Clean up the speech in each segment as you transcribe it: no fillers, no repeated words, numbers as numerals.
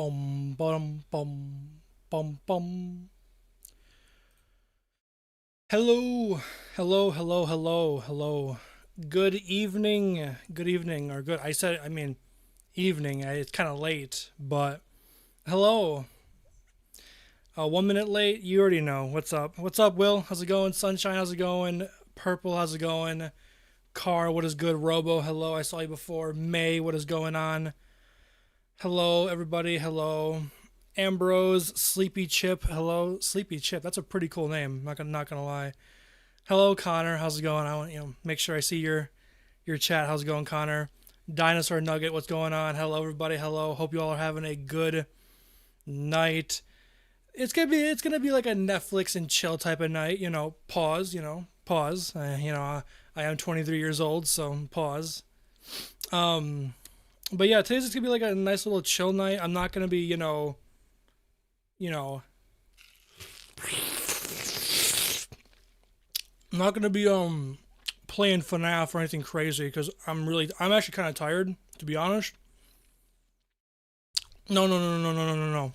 Bum bum bum bum bum. Hello, hello. Good evening, or good. I mean, evening. It's kind of late, but hello. 1 minute late. You already know what's up. What's up, Will? How's it going? Sunshine, how's it going? Purple, how's it going? Car, what is good? Robo, hello. I saw you before. May, what is going on? Hello, everybody. Hello. Ambrose, Sleepy Chip. Hello, Sleepy Chip. That's a pretty cool name. Not gonna lie. Hello, Connor. How's it going? I want make sure I see your chat. How's it going, Connor? Dinosaur Nugget. What's going on? Hello, everybody. Hello. Hope you all are having a good night. It's gonna be like a Netflix and chill type of night. Pause. Pause. I am 23 years old, so pause. Um, but yeah, today's just gonna be like a nice little chill night. I'm not gonna be, you know, I'm not gonna be playing FNAF or anything crazy because I'm actually kind of tired, to be honest. No, no, no, no, no, no, no, no.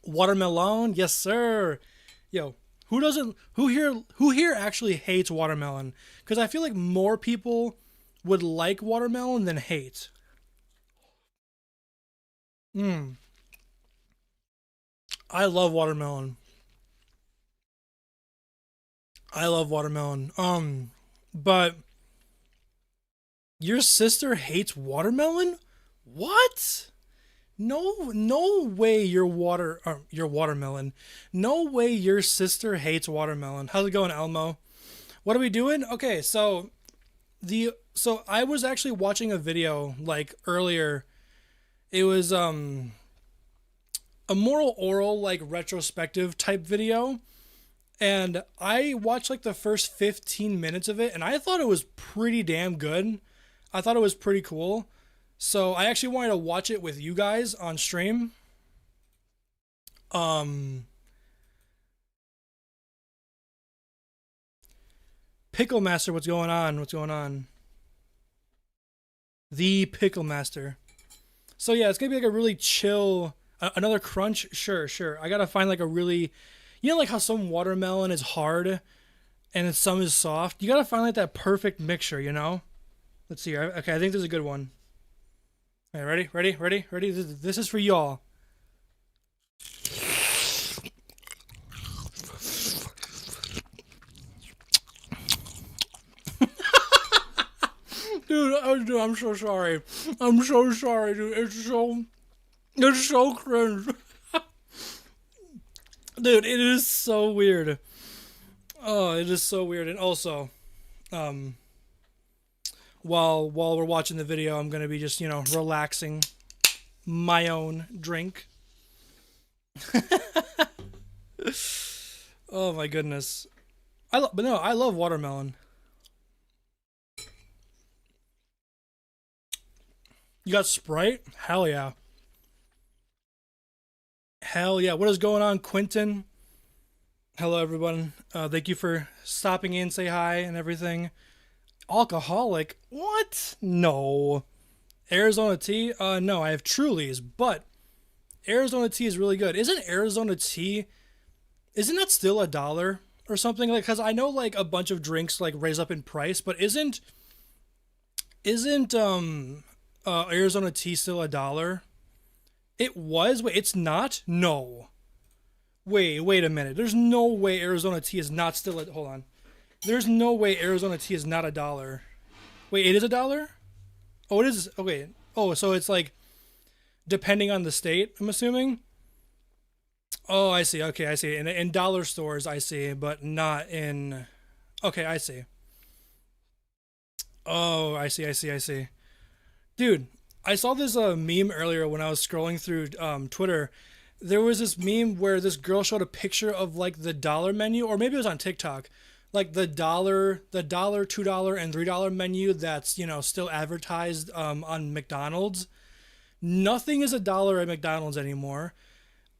Watermelon, yes, sir. Yo, who here actually hates watermelon? Because I feel like more people would like watermelon than hate. Hmm. I love watermelon. I love watermelon. But your sister hates watermelon? What? No, no way your watermelon. No way your sister hates watermelon. How's it going, Elmo? What are we doing? Okay, so I was actually watching a video like earlier. It was a moral oral like retrospective type video, and I watched like the first 15 minutes of it and I thought it was pretty damn good. I thought it was pretty cool. So I actually wanted to watch it with you guys on stream. Um Pickle Master, what's going on? What's going on? The Pickle Master. So yeah, it's gonna be like a really chill. Another crunch, sure, sure. I gotta find like a really, like how some watermelon is hard and then some is soft. You gotta find like that perfect mixture. Let's see. Okay, I think this is a good one. All right, ready. This is for y'all. Dude, I'm so sorry. I'm so sorry, dude. It's so cringe. Dude, it is so weird. Oh, it is so weird. And also, um, while we're watching the video, I'm gonna be just relaxing my own drink. Oh my goodness. But no, I love watermelon. You got Sprite? Hell yeah. Hell yeah. What is going on, Quentin? Hello, everyone. Thank you for stopping in, say hi, and everything. Alcoholic? What? No. Arizona tea? No, I have Trulies, but Arizona tea is really good. Isn't Arizona tea, isn't that still $1 or something? Like, because I know like a bunch of drinks like raise up in price, but isn't Arizona tea still $1? It was? Wait, it's not? No. Wait a minute. There's no way Arizona tea is not still hold on. There's no way Arizona tea is not $1. Wait, it is $1? Oh, it is. Okay. Oh, so it's like depending on the state, I'm assuming. Oh, I see. Okay, I see. In dollar stores, I see, but not in. Okay, I see. Oh, I see. Dude, I saw this meme earlier when I was scrolling through Twitter. There was this meme where this girl showed a picture of like the dollar menu, or maybe it was on TikTok, like the dollar, $2, and $3 menu that's still advertised on McDonald's. Nothing is $1 at McDonald's anymore.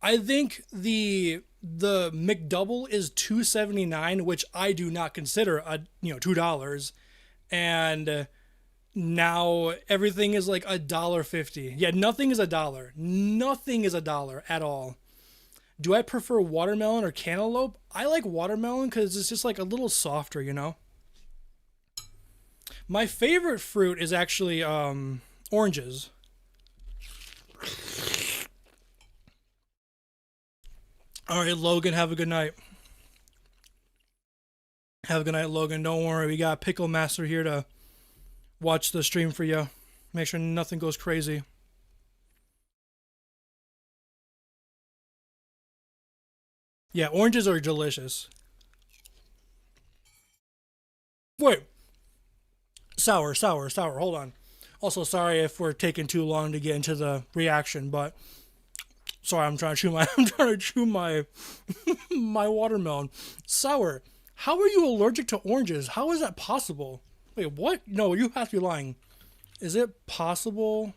I think the McDouble is 2.79, which I do not consider $2, and Now everything is like $1.50. Yeah, nothing is a dollar. Nothing is a dollar at all. Do I prefer watermelon or cantaloupe? I like watermelon because it's just like a little softer, you know? My favorite fruit is actually oranges. All right, Logan, have a good night. Have a good night, Logan. Don't worry, we got Pickle Master here to watch the stream for you. Make sure nothing goes crazy. Yeah, oranges are delicious. Wait, sour, sour, sour. Hold on. Also, sorry if we're taking too long to get into the reaction, but sorry, I'm trying to chew my I'm trying to chew my my watermelon. Sour. How are you allergic to oranges? How is that possible? Wait, what? No, you have to be lying. Is it possible?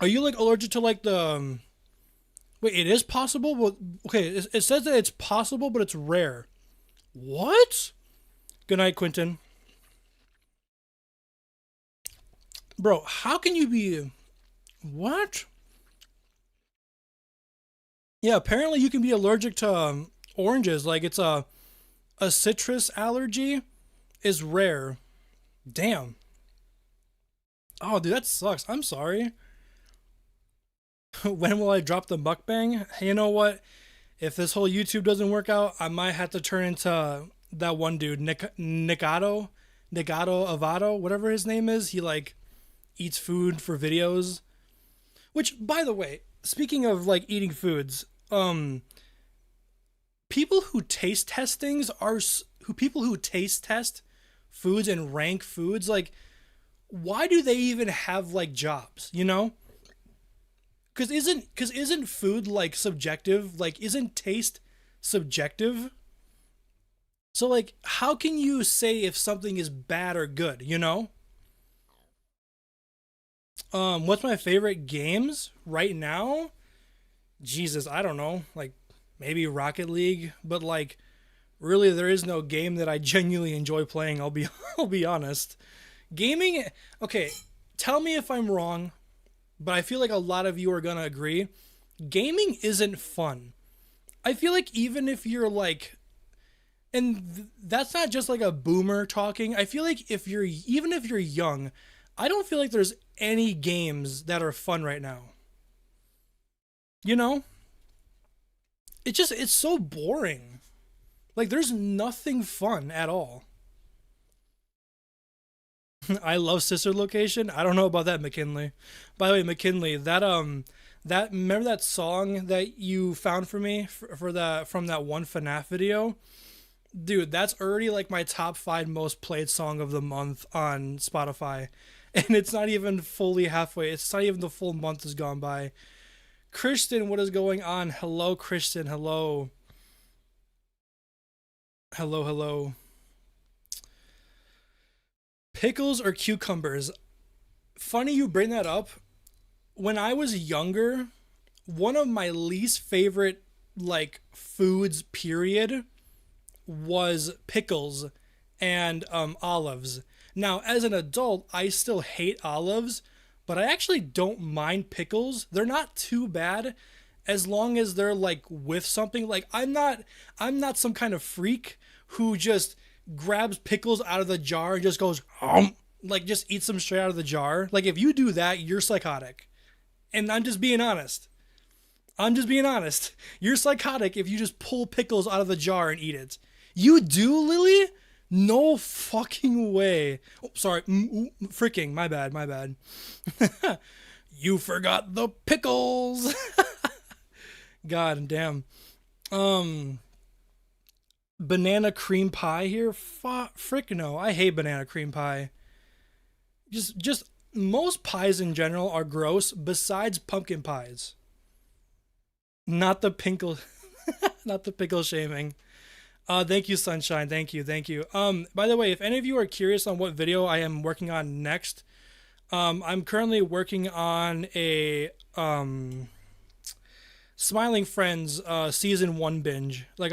Are you like allergic to like the wait, it is possible, but okay, it says that it's possible, but it's rare. What? Good night, Quentin. Bro, how can you be what? Yeah, apparently you can be allergic to oranges. Like it's a citrus allergy is rare. Damn. Oh, dude, that sucks. I'm sorry. When will I drop the mukbang? Hey, you know what? If this whole YouTube doesn't work out, I might have to turn into that one dude, Nigato Avado, whatever his name is. He like eats food for videos. Which, by the way, speaking of like eating foods, people who taste test things are who people who taste test foods and rank foods like why do they even have like jobs, you know? Cuz isn't food like subjective? Like isn't taste subjective? So like how can you say if something is bad or good, you know? What's my favorite games right now? Jesus, I don't know. Like maybe Rocket League, but like really there is no game that I genuinely enjoy playing. I'll be I'll be honest. Gaming, okay, tell me if I'm wrong, but I feel like a lot of you are going to agree. Gaming isn't fun. I feel like even if you're like and that's not just like a boomer talking. I feel like if you're even if you're young, I don't feel like there's any games that are fun right now. You know? It's so boring. Like there's nothing fun at all. I love Sister Location. I don't know about that, McKinley. By the way, McKinley, that remember that song that you found for me for that from that one FNAF video? Dude, that's already like my top 5 most played song of the month on Spotify. And it's not even fully halfway. It's not even the full month has gone by. Christian, what is going on? Hello, Christian. Hello. Hello, hello. Pickles or cucumbers? Funny you bring that up. When I was younger, one of my least favorite like foods period was pickles and olives. Now, as an adult, I still hate olives, but I actually don't mind pickles. They're not too bad as long as they're like with something. Like I'm not some kind of freak who just grabs pickles out of the jar and just goes like just eats them straight out of the jar. Like if you do that, you're psychotic. And I'm just being honest. I'm just being honest. You're psychotic if you just pull pickles out of the jar and eat it. You do, Lily? No fucking way. Oh, sorry. Freaking. My bad. My bad. You forgot the pickles. God damn. Um, Banana cream pie here? Frick no. I hate banana cream pie. Just most pies in general are gross besides pumpkin pies. Not the pickle not the pickle shaming. Thank you, Sunshine. Thank you, thank you. By the way, if any of you are curious on what video I am working on next, I'm currently working on a Smiling Friends season 1 binge. Like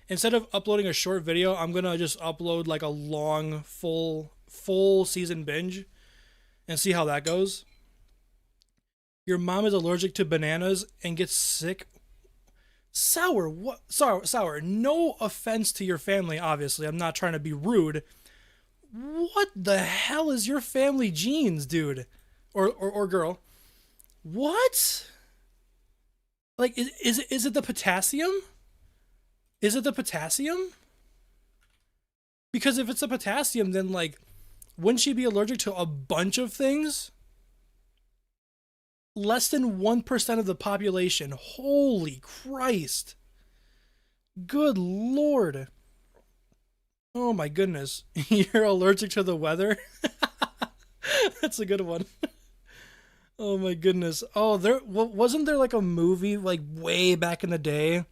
Instead of uploading a short video, I'm gonna just upload like a long, full season binge and see how that goes. Your mom is allergic to bananas and gets sick. Sour, what? Sour. No offense to your family, obviously. I'm not trying to be rude. What the hell is your family genes, dude? Or girl? What? Like, is it the potassium? Is it the potassium? Because if it's the potassium, then like, wouldn't she be allergic to a bunch of things? Less than 1% of the population. Holy Christ. Good Lord. Oh my goodness. You're allergic to the weather? That's a good one. Oh my goodness. Oh, wasn't there like a movie like way back in the day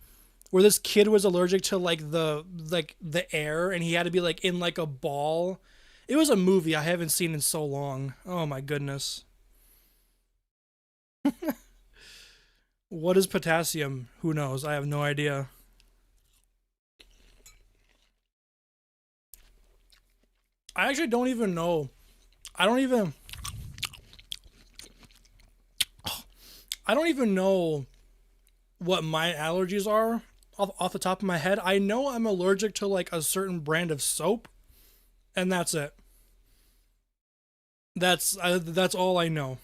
where this kid was allergic to like the air and he had to be like in like a ball? It was a movie I haven't seen in so long. Oh my goodness. What is potassium? Who knows? I have no idea. I actually don't even know. I don't even I don't even know what my allergies are off the top of my head. I know I'm allergic to like a certain brand of soap, and that's it. That's all I know.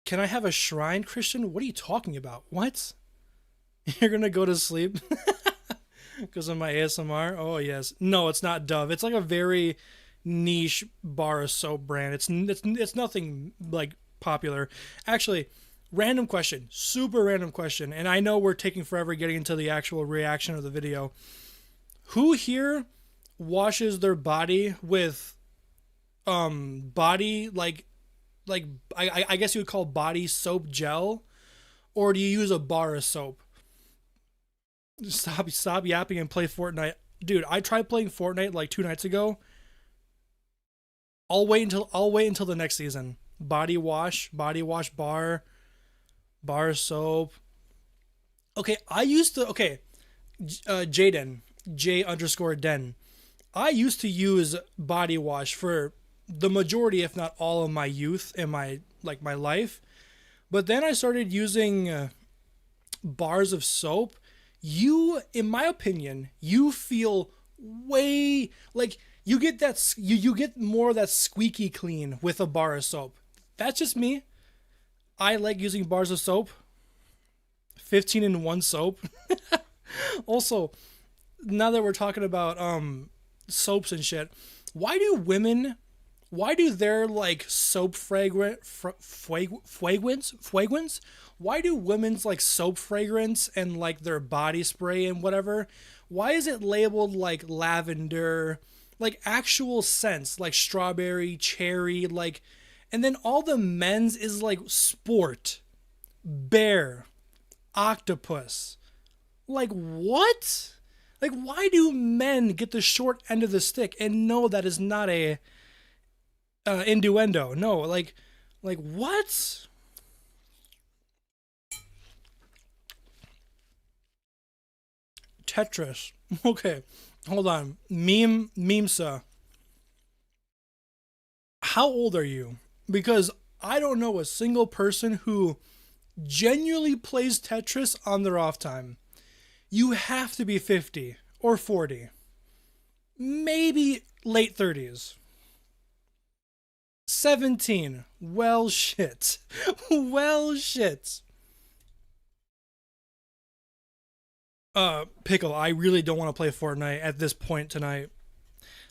Can I have a shrine, Christian? What are you talking about? What? You're gonna go to sleep because of my ASMR? Oh yes. No, it's not Dove. It's like a very niche bar of soap brand. It's nothing like popular. Actually, random question, super random question, and I know we're taking forever getting into the actual reaction of the video. Who here washes their body with body like I guess you would call body soap gel, or do you use a bar of soap? Stop yapping and play Fortnite. Dude, I tried playing Fortnite like 2 nights ago. I'll wait until the next season. Body wash bar soap. Okay, I used to okay, Jaden, J underscore Den. I used to use body wash for the majority, if not all, of my youth and my life. But then I started using bars of soap. In my opinion, you feel way like you get that you get more of that squeaky clean with a bar of soap. That's just me. I like using bars of soap. 15 in one soap. Also, now that we're talking about soaps and shit, why do women why do their like soap fragrance why do women's like soap fragrance and like their body spray and whatever, why is it labeled like lavender, like actual scents like strawberry, cherry, like, and then all the men's is like sport, bear, octopus. Like what? Like why do men get the short end of the stick? And no, that is not a innuendo. No, like what? Tetris. Okay, hold on. Memesa. How old are you? Because I don't know a single person who genuinely plays Tetris on their off time. You have to be 50 or 40, maybe late 30s. 17. Well, shit. Well, shit. Pickle, I really don't want to play Fortnite at this point tonight.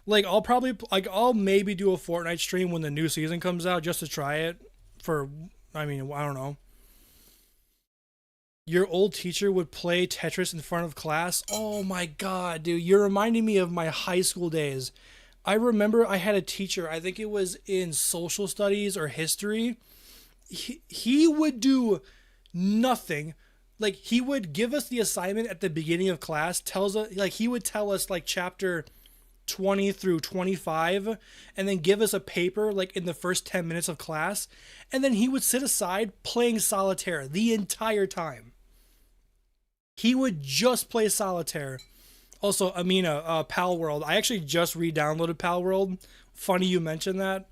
Like, I'll maybe do a Fortnite stream when the new season comes out just to try it for, I mean, I don't know. Your old teacher would play Tetris in front of class. Oh my god, dude, you're reminding me of my high school days. I remember I had a teacher, I think it was in social studies or history. He would do nothing. Like, he would give us the assignment at the beginning of class, tells us, like, he would tell us like chapter 20 through 25, and then give us a paper like in the first 10 minutes of class, and then he would sit aside playing solitaire the entire time. He would just play solitaire. Also, Amina, Pal World. I actually just re-downloaded Pal World. Funny you mentioned that.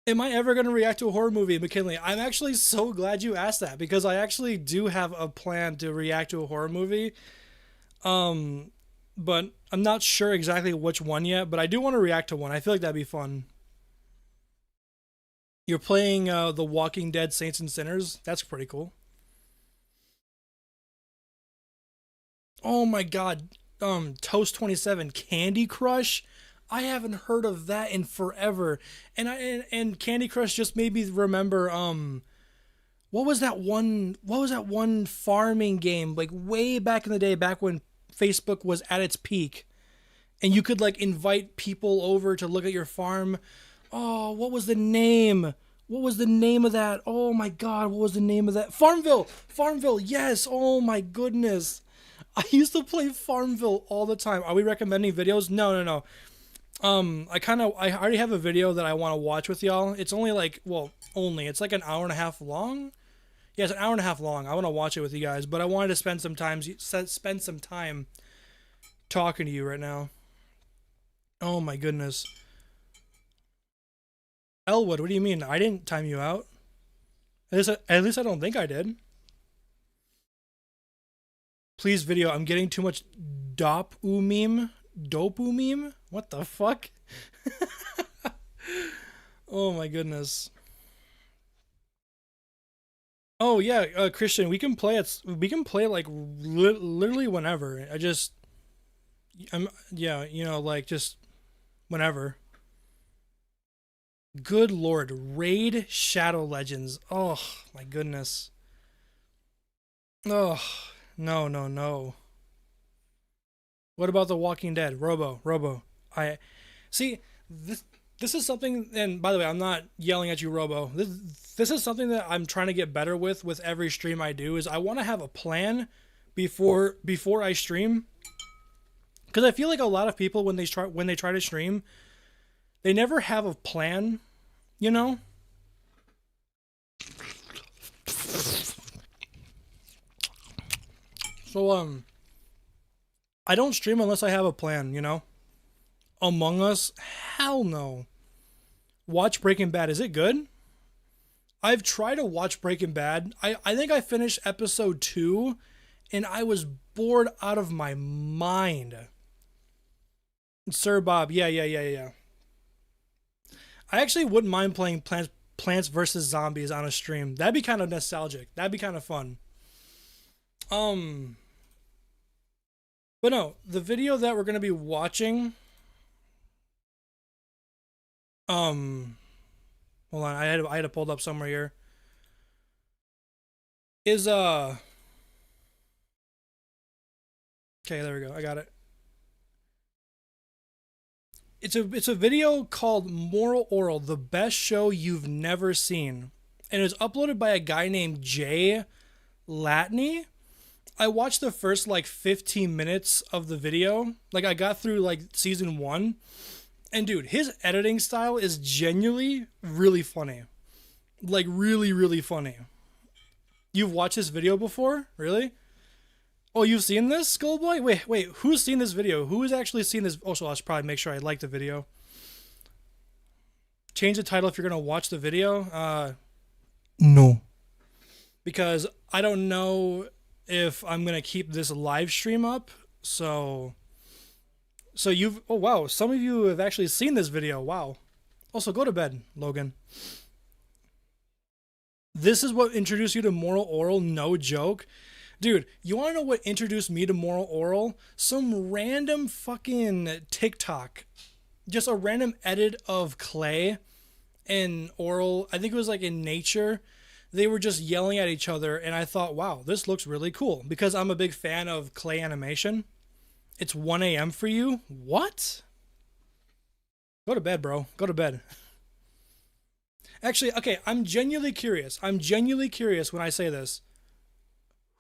Am I ever going to react to a horror movie, McKinley? I'm actually so glad you asked that because I actually do have a plan to react to a horror movie. Um, but I'm not sure exactly which one yet, but I do want to react to one. I feel like that'd be fun. You're playing The Walking Dead Saints and Sinners. That's pretty cool. Oh my god. Toast 27 Candy Crush. I haven't heard of that in forever. And Candy Crush just made me remember what was that one farming game like way back in the day, back when Facebook was at its peak and you could like invite people over to look at your farm. Oh, what was the name? What was the name of that? Oh my god, what was the name of that? Farmville. Farmville. Yes. Oh my goodness. I used to play Farmville all the time. Are we recommending videos? No, no, no. I already have a video that I want to watch with y'all. It's only like, well, it's like an hour and a half long. Yeah, it's an hour and a half long. I want to watch it with you guys, but I wanted to spend some time talking to you right now. Oh my goodness. Elwood, what do you mean? I didn't time you out. At least I don't think I did. Please video. I'm getting too much dopu meme. Dopu meme? What the fuck? Oh my goodness. Oh yeah, Christian, we can play it. We can play like literally whenever. Yeah, like just whenever. Good lord, Raid Shadow Legends. Oh my goodness. Oh no, no, no. What about The Walking Dead? Robo. I see this. This is something, and by the way, I'm not yelling at you, Robo. This is something that I'm trying to get better with every stream I do. Is I want to have a plan before I stream, because I feel like a lot of people when they try to stream, they never have a plan, you know. So I don't stream unless I have a plan, you know. Among Us, hell no. Watch Breaking Bad. Is it good? I've tried to watch Breaking Bad. I think I finished episode 2 and I was bored out of my mind. Sir Bob, yeah. I actually wouldn't mind playing Plants vs Zombies on a stream. That'd be kind of nostalgic. That'd be kind of fun. Um, but no, the video that we're gonna be watching. Um, Hold on, I had to pull it up somewhere here. Is Okay, there we go. I got it. It's a video called Moral Oral, the best show you've never seen, and it was uploaded by a guy named Jay Latney. I watched the first like 15 minutes of the video. Like I got through like season 1. And dude, his editing style is genuinely really funny. Like really, really funny. You've watched this video before? Really? Oh, you've seen this, Skullboy? Wait, who's seen this video? Who has actually seen this? Oh, so I should probably make sure I like the video. Change the title if you're gonna watch the video. No. Because I don't know if I'm gonna keep this live stream up. So oh wow, some of you have actually seen this video. Wow. Also, go to bed, Logan. This is what introduced you to Moral Oral, no joke. Dude, you want to know what introduced me to Moral Oral? Some random fucking TikTok. Just a random edit of Clay and Oral. I think it was like in nature. They were just yelling at each other, and I thought, wow, this looks really cool. Because I'm a big fan of Clay animation. It's 1 a.m. for you? What? Go to bed, bro. Go to bed. Actually, okay, I'm genuinely curious. I'm genuinely curious when I say this.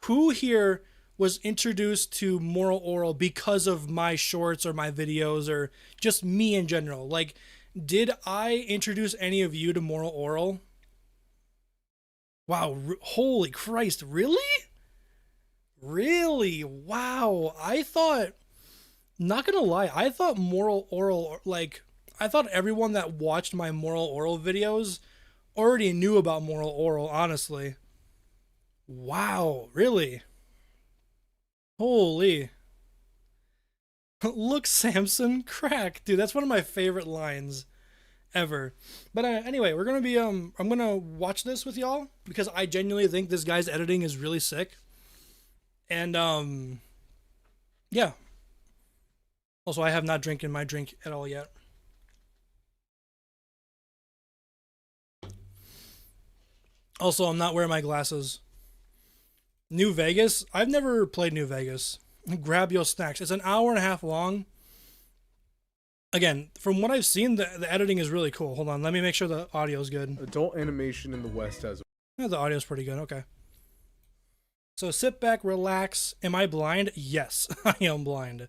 Who here was introduced to Moral Oral because of my shorts or my videos or just me in general? Like, did I introduce any of you to Moral Oral? Wow, holy Christ, really? Really? Wow. I thought, not gonna lie, I thought Orel, like, I thought everyone that watched my Orel videos already knew about Orel, honestly. Wow, really? Holy. Look, Samson, crack. Dude, that's one of my favorite lines ever. But anyway, we're gonna be I'm gonna watch this with y'all because I genuinely think this guy's editing is really sick. And yeah. Also, I have not drinking my drink at all yet. Also, I'm not wearing my glasses. New Vegas? I've never played New Vegas. Grab your snacks. It's an hour and a half long. Again, from what I've seen, the editing is really cool. Hold on, let me make sure the audio is good. Adult animation in the West has. Yeah, the audio's pretty good. Okay. So sit back, relax. Am I blind? Yes, I am blind.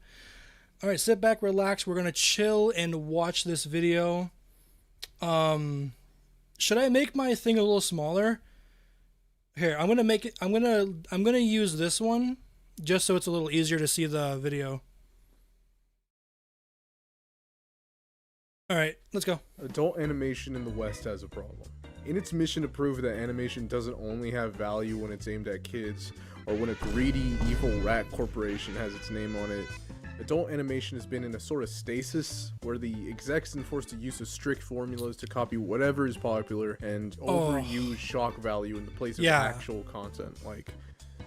All right, sit back, relax. We're gonna chill and watch this video. Should I make my thing a little smaller? Here, I'm gonna make it. I'm gonna use this one just so it's a little easier to see the video. All right, let's go. Adult animation in the West has a problem. In its mission to prove that animation doesn't only have value when it's aimed at kids, or when a greedy, evil rat corporation has its name on it, adult animation has been in a sort of stasis, where the execs enforce the use of strict formulas to copy whatever is popular, and overuse shock value in the place of actual content. Like,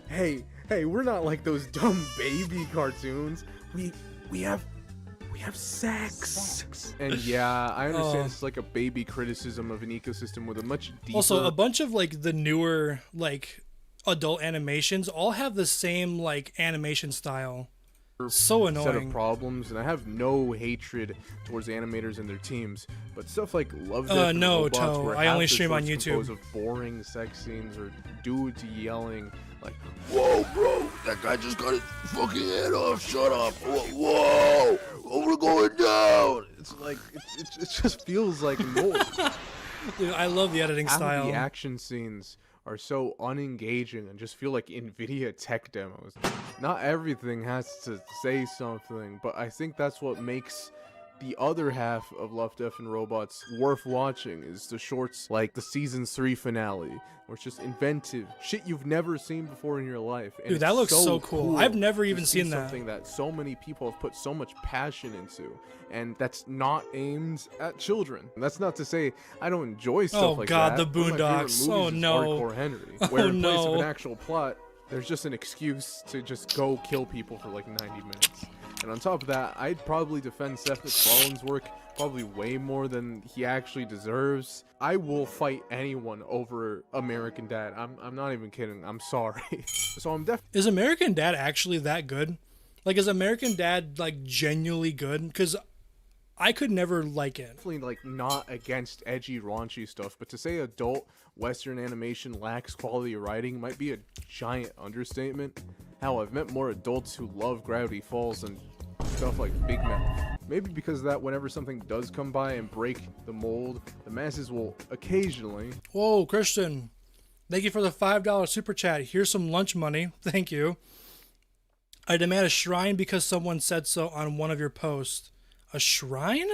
hey, we're not like those dumb baby cartoons. We have sex. And yeah, I understand it's like a baby criticism of an ecosystem with a much deeper... Also, a bunch of like the newer like adult animations all have the same like animation style. So annoying. Set of problems, and I have no hatred towards animators and their teams, but stuff like Love, Death, and Robots, where I only stream on YouTube. Of boring sex scenes or dudes yelling like, "Whoa, bro, that guy just got his fucking head off. Shut up! Whoa, we're going down." It's like it just feels like noise. Dude, I love the editing style. The action scenes are so unengaging and just feel like NVIDIA tech demos. Not everything has to say something, but I think that's what makes the other half of Love, Death, and Robots worth watching, is the shorts like the season 3 finale, where it's just inventive shit you've never seen before in your life. And dude, that looks so cool. I've never even seen that. Something that so many people have put so much passion into, and that's not aimed at children. And that's not to say I don't enjoy stuff like that. Oh god, the Boondocks. Oh no. Hardcore Henry, where in place of an actual plot, there's just an excuse to just go kill people for like 90 minutes. And on top of that, I'd probably defend Seth MacFarlane's work probably way more than he actually deserves. I will fight anyone over American Dad. I'm not even kidding. I'm sorry. So I'm definitely... Is American Dad actually that good? Like, is American Dad like genuinely good? Because I could never like it. Definitely like not against edgy, raunchy stuff, but to say adult Western animation lacks quality writing might be a giant understatement. Hell, I've met more adults who love Gravity Falls and stuff like Big Mouth. Maybe because of that, whenever something does come by and break the mold, the masses will occasionally... Whoa, Christian. Thank you for the $5 super chat. Here's some lunch money. Thank you. I demand a shrine because someone said so on one of your posts. A shrine?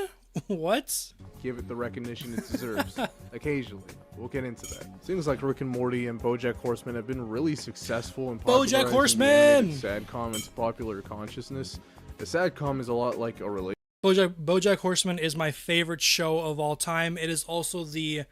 What? Give it the recognition it deserves. Occasionally. We'll get into that. Things like Rick and Morty and BoJack Horseman have been really successful in popularizing BoJack Horseman! the sadcom into popular consciousness. The sadcom is a lot like a relationship. BoJack Horseman is my favorite show of all time. It is also the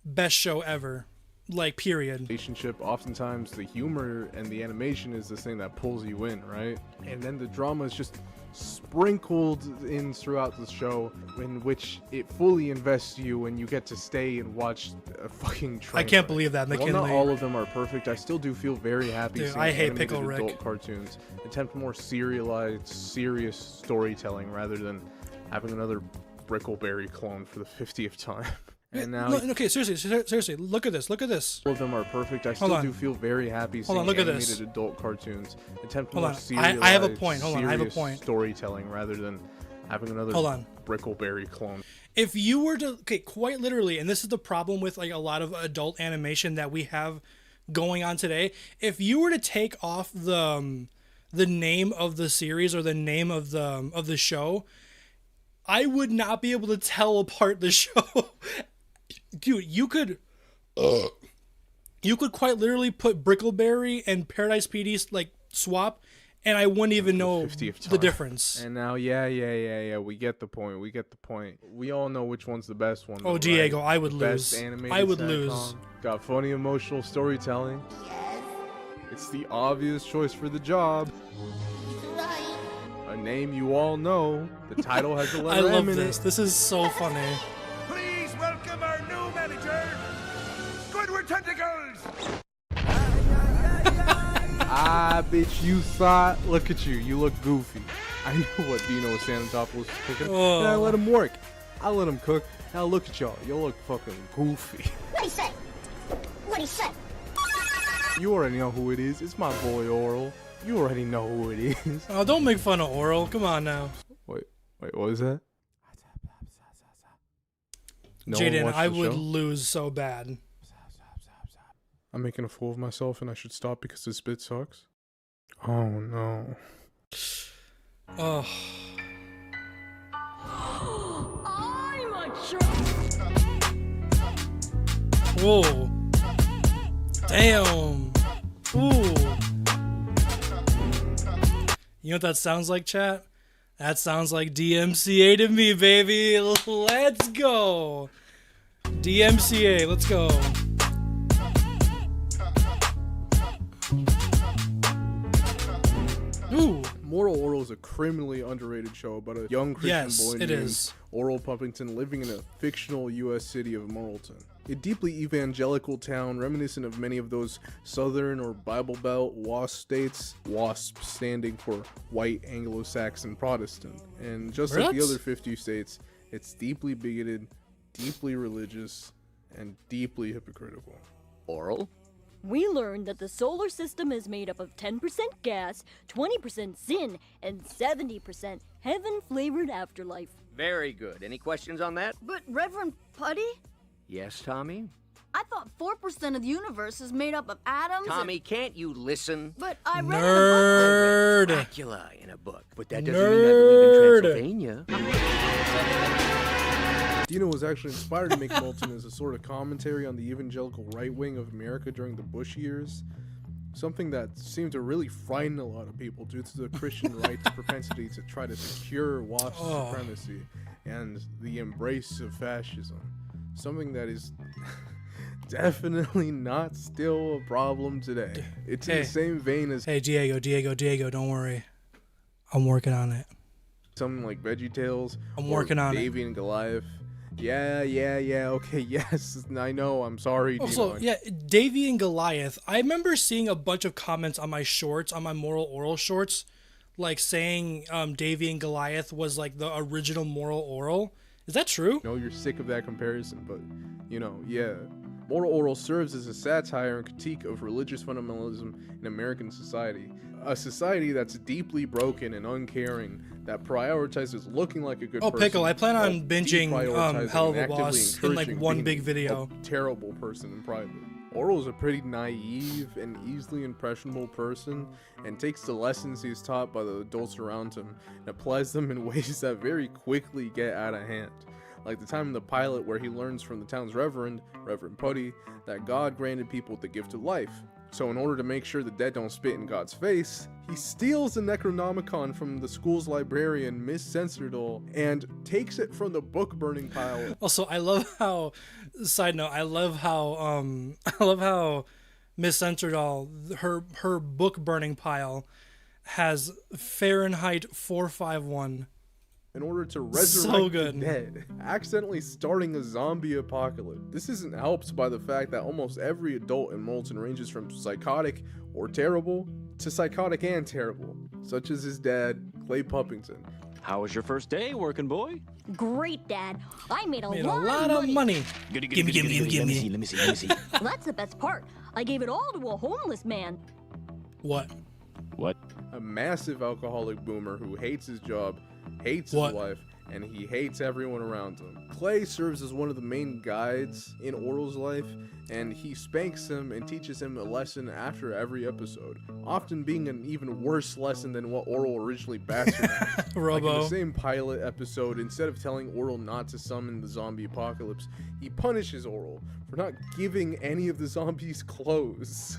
best show ever. Like, period. Relationship, oftentimes the humor and the animation is the thing that pulls you in, right? And then the drama is just sprinkled in throughout the show, in which it fully invests you and you get to stay and watch a fucking train. I can't believe that, McKinley. While not all of them are perfect, I still do feel very happy seeing I hate animated Pickle adult Rick. cartoons attempt more serialized, serious storytelling rather than having another Brickleberry clone for the 50th time. And now, okay, seriously, look at this. all of them are perfect. I still do feel very happy seeing animated adult cartoons attempt more serialized, I have a point. Hold on, I have a point. Storytelling rather than having another Brickleberry clone. If you were to, okay, quite literally, and this is the problem with like a lot of adult animation that we have going on today. If you were to take off the name of the series or the name of the show, I would not be able to tell apart the show. Dude, you could quite literally put Brickleberry and Paradise PD like swap, and I wouldn't even know the difference. And now, yeah. We get the point. We all know which one's the best one. Oh, though, Diego, right? I would The lose. Best animated I would sitcom. lose. Got funny, emotional storytelling. It's the obvious choice for the job. A name you all know. The title has a letter I love M in this. it. This is so funny. Please welcome our new manager, Squidward Tentacles! Ah, bitch, you thought. Look at you. You look goofy. I know what Dino Sanantopoulos is cooking. Oh. And I let him work. I let him cook. Now look at y'all. You look fucking goofy. What he say? What he say? You already know who it is. It's my boy Orel. You already know who it is. Oh, don't make fun of Orel. Come on now. Wait, what was that? No one Jaden, watched I the would show? lose so bad. I'm making a fool of myself and I should stop because this bit sucks. Oh no. Oh. I'm a Whoa. Damn. Ooh. You know what that sounds like, chat? That sounds like DMCA to me, baby. Let's go. DMCA, let's go. Ooh. Moral Orel is a criminally underrated show about a young Christian Yes, boy it named is. Orel Pumpington living in a fictional U.S. city of Morrilton. A deeply evangelical town reminiscent of many of those Southern or Bible Belt WASP states, WASP standing for White Anglo-Saxon Protestant. And just like the What? other 50 states, it's deeply bigoted, deeply religious, and deeply hypocritical. Orel? We learned that the solar system is made up of 10% gas, 20% sin, and 70% heaven-flavored afterlife. Very good. Any questions on that? But Reverend Putty, Yes, Tommy? I thought 4% of the universe is made up of atoms. Tommy, can't you listen? But I read in a book. Nerd. Dracula in a book. But that doesn't mean I believe in Transylvania. Dino was actually inspired to make Morrilton as a sort of commentary on the evangelical right wing of America during the Bush years. Something that seemed to really frighten a lot of people due to the Christian right's propensity to try to secure WASP supremacy and the embrace of fascism. Something that is definitely not still a problem today. It's in the same vein as Hey, Diego, don't worry. I'm working on it. something like VeggieTales I'm or working on it. Davy and Goliath. Yeah, okay, yes, I know, I'm sorry, Also, Dino. yeah, Davy and Goliath. I remember seeing a bunch of comments on my shorts, on my Moral Oral shorts, like saying Davy and Goliath was like the original Moral Oral. Is that true? I know you're sick of that comparison, but, you know, yeah. Moral Orel serves as a satire and critique of religious fundamentalism in American society. A society that's deeply broken and uncaring, that prioritizes looking like a good Oh, person. Pickle, I plan on while binging deprioritizing Hell of and a actively Boss in like encouraging one being big video. A terrible person in private. Orel is a pretty naive and easily impressionable person and takes the lessons he's taught by the adults around him and applies them in ways that very quickly get out of hand. Like the time in the pilot where he learns from the town's Reverend Putty, that God granted people the gift of life. So in order to make sure the dead don't spit in God's face, he steals the Necronomicon from the school's librarian, Miss Censordoll, and takes it from the book burning pile. Also, I love how. Side note: I love how Miss Censordoll, her book burning pile, has Fahrenheit 451. In order to resurrect good. the dead, accidentally starting a zombie apocalypse. This isn't helped by the fact that almost every adult in Morrilton ranges from psychotic or terrible to psychotic and terrible, such as his dad, Clay Pumpington. How was your first day, working boy? Great, Dad. I made a Made a lot lot of of money. money. Gimme. Gimme. Let me see. Well, that's the best part. I gave it all to a homeless man. What? What? A massive alcoholic boomer who hates his job, hates What? his wife, and he hates everyone around him. Clay serves as one of the main guides in Orel's life, and he spanks him and teaches him a lesson after every episode, often being an even worse lesson than what Orel originally bastardized. Like in Robo. the same pilot episode, instead of telling Orel not to summon the zombie apocalypse, he punishes Orel for not giving any of the zombies clothes,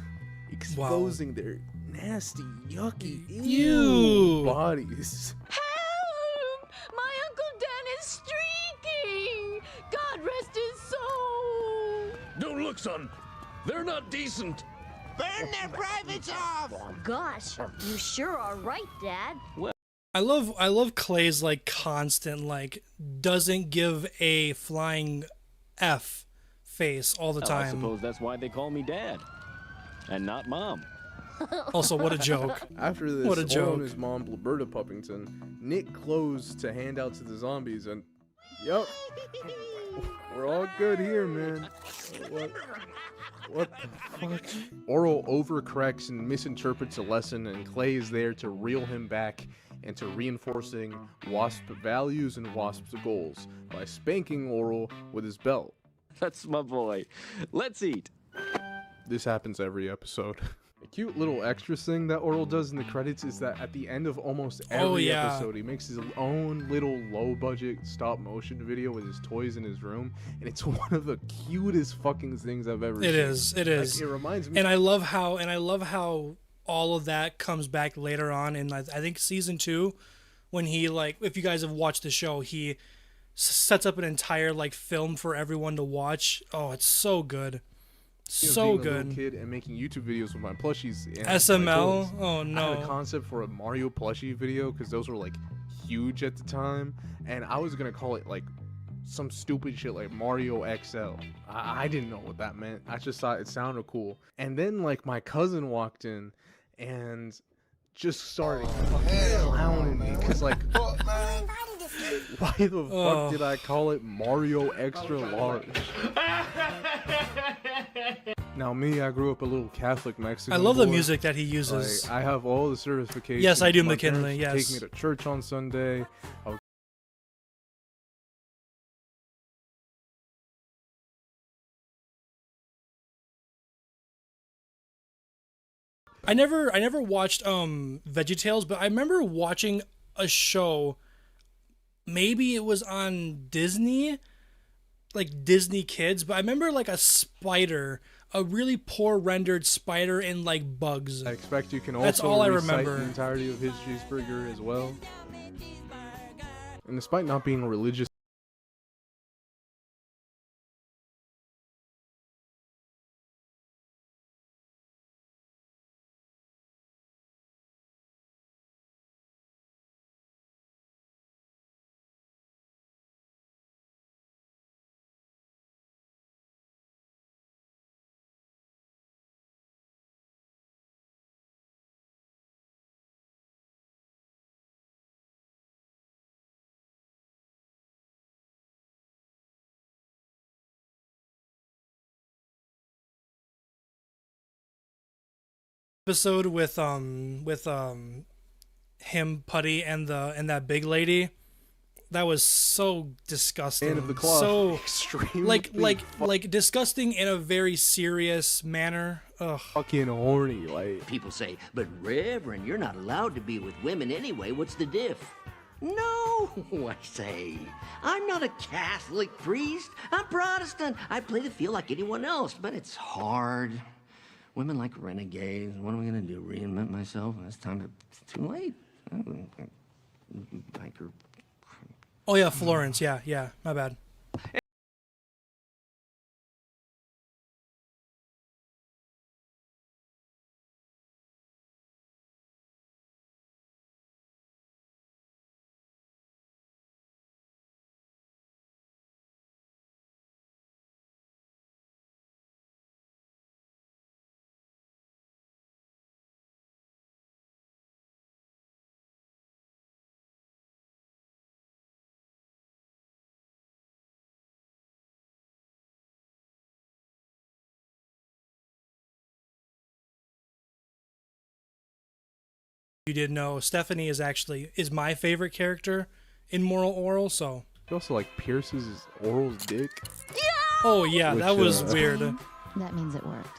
exposing their nasty, yucky, Ew. bodies. Help! My Uncle Dan is streaking! God rest his soul! Don't look, son. They're not decent. Burn their privates off! Gosh, you sure are right, Dad. I love Clay's like constant like doesn't give a flying F face all the Well, I time. suppose that's why they call me Dad, and not Mom. Also, what a joke. After this, What a Orel joke. and his mom, Blaberta Puppington, knit clothes to hand out to the zombies, and yup, we're all good here, man. What the fuck? Orel overcorrects and misinterprets a lesson, and Clay is there to reel him back into reinforcing Wasp values and Wasp's goals by spanking Orel with his belt. That's my boy. Let's eat. This happens every episode. A cute little extra thing that Orel does in the credits is that at the end of almost every yeah. episode, he makes his own little low-budget stop-motion video with his toys in his room, and it's one of the cutest fucking things I've ever seen. It is. It is. Like, it reminds me. And I love how all of that comes back later on in I think season 2, when he like, if you guys have watched the show, he sets up an entire like film for everyone to watch. Oh, it's so good. So being a little good. kid and making YouTube videos with my plushies. And SML? my toys. Oh, I had no. a concept for a Mario plushie video because those were like huge at the time, and I was gonna call it like some stupid shit like Mario XL. I didn't know what that meant. I just thought it sounded cool. And then like my cousin walked in and just started fucking clowning me because like why the fuck did I call it Mario Extra Large? Now me, I grew up a little Catholic Mexican. I love the boy. music that he uses. Like, I have all the certifications. Yes, I do, My McKinley, parents yes. Take me to church on Sunday. I never watched VeggieTales, but I remember watching a show. Maybe it was on Disney, like Disney Kids, but I remember like a spider, a really poor rendered spider and like bugs. I expect you can also That's all I recite remember. the entirety of his cheeseburger as well. And despite not being a religious Episode with him, Putty, and that big lady. That was so disgusting. man of the cloth, So extremely like disgusting in a very serious manner. Ugh. fucking horny. Like People say, but Reverend, you're not allowed to be with women anyway. What's the diff? No, I say. I'm not a Catholic priest. I'm Protestant. I play the field like anyone else, but it's hard. Women like renegades. What am I gonna do? Reinvent myself? It's too late. Biker. Oh yeah, Florence. Yeah. My bad. You did know Stephanie is my favorite character immoral Orel. So. He also like pierces his Orel's dick. Oh yeah, Which, that was weird. That means it worked.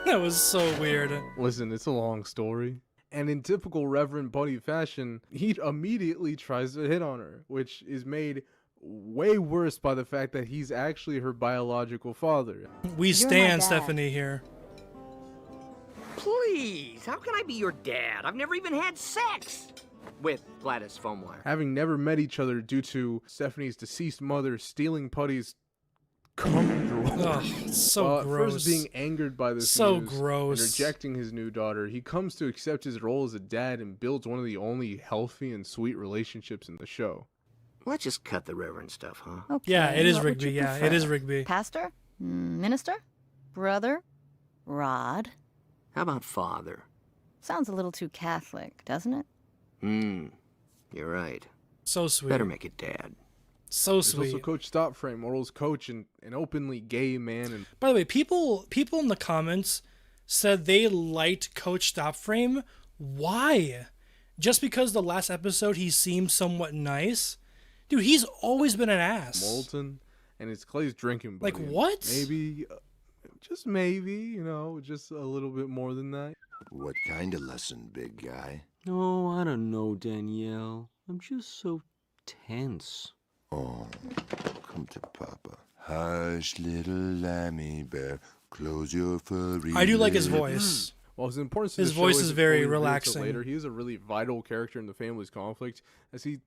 That was so weird. Listen, it's a long story. And in typical Reverend Buddy fashion, he immediately tries to hit on her, which is made way worse by the fact that he's actually her biological father. We stand Stephanie here. Please, how can I be your dad? I've never even had sex with Gladys Foamwire. Having never met each other due to Stephanie's deceased mother stealing Putty's cum drawer. Oh, so gross. First being angered by this So news gross. and rejecting his new daughter, he comes to accept his role as a dad and builds one of the only healthy and sweet relationships in the show. Let's just cut the Reverend stuff, huh? Okay, Yeah, it is what would Rigby. you Yeah, it prefer? is Rigby. Pastor? Minister? Brother? Rod? How about father? Sounds a little too Catholic, doesn't it? You're right. So sweet. Better make it dad. So There's sweet. also Coach Stopframe, Orel's coach, and an openly gay man. And By the way, people in the comments said they liked Coach Stopframe. Why? Just because the last episode he seemed somewhat nice? Dude, he's always been an ass. Molten, and it's Clay's drinking buddy. Like, what? Maybe, just maybe, just a little bit more than that. What kind of lesson, big guy? Oh, I don't know, Danielle. I'm just so tense. Oh, come to Papa. Hush, little lammy bear, close your furry I do like his lips. voice. Well, his importance to His the show voice is isn't very fully revealed till relaxing. Later, he is a really vital character in the family's conflict, as he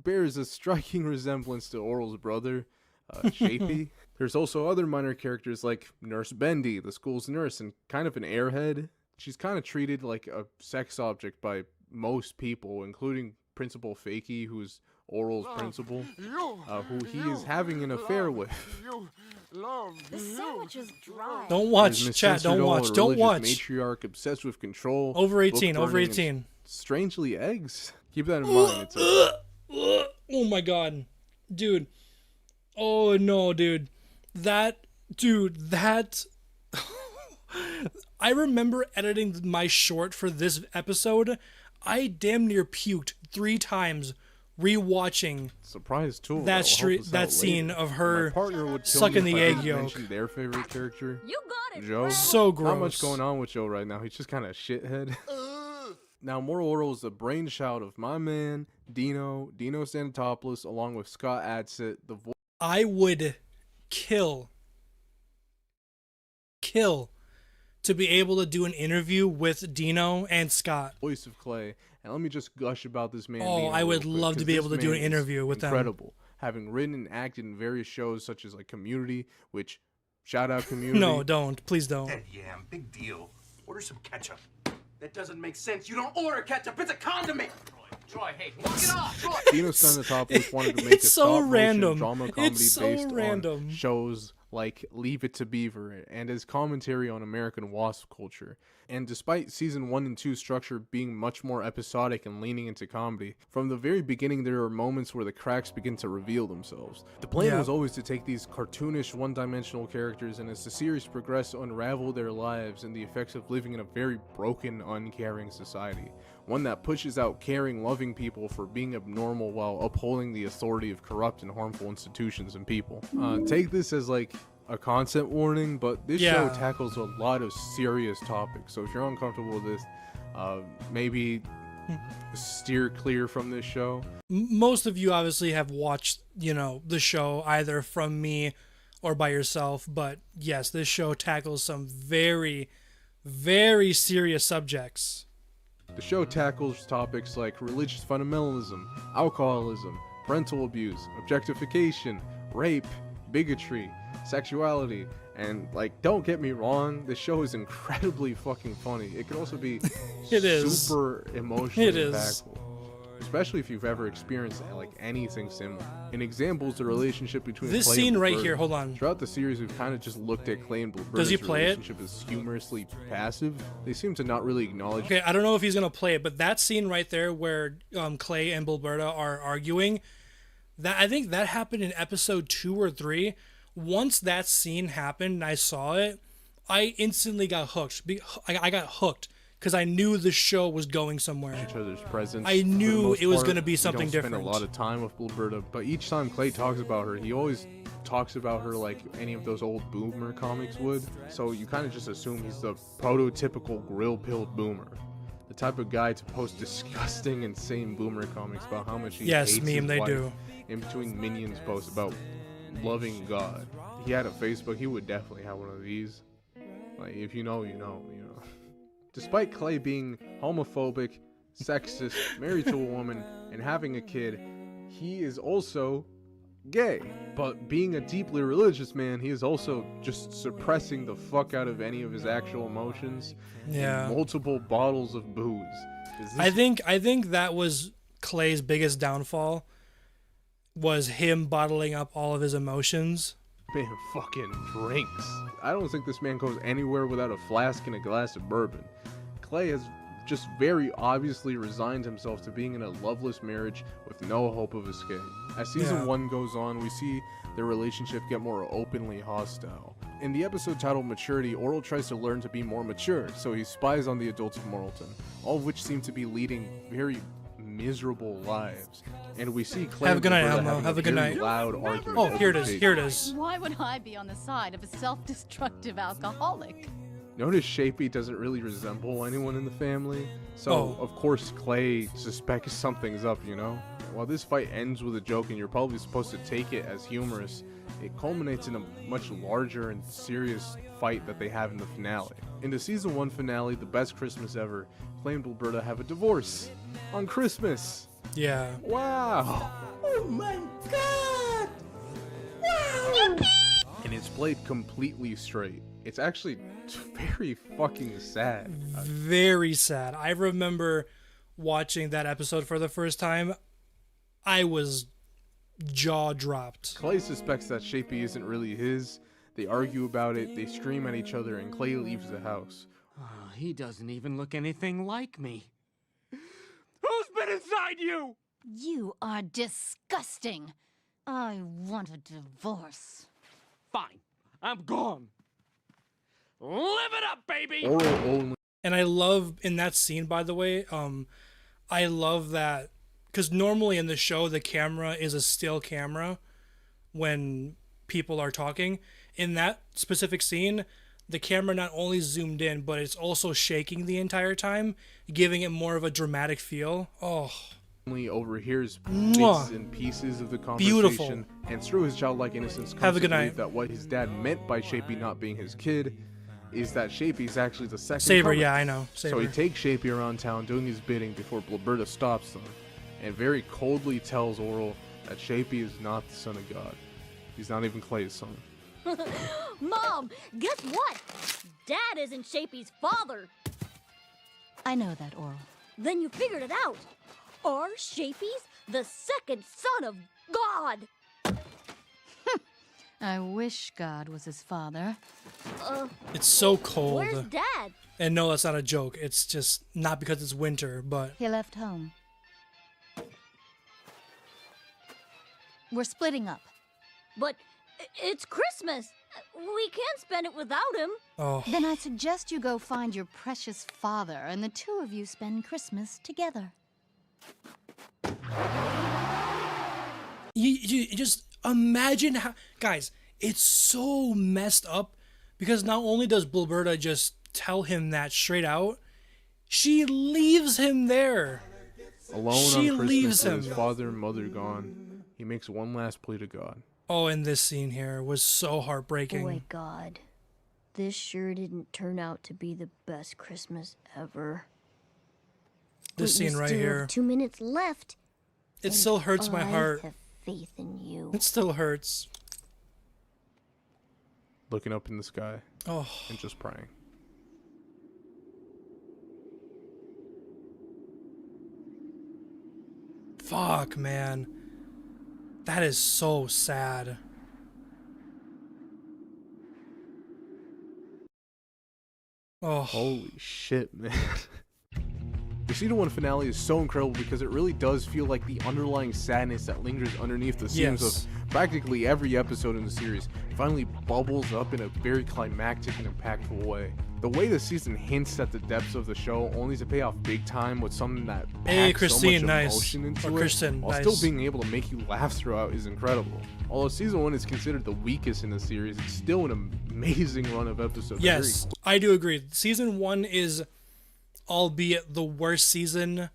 bears a striking resemblance to Orel's brother, Shapey. There's also other minor characters like Nurse Bendy, the school's nurse, and kind of an airhead. She's kind of treated like a sex object by most people, including Principal Fakey, who's Orel's principal, who he is having an affair with. The sandwich is dry. Don't There's watch, Miss chat. Don't Censored, watch. a Don't religious watch. matriarch obsessed with control. Over 18. book Over burning, and 18. strangely, eggs. Keep that in mind. It's Oh my god. Dude. Oh no, dude. That. I remember editing my short for this episode. I damn near puked 3 times rewatching surprise too. that scene of her My partner would kill sucking me if the I egg didn't yolk. mention their favorite character. You got it. Joe. So Not much gross. going on with Joe right now. He's just kind of a shithead. Now, Moral Orel is the brainchild of my man, Dino Stanatopoulos, along with Scott Adsit, the voice. I would kill to be able to do an interview with Dino and Scott. Voice of Clay. And let me just gush about this man. Oh, Dino I would real quick, love to 'cause be this able to do man an is interview with them. incredible. Having written and acted in various shows such as like Community, which shout out Community. No, don't. Please don't. Yeah, big deal. Order some ketchup. That doesn't make sense. You don't order ketchup. It's a condiment. Troy, hey, knock it off, Troy. Dino Stanatopoulos wanted to make It's a so stop-motion random. drama comedy It's so based random. on shows like Leave It to Beaver and his commentary on American wasp culture. And despite season 1 and 2 structure being much more episodic and leaning into comedy, from the very beginning there are moments where the cracks begin to reveal themselves. The plan was always to take these cartoonish, one-dimensional characters and as the series progressed unravel their lives and the effects of living in a very broken, uncaring society. One that pushes out caring, loving people for being abnormal while upholding the authority of corrupt and harmful institutions and people. Take this as like a content warning, but this show tackles a lot of serious topics. So if you're uncomfortable with this, maybe steer clear from this show. Most of you obviously have watched, the show either from me or by yourself. But yes, this show tackles some very, very serious subjects. The show tackles topics like religious fundamentalism, alcoholism, parental abuse, objectification, rape, bigotry, sexuality, and don't get me wrong, the show is incredibly fucking funny. It can also be super emotionally impactful, especially if you've ever experienced anything similar. An example is the relationship between This Clay scene and right Bluebird. here, hold on. Throughout the series, we've kind of just looked at Clay and Bluebird's Does he play it? relationship as humorously passive. They seem to not really acknowledge. Okay, I don't know if he's gonna play it, but that scene right there where Clay and Bilberta are arguing, I think that happened in episode 2 or 3. Once that scene happened and I saw it, I instantly got hooked. I got hooked because I knew the show was going somewhere. Each other's presence. I For the knew most it was part, going to be we something don't different. Spend a lot of time with Blueberta, but each time Clay talks about her, he always talks about her like any of those old boomer comics would. So you kind of just assume he's the prototypical grill-pilled boomer. The type of guy to post disgusting, insane boomer comics about how much he hates his they wife. do. In between Minions posts about loving God. He had a Facebook, he would definitely have one of these. Like, if you know, you know, you know. Despite Clay being homophobic, sexist, married to a woman, and having a kid, he is also gay. But being a deeply religious man, he is also just suppressing the fuck out of any of his actual emotions. Yeah. Multiple bottles of booze. I think that was Clay's biggest downfall, was him bottling up all of his emotions. Man fucking drinks. I don't think this man goes anywhere without a flask and a glass of bourbon. Clay has just very obviously resigned himself to being in a loveless marriage with no hope of escape. As season 1 goes on, we see their relationship get more openly hostile. In the episode titled Maturity, Orel tries to learn to be more mature, so he spies on the adults of Morrilton, all of which seem to be leading very miserable lives. And we see Clay Have a good night, and Roberta Elmo. having Have a good very night. loud argument. Oh, here it over is. Shape. Here it is. Why would I be on the side of a self-destructive alcoholic? Notice Shapey doesn't really resemble anyone in the family, so of course Clay suspects something's up, you know? While this fight ends with a joke and you're probably supposed to take it as humorous, it culminates in a much larger and serious fight that they have in the finale. In the season 1 finale, The Best Christmas Ever, Clay and Blueberta have a divorce on Christmas. Yeah. Wow. Oh my God! Wow! And it's played completely straight. It's actually very fucking sad. Very sad. I remember watching that episode for the first time. I was jaw dropped. Clay suspects that Shapey isn't really his. They argue about it, they scream at each other, and Clay leaves the house. Oh, he doesn't even look anything like me. Who's been inside you? You are disgusting. I want a divorce. Fine. I'm gone. Live it up, baby! Orel only. And I love, in that scene, by the way, I love that, because normally in the show, the camera is a still camera when people are talking. In that specific scene, the camera not only zoomed in, but it's also shaking the entire time, giving it more of a dramatic feel. Oh. Only overhears Mwah. bits and pieces of the conversation, Beautiful. and through his childlike innocence comes Have a to good believe night. that what his dad meant by Shapey not being his kid is that Shapey's actually the second Saber, coming. yeah, I know. So he Saber. takes Shapey around town doing his bidding before Blueberta stops them, and very coldly tells Orel that Shapey is not the son of God. He's not even Clay's son. Mom, guess what? Dad isn't Shapey's father. I know that, Orel. Then you figured it out. Are Shapey's the second son of God? I wish God was his father. It's so cold. Where's Dad? And no, that's not a joke. It's just not because it's winter, but He left home. We're splitting up. But it's Christmas. We can't spend it without him. oh, Then I suggest you go find your precious father and the two of you spend Christmas together. you just imagine how, guys, it's so messed up because not only does Blueberta just tell him that straight out, she leaves him there. Alone She on Christmas leaves with his him. father and mother gone, he makes one last plea to God. Oh, and this scene here was so heartbreaking. Boy, God, this sure didn't turn out to be the best Christmas ever. This But you scene right still here. have 2 minutes left. It and still hurts my I heart. have faith in you. It still hurts. Looking up in the sky Oh, and just praying. fuck, man. That is so sad. Oh, Holy shit, man. The season 1 finale is so incredible because it really does feel like the underlying sadness that lingers underneath the seams of practically every episode in the series finally bubbles up in a very climactic and impactful way. The way the season hints at the depths of the show only to pay off big time with something that packs so much emotion into it, while still being able to make you laugh throughout is incredible. Although season 1 is considered the weakest in the series, it's still an amazing run of episodes. Yes, I do agree. Season 1 is, albeit the worst season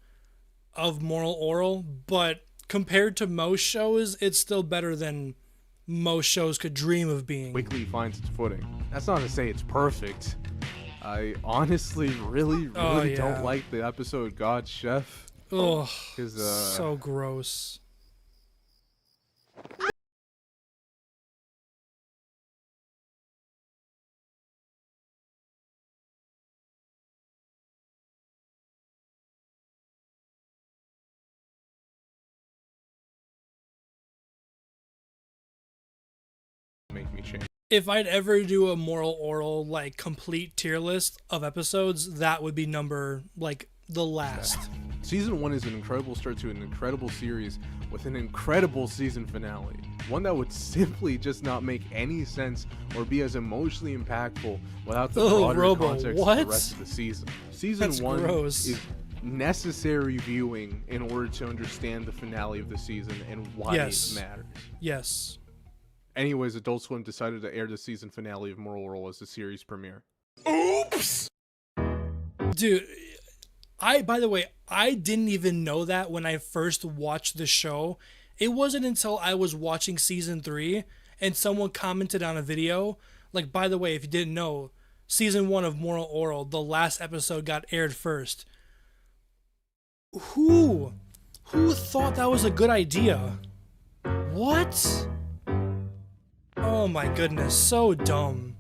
of Moral Orel, but compared to most shows, it's still better than most shows could dream of being. Quickly finds its footing. That's not to say it's perfect. I honestly really don't like the episode God Chef. Ugh, so gross. Make me change. If I'd ever do a Moral Orel like complete tier list of episodes, that would be number like the last. Season 1 is an incredible start to an incredible series with an incredible season finale. One that would simply just not make any sense or be as emotionally impactful without the broader context of the rest of the season. Season 1 is necessary viewing in order to understand the finale of the season and why it matters. Yes. Anyways, Adult Swim decided to air the season finale of Moral Orel as the series premiere. Oops! Dude, by the way, I didn't even know that when I first watched the show. It wasn't until I was watching season 3 and someone commented on a video, like, by the way, if you didn't know, season 1 of Moral Orel, the last episode got aired first. Who thought that was a good idea? What? Oh my goodness, so dumb.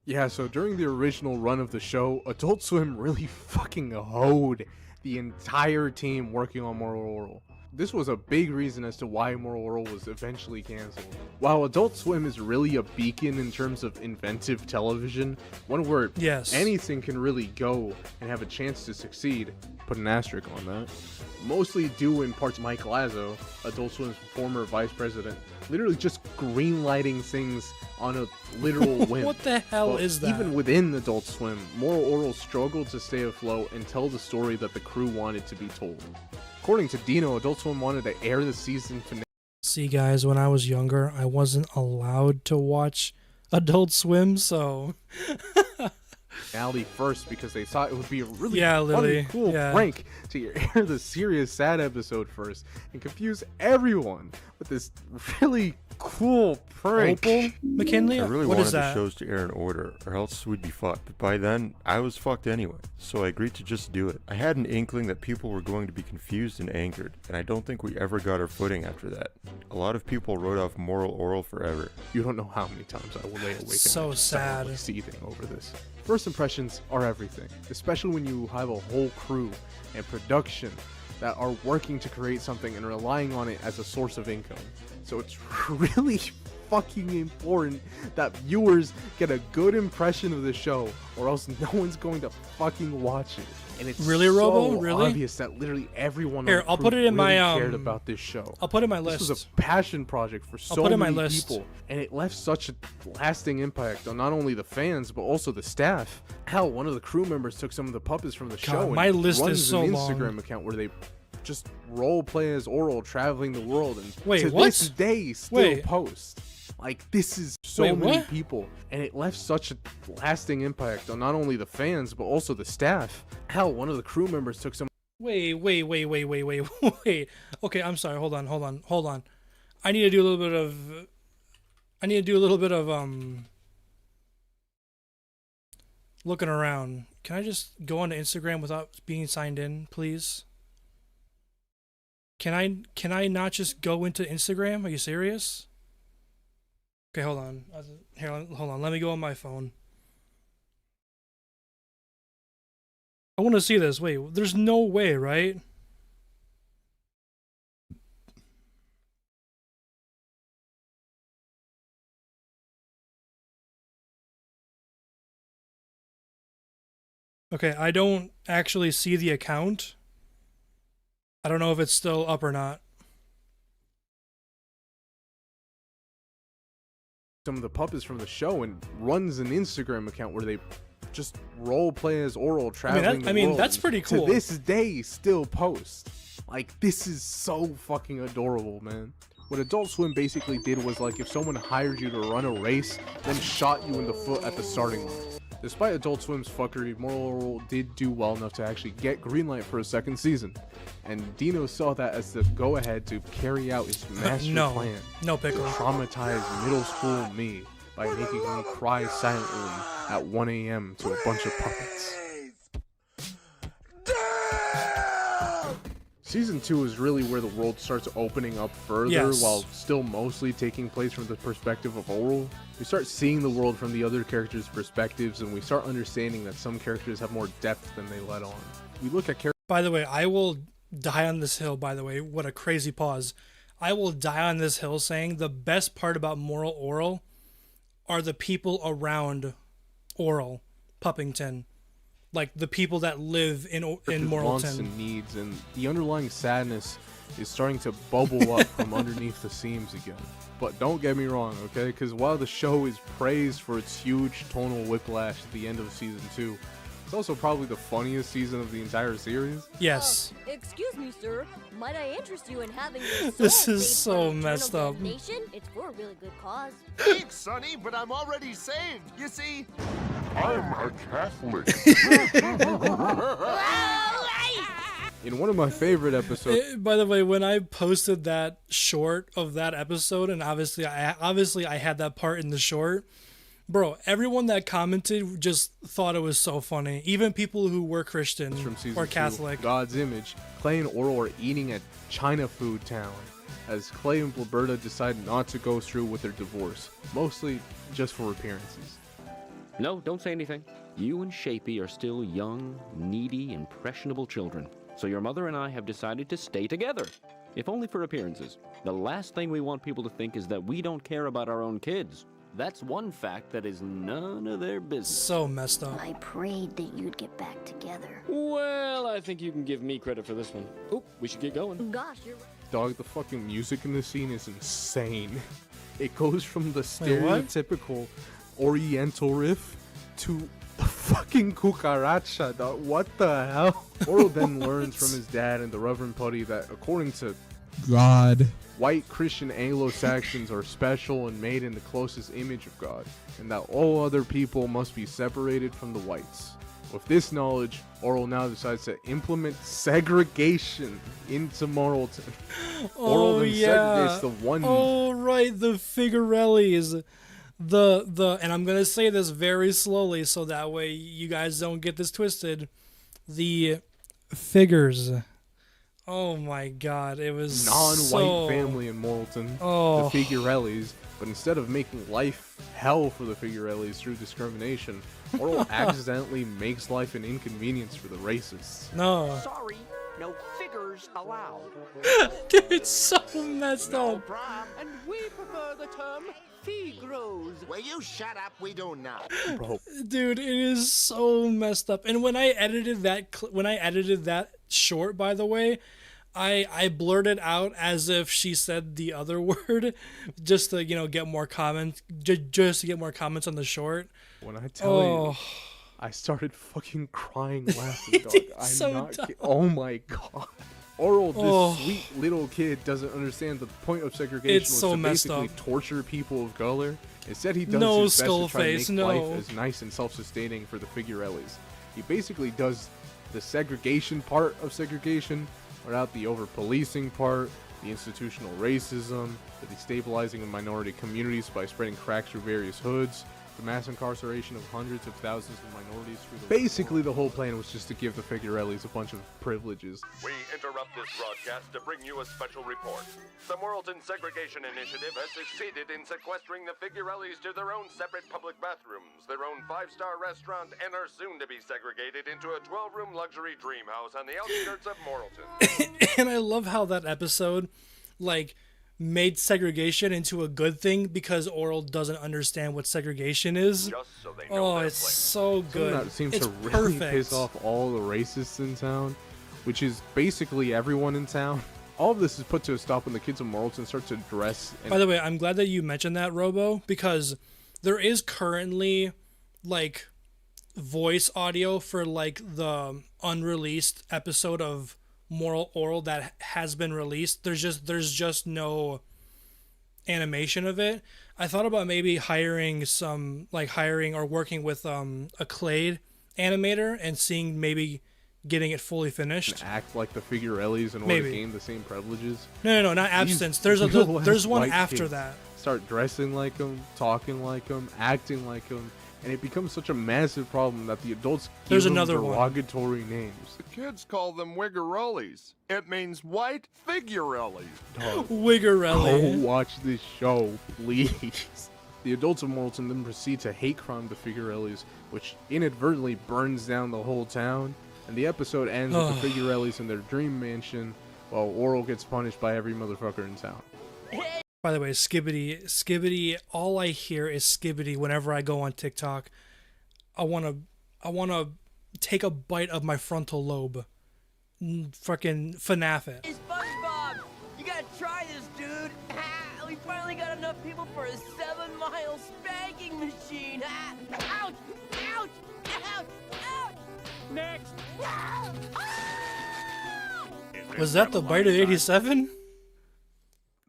Yeah, so during the original run of the show, Adult Swim really fucking hoed the entire team working on Moral Orel. This was a big reason as to why Moral Orel was eventually cancelled. While Adult Swim is really a beacon in terms of inventive television, one where anything can really go and have a chance to succeed, put an asterisk on that, mostly due in part to Mike Lazo, Adult Swim's former vice president, literally just greenlighting things on a literal whim. What the hell is that? Even within Adult Swim, Moral Orel struggled to stay afloat and tell the story that the crew wanted to be told. According to Dino, Adult Swim wanted to air the season finale. See, guys, when I was younger, I wasn't allowed to watch Adult Swim, so... finale first because they thought it would be a really funny, cool prank to air the serious sad episode first and confuse everyone with this really cool prank. Opal? McKinley? I really what wanted is that? the shows to air in order, or else we'd be fucked. But by then, I was fucked anyway, so I agreed to just do it. I had an inkling that people were going to be confused and angered, and I don't think we ever got our footing after that. A lot of people wrote off Moral Orel forever. You don't know how many times I will lay awake so sad, seething over this. First impressions are everything, especially when you have a whole crew and production that are working to create something and relying on it as a source of income. So it's really fucking important that viewers get a good impression of the show, or else no one's going to fucking watch it. And it's really, so Robo? Really? obvious that literally everyone Here, on the I'll crew put it in really my cared about this show. I'll put it in my list. This was a passion project for so many people, and it left such a lasting impact on not only the fans but also the staff. Hell, one of the crew members took some of the puppets from the show my and list runs is so an long. Instagram account where they just role play as Orel traveling the world, and Wait, to what? this day still post. Like, this is so many people, and it left such a lasting impact on not only the fans but also the staff. Hell, one of the crew members took some. Wait. Okay, I'm sorry. Hold on. I need to do a little bit of looking around. Can I just go onto Instagram without being signed in, please? Can I not just go into Instagram? Are you serious? Okay, hold on. Hold on. Let me go on my phone. I want to see this. Wait, there's no way, right? Okay, I don't actually see the account. I don't know if it's still up or not. Some of the puppets from the show and runs an Instagram account where they just role play as Orel traveling the world. That's pretty cool. To this day, still post. Like, this is so fucking adorable, man. What Adult Swim basically did was, like, if someone hired you to run a race, then shot you in the foot at the starting line. Despite Adult Swim's fuckery, Orel did do well enough to actually get greenlight for a second season. And Dino saw that as the go-ahead to carry out his master plan. No pickle. Traumatize middle school me by making me cry silently at 1 a.m. to a bunch of puppets. Season 2 is really where the world starts opening up further, while still mostly taking place from the perspective of Orel. We start seeing the world from the other characters' perspectives, and we start understanding that some characters have more depth than they let on. We look at characters. By the way, I will die on this hill, by the way. What a crazy pause. I will die on this hill saying the best part about Moral Orel are the people around Orel, Puppington. Like the people that live in Moralton. Wants and needs, and the underlying sadness is starting to bubble up from underneath the seams again. But don't get me wrong, okay? Because while the show is praised for its huge tonal whiplash at the end of season 2, it's also probably the funniest season of the entire series. Yes. Excuse me, sir. Might I interest you in having your soul This is saved so from eternal messed up. damnation? It's for a really good cause. Thanks, Sonny, but I'm already saved. You see, I'm a Catholic. In one of my favorite episodes. By the way, when I posted that short of that episode, and obviously I had that part in the short, bro, everyone that commented just thought it was so funny. Even people who were Christian from season or 2, Catholic. God's Image, Clay and Orel are eating at China Food Town, as Clay and Blaberta decide not to go through with their divorce, mostly just for appearances. No, don't say anything. You and Shapey are still young, needy, impressionable children. So your mother and I have decided to stay together. If only for appearances. The last thing we want people to think is that we don't care about our own kids. That's one fact that is none of their business. So messed up. I prayed that you'd get back together. Well, I think you can give me credit for this one. Oh, we should get going. Gosh, you're right. Dog, the fucking music in this scene is insane. It goes from the Wait, what? stereotypical Oriental riff to the fucking cucaracha, dog. What the hell? Orel then learns from his dad and the Reverend Putty that according to God, white Christian Anglo-Saxons are special and made in the closest image of God, and that all other people must be separated from the whites. With this knowledge, Orel now decides to implement segregation into Moralton. Orel then segregates the one. Oh right, the Figarellis. And I'm gonna say this very slowly so that way you guys don't get this twisted. The figures. Oh my god, it was non-white family in Moralton, Oh. the Figarellis, but instead of making life hell for the Figarellis through discrimination, Orel accidentally makes life an inconvenience for the racists. No. Sorry, no figures allowed. Dude, it's so messed up. And we prefer the term Figros. Will you shut up? We do now. Bro. Dude, it is so messed up. And when I edited that short, by the way, I blurted out as if she said the other word, just to get more comments, just to get more comments on the short. When I tell you, I started fucking crying laughing, dog. I'm so not dumb. oh my god. Orel, this Oh. sweet little kid, doesn't understand the point of segregation It's was so to messed basically up. torture people of color. Instead, he does No, his best to try to Skullface, make no. life as nice and self-sustaining for the Figarellis. He basically does the segregation part of segregation without the over-policing part, the institutional racism, the destabilizing of minority communities by spreading cracks through various hoods, the mass incarceration of hundreds of thousands of minorities through the basically the whole plan was just to give the Figarellis a bunch of privileges. We interrupt this broadcast to bring you a special report. The Moralton Segregation Initiative has succeeded in sequestering the Figarellis to their own separate public bathrooms, their own 5-star restaurant, and are soon to be segregated into a 12-room luxury dream house on the outskirts of Moralton. And I love how that episode, like, made segregation into a good thing because Orel doesn't understand what segregation is. Oh, it's so good. Something that seems it's to really perfect. piss off all the racists in town, which is basically everyone in town. All of this is put to a stop when the kids of Moralton start to dress. By the way, I'm glad that you mentioned that, Robo, because there is currently like voice audio for like the unreleased episode of Moral Orel that has been released. There's just no animation of it. I thought about maybe hiring or working with a clay animator and seeing maybe getting it fully finished. Act like the Figurellis in order to gain the same privileges. No, not absence. There's one white after kids that. Start dressing like them, talking like them, acting like them, and it becomes such a massive problem that the adults give them derogatory names. The kids call them wiggerellis. It means white figurellis. Wiggerelli. Go watch this show, please. The adults of Moralton then proceed to hate crime the Figurellis, which inadvertently burns down the whole town. And the episode ends with the Figurellis in their dream mansion, while Orel gets punished by every motherfucker in town. By the way, Skibbity, all I hear is Skibbity whenever I go on TikTok. I wanna take a bite of my frontal lobe. Fucking FNAF it. Hey, SpongeBob! You gotta try this, dude! We finally got enough people for a 7-mile spanking machine! Ouch! Ouch! Ouch! Ouch! Next! Was that the bite of 87?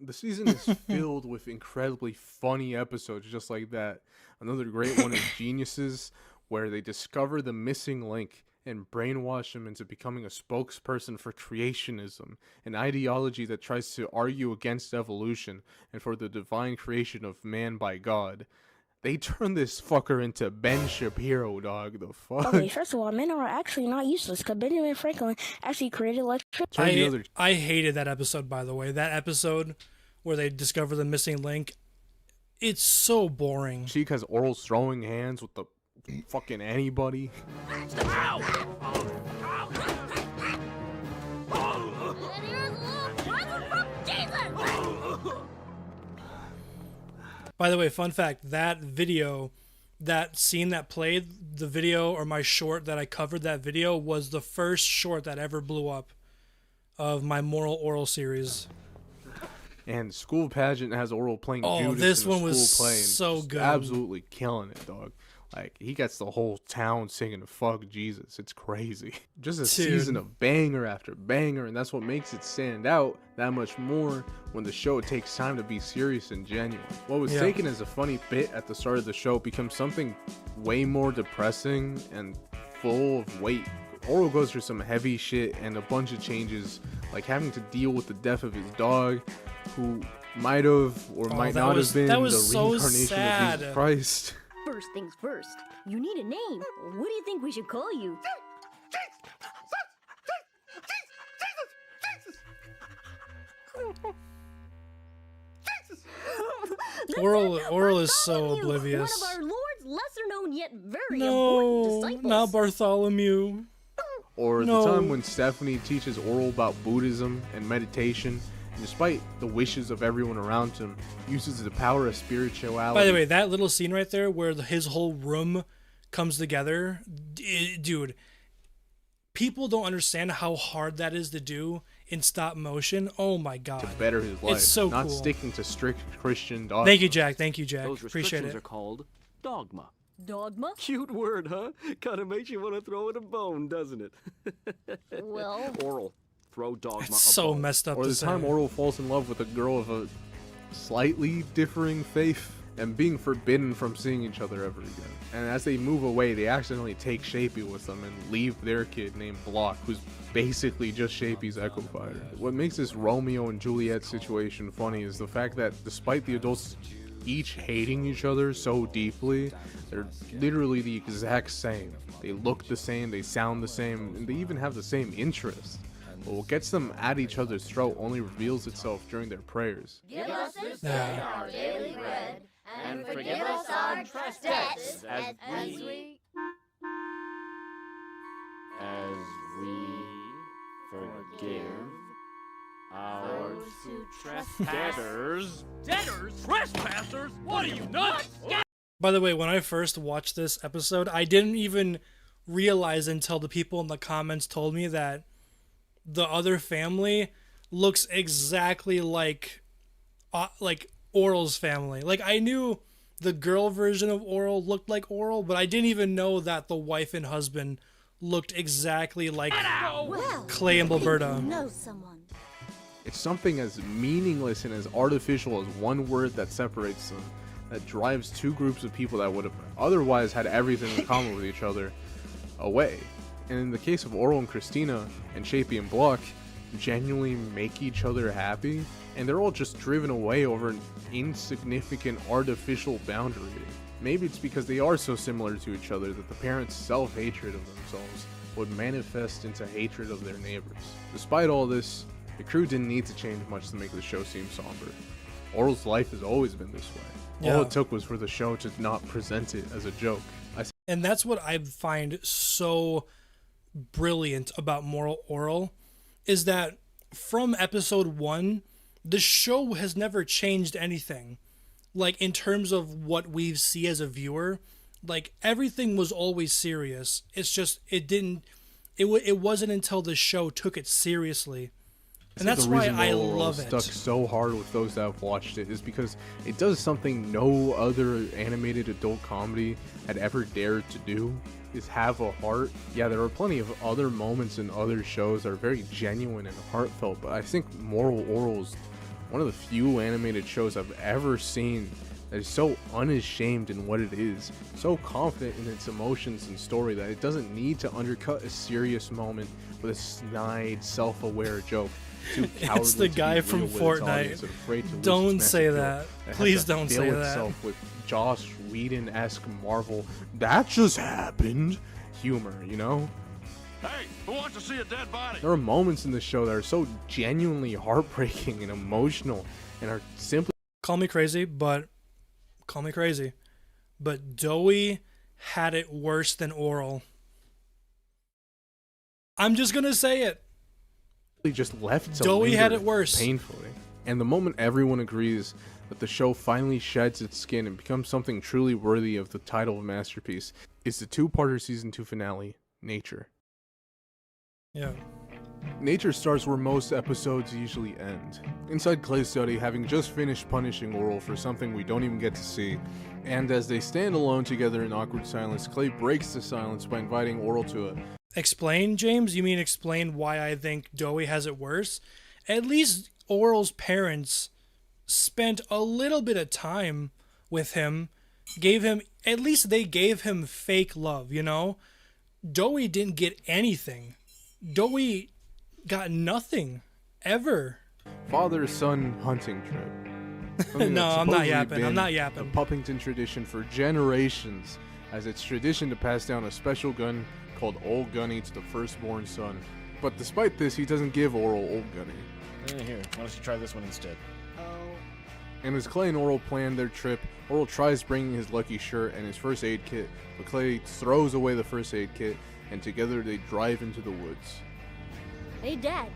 The season is filled with incredibly funny episodes just like that. Another great one is Geniuses, where they discover the missing link and brainwash him into becoming a spokesperson for creationism, an ideology that tries to argue against evolution and for the divine creation of man by God. They turn this fucker into Ben Shapiro, dog. The fuck? Okay, first of all, men are actually not useless because Benjamin Franklin actually created electricity. I hated that episode, by the way. That episode where they discover the missing link. It's so boring. Cheek has Orel throwing hands with the fucking anybody. By the way, fun fact, that video, that scene that played, the video, or my short that I covered, that video was the first short that ever blew up of my Moral Orel series. And School Pageant has Orel playing Judas this in a one was school play, and so just good. absolutely killing it, dog. Like, he gets the whole town singing "Fuck Jesus." It's crazy. Just a season of banger after banger, and that's what makes it stand out that much more when the show takes time to be serious and genuine. What was taken as a funny bit at the start of the show becomes something way more depressing and full of weight. Orel goes through some heavy shit and a bunch of changes, like having to deal with the death of his dog, who might have or might not have been the reincarnation of Jesus Christ. First things first, you need a name. What do you think we should call you? Orel is so oblivious. One of our Lord's lesser-known yet very important disciples. Not Bartholomew. Or the time when Stephanie teaches Orel about Buddhism and meditation, and despite the wishes of everyone around him, uses the power of spirituality. By the way, that little scene right there where his whole room comes together, dude, people don't understand how hard that is to do in stop motion. Oh my god. To better his life. It's so not cool. sticking to strict Christian dogma. Thank you, Jack. Thank you, Jack. Those Appreciate restrictions it. are called dogma. Dogma? Cute word, huh? Kind of makes you want to throw it a bone, doesn't it? Well, Orel. Throw dogma It's a so bone. messed up Or to the say. time Orel falls in love with a girl of a slightly differing faith and being forbidden from seeing each other ever again. And as they move away, they accidentally take Shapey with them and leave their kid named Block, who's basically just Shapey's Echo Fighter. What makes this Romeo and Juliet situation funny is the fact that despite the adults each hating each other so deeply, they're literally the exact same. They look the same, they sound the same, and they even have the same interests. But what gets them at each other's throat only reveals itself during their prayers. Give us this day our daily bread, and forgive us our trespasses, as we forgive Our Those who debtors. Debtors? Trespassers? What are you, nuts? By the way, when I first watched this episode, I didn't even realize until the people in the comments told me that the other family looks exactly like Orel's family. Like, I knew the girl version of Orel looked like Orel, but I didn't even know that the wife and husband looked exactly like Clay and Alberta. Know someone. It's something as meaningless and as artificial as one word that separates them, that drives two groups of people that would have otherwise had everything in common with each other away. And in the case of Orel and Christina and Shapey and Block, genuinely make each other happy, and they're all just driven away over an insignificant artificial boundary. Maybe it's because they are so similar to each other that the parents' self-hatred of themselves would manifest into hatred of their neighbors. Despite all this, the crew didn't need to change much to make the show seem somber. Orel's life has always been this way. All it took was for the show to not present it as a joke. And that's what I find so brilliant about Orel, is that from episode 1, the show has never changed anything. Like, in terms of what we see as a viewer, like, everything was always serious. It's just, it wasn't until the show took it seriously. And that's why I love it. Stuck so hard with those that have watched it is because it does something no other animated adult comedy had ever dared to do, is have a heart. Yeah, there are plenty of other moments in other shows that are very genuine and heartfelt, but I think Orel is one of the few animated shows I've ever seen that is so unashamed in what it is, so confident in its emotions and story that it doesn't need to undercut a serious moment with a snide, self-aware joke. It's the guy from Fortnite. Don't say that. Please don't say that. With Joss Whedon-esque Marvel, that just happened humor, you know? Hey, who wants to see a dead body? There are moments in the show that are so genuinely heartbreaking and emotional and are simply... Call me crazy, but Doey had it worse than Orel. I'm just gonna say it. Just left to Doey had it worse. Painfully. And the moment everyone agrees that the show finally sheds its skin and becomes something truly worthy of the title of masterpiece is the two-parter season 2 finale, Nature. Yeah. Nature starts where most episodes usually end. Inside Clay's study, having just finished punishing Orel for something we don't even get to see, and as they stand alone together in awkward silence, Clay breaks the silence by inviting Orel to a... Explain, James? You mean explain why I think Doey has it worse? At least Orel's parents spent a little bit of time with him, at least they gave him fake love, you know? Doey didn't get anything. Doey got nothing, ever. Father-son hunting trip. No, I'm not yapping. I'm not The yapping. Puppington tradition for generations, as it's tradition to pass down a special gun called Old Gunny to the firstborn son. But despite this, he doesn't give Orel Old Gunny. Here, why don't you try this one instead? And as Clay and Orel plan their trip, Orel tries bringing his lucky shirt and his first aid kit, but Clay throws away the first aid kit, and together they drive into the woods. Hey, Dad.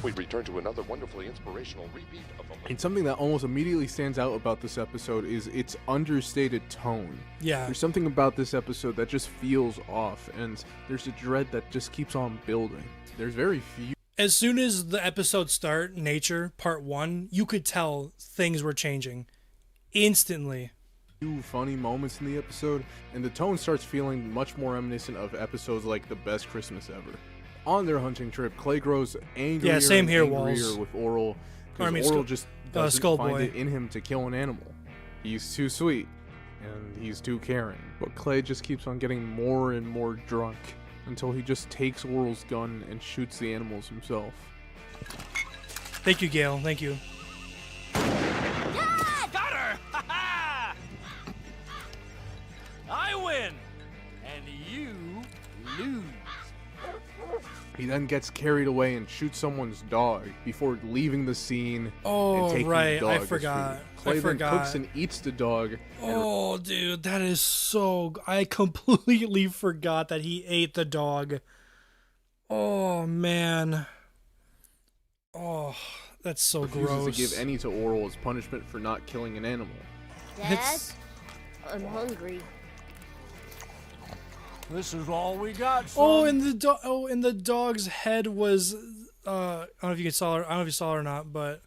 We return to another wonderfully inspirational repeat of a... And something that almost immediately stands out about this episode is its understated tone. Yeah. There's something about this episode that just feels off, and there's a dread that just keeps on building. There's very few... As soon as the episode start, Nature, part 1, you could tell things were changing. Instantly. Few funny moments in the episode, and the tone starts feeling much more reminiscent of episodes like The Best Christmas Ever. On their hunting trip, Clay grows angrier Yeah, same and here, angrier Walls. with Orel, because Orel just doesn't find it in him to kill an animal. He's too sweet, and he's too caring. But Clay just keeps on getting more and more drunk, until he just takes Orel's gun and shoots the animals himself. Thank you, Gail. Thank you. Got her! Ha-ha! I win, and you lose. He then gets carried away and shoots someone's dog before leaving the scene Oh, and taking right. the dog I as forgot. food. Clay I then forgot. cooks and eats the dog. Oh, dude, that is so... I completely forgot that he ate the dog. Oh, man. Oh, that's so Refuses gross. to give any to Orel as punishment for not killing an animal. Dad, I'm hungry. This is all we got, son. Oh, and the dog's head was I don't know if you saw it. I don't know if you saw it or not, but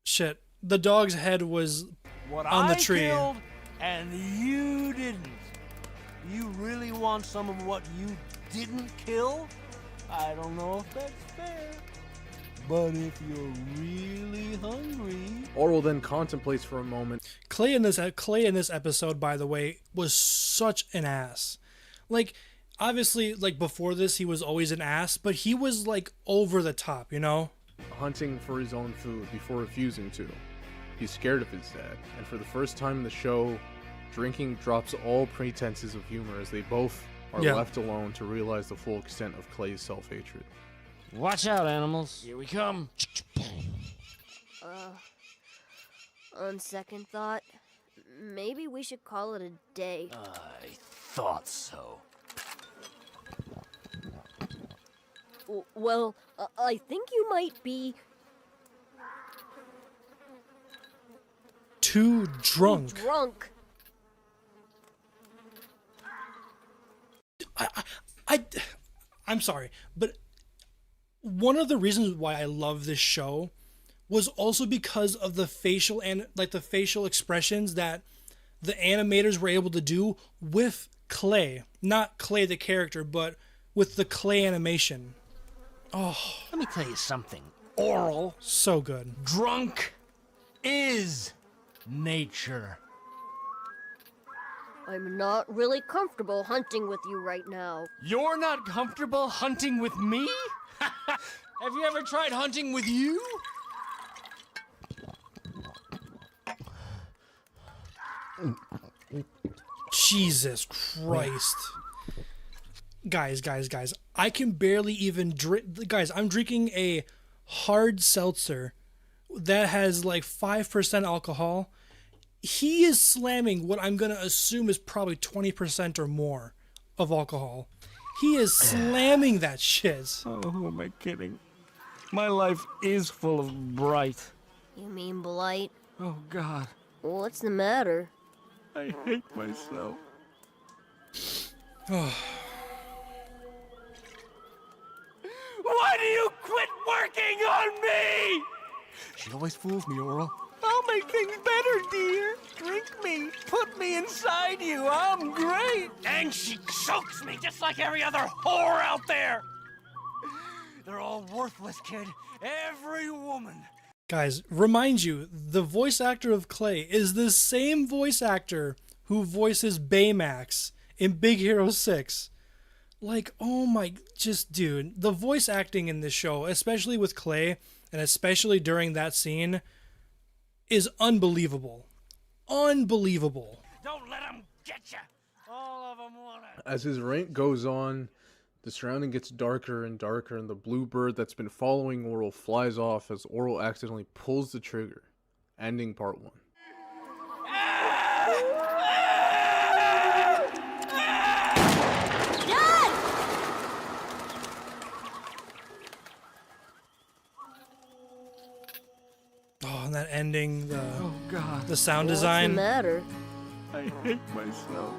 shit, the dog's head was what on the I tree. killed and you didn't. You really want some of what you didn't kill? I don't know if that's fair. But if you're really hungry... Orel then contemplates for a moment. Clay in this episode, by the way, was such an ass. Like, obviously, like before this, he was always an ass, but he was like over the top, you know? Hunting for his own food before refusing to. He's scared of his dad, and for the first time in the show, drinking drops all pretenses of humor as they both are left alone to realize the full extent of Clay's self-hatred. Watch out, animals. Here we come. On second thought, maybe we should call it a day. I thought so. Well, I think you might be... Too drunk. I'm sorry, but one of the reasons why I love this show was also because of the facial expressions that the animators were able to do with Clay. Not Clay the character, but with the Clay animation. Oh, let me tell you something. Orel, so good. Drunk is nature. I'm not really comfortable hunting with you right now. You're not comfortable hunting with me? Have you ever tried hunting with you? Jesus Christ. Guys. I can barely even drink. Guys, I'm drinking a hard seltzer that has like 5% alcohol. He is slamming what I'm going to assume is probably 20% or more of alcohol. He is slamming that shit. Oh, who am I kidding? My life is full of bright. You mean blight? Oh, God. What's the matter? I hate myself. Why do you quit working on me? She always fools me, Orel. I'll make things better, dear. Drink me. Put me inside you. I'm great. And she chokes me just like every other whore out there. They're all worthless, kid. Every woman. Guys, remind you, the voice actor of Clay is the same voice actor who voices Baymax in Big Hero 6. Like, oh my, dude, the voice acting in this show, especially with Clay, and especially during that scene, is unbelievable. Unbelievable. Don't let them get you. All of them want it. As his rant goes on, the surrounding gets darker and darker, and the blue bird that's been following Orel flies off as Orel accidentally pulls the trigger, ending part 1. Oh, and that ending, God. The sound design. What's the matter? I hate myself.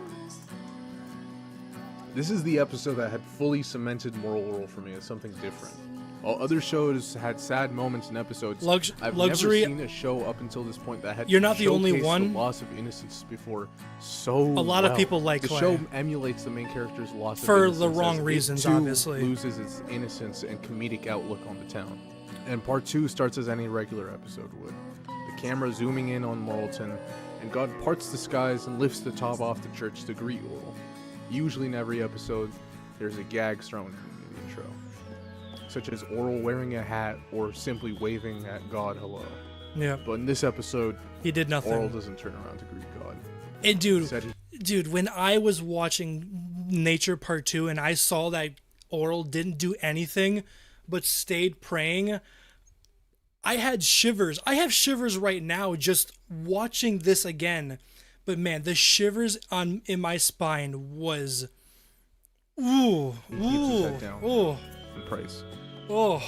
This is the episode that had fully cemented moral Orel for me as something different. While other shows had sad moments in episodes, I've luxury. never seen a show up until this point that had You're not the only showcased one. the loss of innocence before so A lot of people like the Clay. show emulates the main character's loss of For innocence the wrong as it reasons, too obviously. loses its innocence and comedic outlook on the town. And part 2 starts as any regular episode would. The camera zooming in on Moralton, and God parts the skies and lifts the top off the church to greet Orel. Usually in every episode, there's a gag thrown in the intro, such as Orel wearing a hat or simply waving at God hello. Yeah. But in this episode, He did nothing. Orel doesn't turn around to greet God. And Instead, dude, when I was watching Nature Part 2 and I saw that Orel didn't do anything but stayed praying, I had shivers. I have shivers right now just watching this again. But man, the shivers in my spine was he keeps his head down and prays. Oh.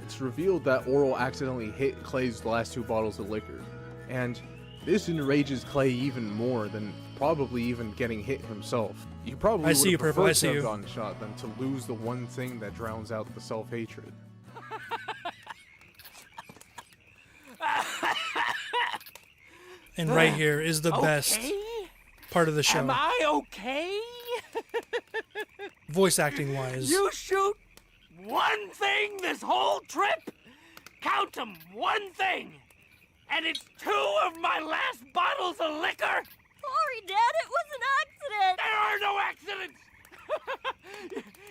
it's revealed that Orel accidentally hit Clay's last 2 bottles of liquor. And this enrages Clay even more than probably even getting hit himself. You probably I see would you, have Purple, I preferred see to have you. gotten shot than to lose the one thing that drowns out the self-hatred. And right here is the best part of the show. Am I okay? Voice acting wise. You shoot one thing this whole trip? Count 'em, one thing. And it's 2 of my last bottles of liquor? Sorry, Dad, it was an accident. There are no accidents.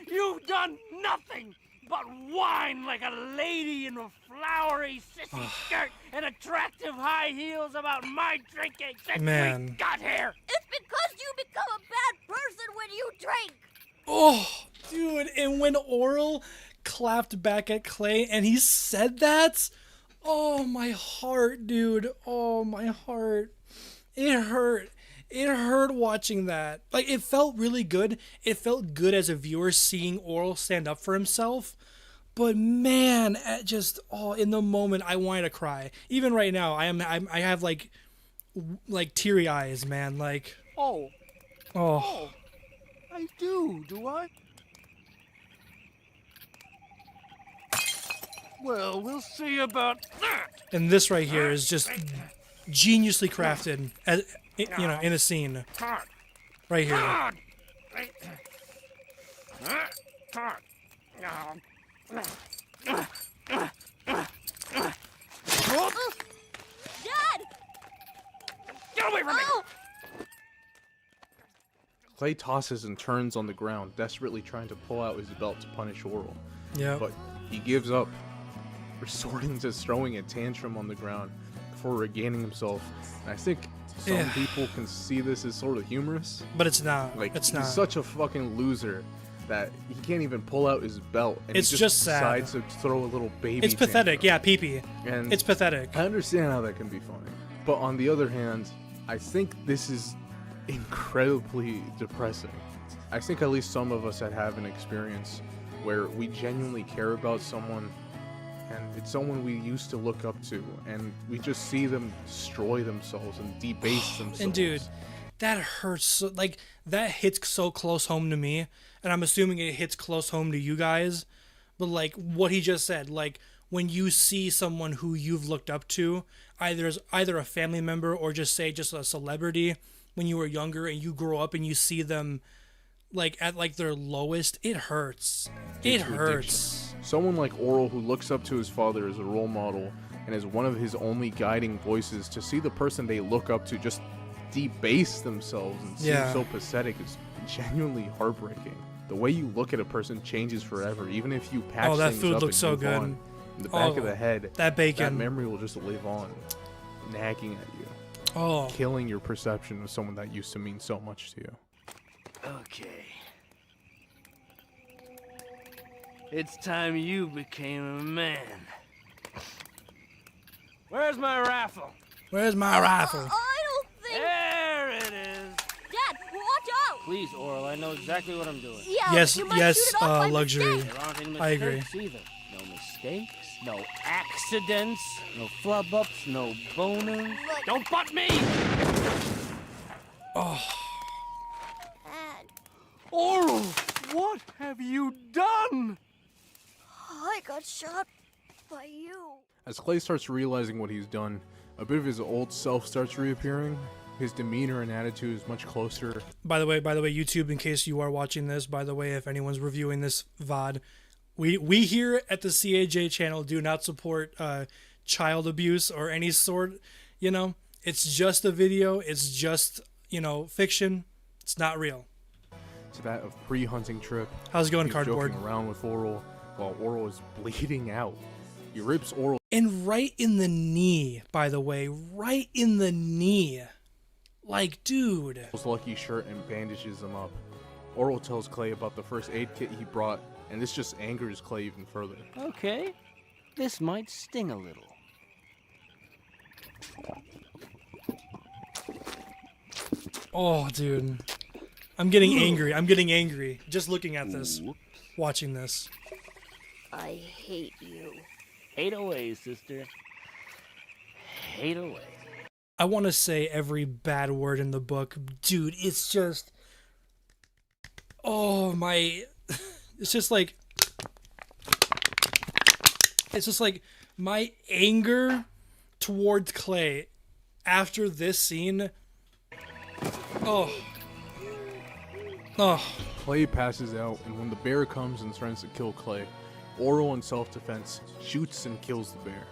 You've done nothing but whine like a lady in a flowery sissy skirt and attractive high heels about my drinking since Man. we got here. It's because you become a bad person when you drink. Oh, dude, and when Orel clapped back at Clay and he said that, oh, my heart, dude. Oh, my heart. It hurt. It hurt watching that. Like, it felt really good. It felt good as a viewer seeing Orel stand up for himself. But man, in the moment, I wanted to cry. Even right now, I have like teary eyes, man. Like, Oh, I do I? Well, we'll see about that. and this right here is just geniusly crafted, as in a scene. Right here. Dad! Get away from me! Clay tosses and turns on the ground, desperately trying to pull out his belt to punish Orel. Yeah. But he gives up, resorting to throwing a tantrum on the ground before regaining himself. And I think some Yeah. people can see this as sort of humorous. But it's not. Like, It's he's not. such a fucking loser that he can't even pull out his belt. And It's he just sad. decides to throw a little baby It's pathetic. tantrum. Yeah, pee-pee. And It's pathetic. I understand how that can be funny. But on the other hand, I think this is incredibly depressing. I think at least some of us that have an experience where we genuinely care about someone and it's someone we used to look up to and we just see them destroy themselves and debase themselves. And dude, that hurts. So, like, that hits so close home to me, and I'm assuming it hits close home to you guys. But like what he just said, like when you see someone who you've looked up to, either a family member or just a celebrity when you were younger, and you grow up and you see them like at like their lowest, it hurts. It Due to hurts. addiction. Someone like Orel, who looks up to his father as a role model and as one of his only guiding voices, to see the person they look up to just debase themselves and seem Yeah. so pathetic is genuinely heartbreaking. The way you look at a person changes forever, even if you patch Oh, that things food up looks and so move good. on. In the back Oh, of the head, that bacon. that memory will just live on, nagging at you, Oh. killing your perception of someone that used to mean so much to you. Okay. It's time you became a man. Where's my rifle? Where's my rifle? I don't think. There it is. Dad, watch out! Please, Orel, I know exactly what I'm doing. Yeah, Yes, you might yes, shoot it off by luxury. mistake. There aren't any I agree. mistakes either. No mistakes, no accidents, no flub ups, no boners. Don't butt me! Oh. Dad, Orel, what have you done? I got shot by you. As Clay starts realizing what he's done, a bit of his old self starts reappearing. His demeanor and attitude is much closer. By the way, YouTube, in case you are watching this, by the way, if anyone's reviewing this VOD, we here at the CeeAyeJay channel do not support child abuse or any sort, it's just a video, it's just, fiction, it's not real. To that of pre-hunting trip. How's it going, He's Cardboard? joking around with Orel while Orel is bleeding out. He rips Orel. And right in the knee, by the way, right in the knee. Like, dude. Orel's lucky shirt and bandages him up. Orel tells Clay about the first aid kit he brought, and this just angers Clay even further. Okay, this might sting a little. Oh, dude. I'm getting angry. I'm getting angry just looking at this, watching this. I hate you. Hate away, sister. Hate away. I want to say every bad word in the book. Dude, it's just... Oh, my... It's just like... It's just like my anger towards Clay after this scene. Oh. Oh. Clay passes out, and when the bear comes and threatens to kill Clay, Orel in self-defense shoots and kills the bear.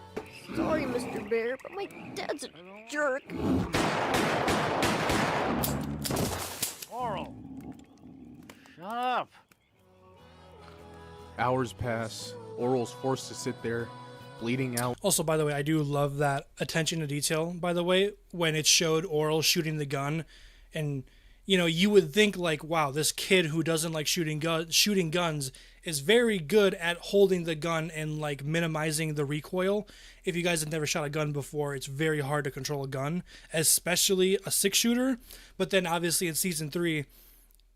Sorry, Mr. Bear, but my dad's a jerk. Orel, shut up. Hours pass. Orel's forced to sit there, bleeding out. Also, by the way, I do love that attention to detail, by the way, when it showed Orel shooting the gun. And, you know, you would think, like, wow, this kid who doesn't like shooting guns is very good at holding the gun and, like, minimizing the recoil. If you guys have never shot a gun before, it's very hard to control a gun, especially a 6-shooter. But then, obviously, in Season 3,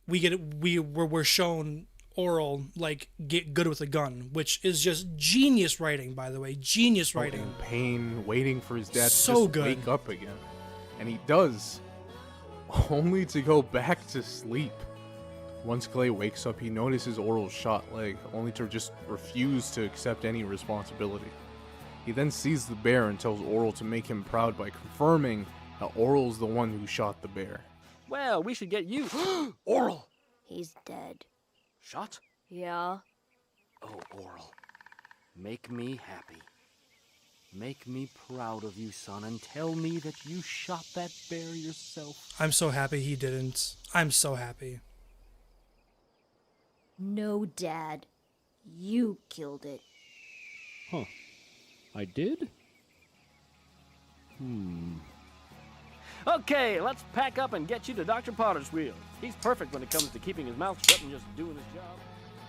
we're shown Orel, like, get good with a gun, which is just genius writing, by the way. Genius writing. In pain, waiting for his dad So to just good. wake up again. And he does, only to go back to sleep. Once Clay wakes up, he notices Orel's shot leg, only to just refuse to accept any responsibility. He then sees the bear and tells Orel to make him proud by confirming that Orel's the one who shot the bear. Well, we should get you. Orel! He's dead. Shot? Yeah. Oh, Orel. Make me happy. Make me proud of you, son, and tell me that you shot that bear yourself. I'm so happy he didn't. I'm so happy. No, Dad. You killed it. Huh. I did? Okay, let's pack up and get you to Dr. Potter's wheel. He's perfect when it comes to keeping his mouth shut and just doing his job.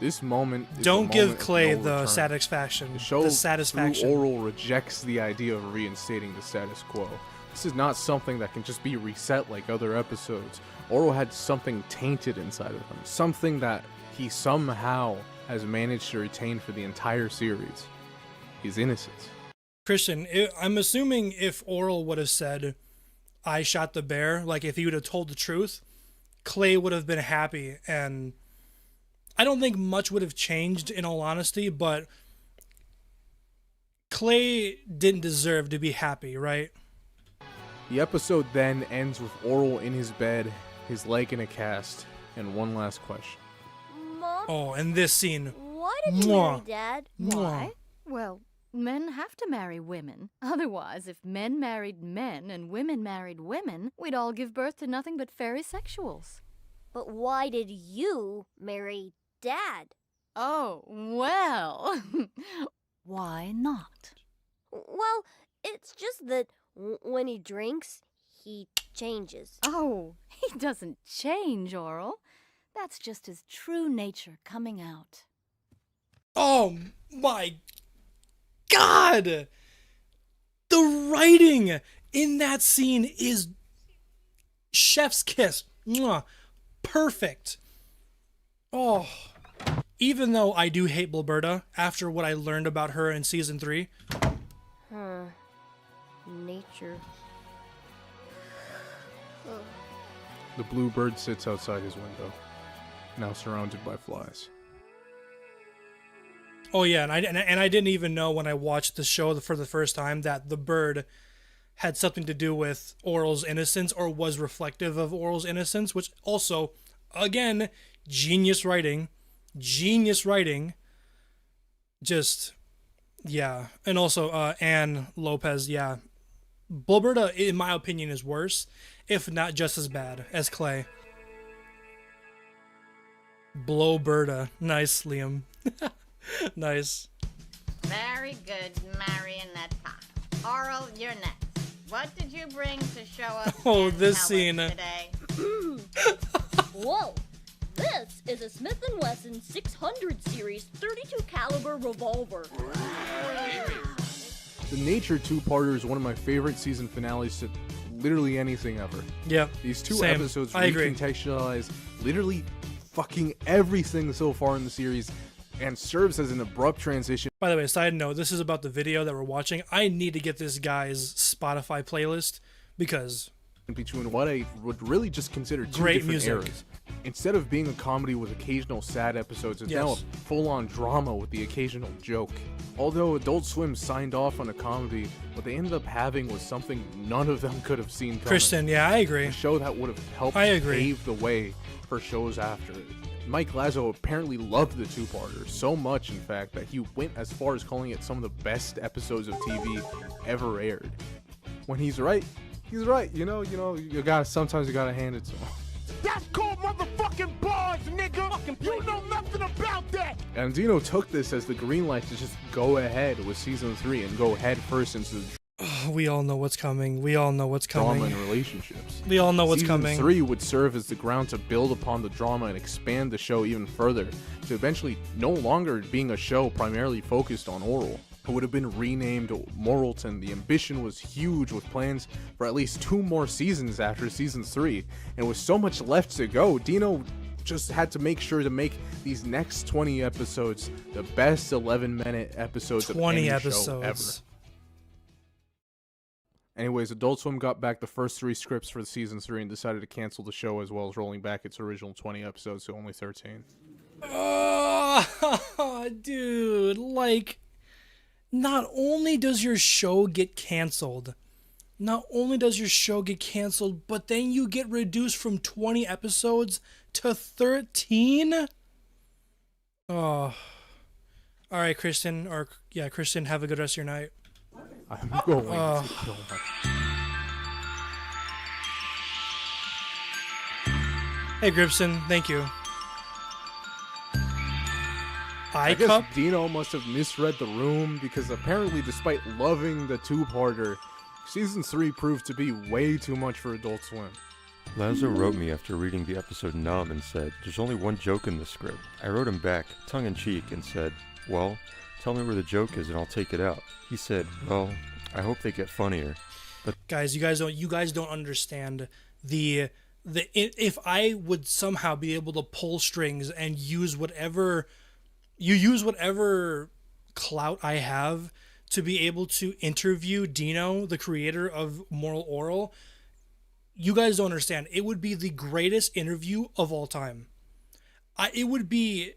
This moment is Don't the give moment of Clay no the return. satisfaction. The show The satisfaction. through Orel rejects the idea of reinstating the status quo. This is not something that can just be reset like other episodes. Orel had something tainted inside of him, something that he somehow has managed to retain for the entire series. His innocence. Christian, I'm assuming if Orel would have said, I shot the bear, like if he would have told the truth, Clay would have been happy, and I don't think much would have changed in all honesty, but Clay didn't deserve to be happy, right? The episode then ends with Orel in his bed, his leg in a cast, and one last question. Mom? Oh, and this scene. Why did you marry Dad? Why? Well, men have to marry women. Otherwise, if men married men and women married women, we'd all give birth to nothing but fairy sexuals. But why did you marry Dad? Oh, well. Why not? Well, it's just that when he drinks, he changes. Oh, he doesn't change, Orel. That's just his true nature coming out. Oh my God! The writing in that scene is chef's kiss. Mwah. Perfect. Oh. Even though I do hate Blilberta after what I learned about her in Season 3. Nature. The blue bird sits outside his window, now surrounded by flies. Oh yeah, and I didn't even know when I watched the show for the first time that the bird had something to do with Orel's innocence or was reflective of Orel's innocence, which also, again, genius writing. Just, yeah. And also, Anne Lopez, yeah. Blilberta, in my opinion, is worse, if not just as bad as Clay. Blowberta. Nice, Liam. Nice. Very good, Marionette. Orel, you're next. What did you bring to show us? Oh, and this tell us scene. today? Whoa! This is a Smith & Wesson 600 series 32 caliber revolver. The Nature two-parter is one of my favorite season finales to literally anything ever. Yeah. These two same. episodes I agree. recontextualize literally fucking everything so far in the series, and serves as an abrupt transition. By the way, side note, this is about the video that we're watching. I need to get this guy's Spotify playlist because between what I would really just consider two great different music. eras. Instead of being a comedy with occasional sad episodes, it's now a full-on drama with the occasional joke. Although Adult Swim signed off on a comedy, what they ended up having was something none of them could have seen coming. Kristen, yeah, I agree. A show that would have helped pave the way for shows after it. Mike Lazo apparently loved the two-parter, so much in fact that he went as far as calling it some of the best episodes of TV ever aired. When he's right, he's right. You know, sometimes you gotta hand it to him. That's called motherfucking bars, nigga! You know nothing about that! And Dino took this as the green light to just go ahead with season 3 and go head first into the we all know what's coming. We all know what's coming. drama and relationships. We all know what's Season coming. 3 would serve as the ground to build upon the drama and expand the show even further, to eventually no longer being a show primarily focused on Orel. It would have been renamed Moralton. The ambition was huge, with plans for at least 2 more seasons after season 3, and with so much left to go, Dino just had to make sure to make these next 20 episodes the best 11-minute episodes of any show ever. Anyways, Adult Swim got back the first 3 scripts for season 3 and decided to cancel the show, as well as rolling back its original 20 episodes to only 13. Oh, dude, like, not only does your show get canceled, but then you get reduced from 20 episodes to 13? Oh. All right, Kristen, Kristen, have a good rest of your night. I'm going to go. Hey, Gribson, thank you. I guess Dino must have misread the room, because apparently, despite loving the 2-parter, season 3 proved to be way too much for Adult Swim. Lazo wrote me after reading the episode Numb and said, "There's only one joke in the script." I wrote him back, tongue-in-cheek, and said, "Well, tell me where the joke is and I'll take it out." He said, "Well, I hope they get funnier." But guys, you guys don't understand the if I would somehow be able to pull strings and use whatever clout I have to be able to interview Dino, the creator of Moral Orel, you guys don't understand. It would be the greatest interview of all time. It would be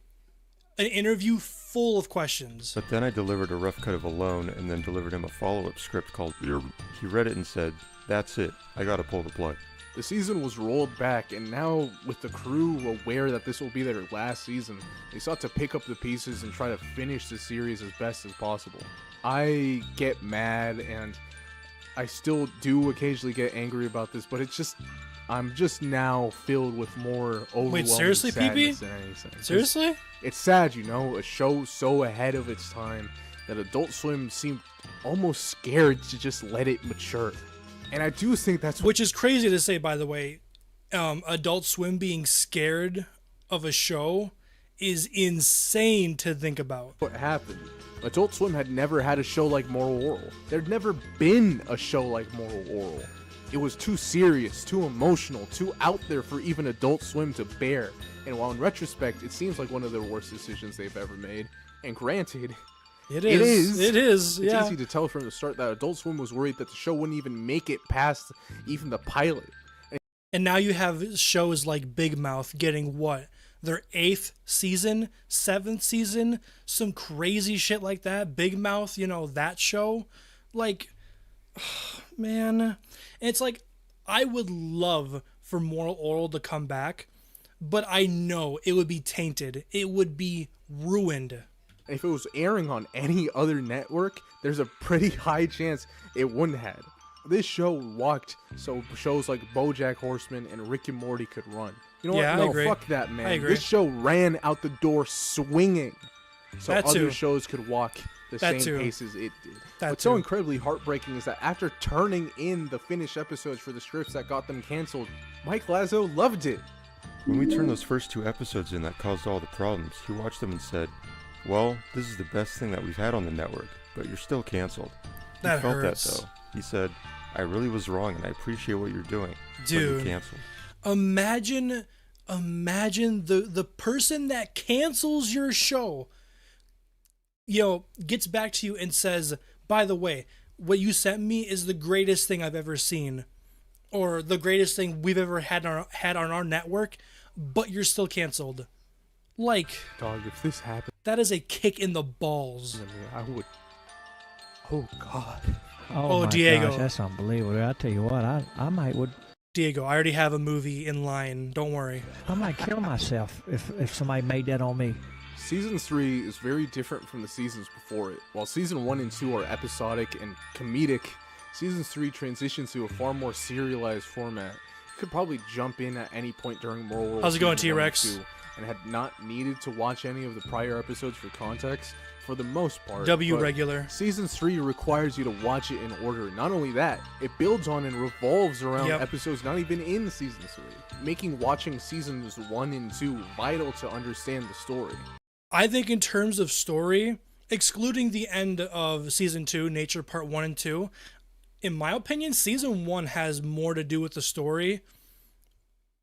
an interview full of questions. But then I delivered a rough cut of Alone and then delivered him a follow-up script called Beer. He read it and said, "That's it. I gotta pull the plug." The season was rolled back, and now with the crew aware that this will be their last season, they sought to pick up the pieces and try to finish the series as best as possible. I get mad, and I still do occasionally get angry about this, but it's just, I'm just now filled with more overwhelming seriously, sadness PP? than anything. Seriously? It's sad, a show so ahead of its time that Adult Swim seemed almost scared to just let it mature. And I do think that's which is crazy to say, by the way. Adult Swim being scared of a show is insane to think about. What happened? Adult Swim had never had a show like Moral Orel. There'd never been a show like Moral Orel. It was too serious, too emotional, too out there for even Adult Swim to bear. And while in retrospect, it seems like one of their worst decisions they've ever made. And granted, It is. It's Yeah. easy to tell from the start that Adult Swim was worried that the show wouldn't even make it past even the pilot. And now you have shows like Big Mouth getting what? Their 8th season, 7th season, some crazy shit like that. Big Mouth, that show. Like, man. And it's like, I would love for Moral Orel to come back, but I know it would be tainted. It would be ruined. If it was airing on any other network, there's a pretty high chance it wouldn't have. This show walked so shows like BoJack Horseman and Rick and Morty could run. You know Yeah, what? I No, agree. fuck that, man. I agree. This show ran out the door swinging, so That other too. shows could walk the That same too. pace as it did. That What's so too. incredibly heartbreaking is that after turning in the finished episodes for the scripts that got them canceled, Mike Lazo loved it. When we turned those first 2 episodes in that caused all the problems, he watched them and said, "Well, this is the best thing that we've had on the network, but you're still canceled." He That felt hurts. that though. He said, "I really was wrong and I appreciate what you're doing, but Dude. you're canceled." Imagine the person that cancels your show gets back to you and says, by the way, what you sent me is the greatest thing I've ever seen, or the greatest thing we've ever had on our network, but you're still canceled. Like, dog, if this happened, that is a kick in the balls. I would. Oh God. Oh, my Diego. gosh, that's unbelievable. I tell you what, I might would. Diego, I already have a movie in line. Don't worry. I might kill myself if somebody made that on me. Season 3 is very different from the seasons before it. While Season 1 and 2 are episodic and comedic, Season 3 transitions to a far more serialized format. You could probably jump in at any point during Moral How's it going, Season 1 and T-Rex? 2 and had not needed to watch any of the prior episodes for context, for the most part. W but regular. Season 3 requires you to watch it in order. Not only that, it builds on and revolves around episodes not even in Season 3, making watching Seasons 1 and 2 vital to understand the story. I think in terms of story, excluding the end of Season 2, Nature Part 1 and 2, in my opinion, Season 1 has more to do with the story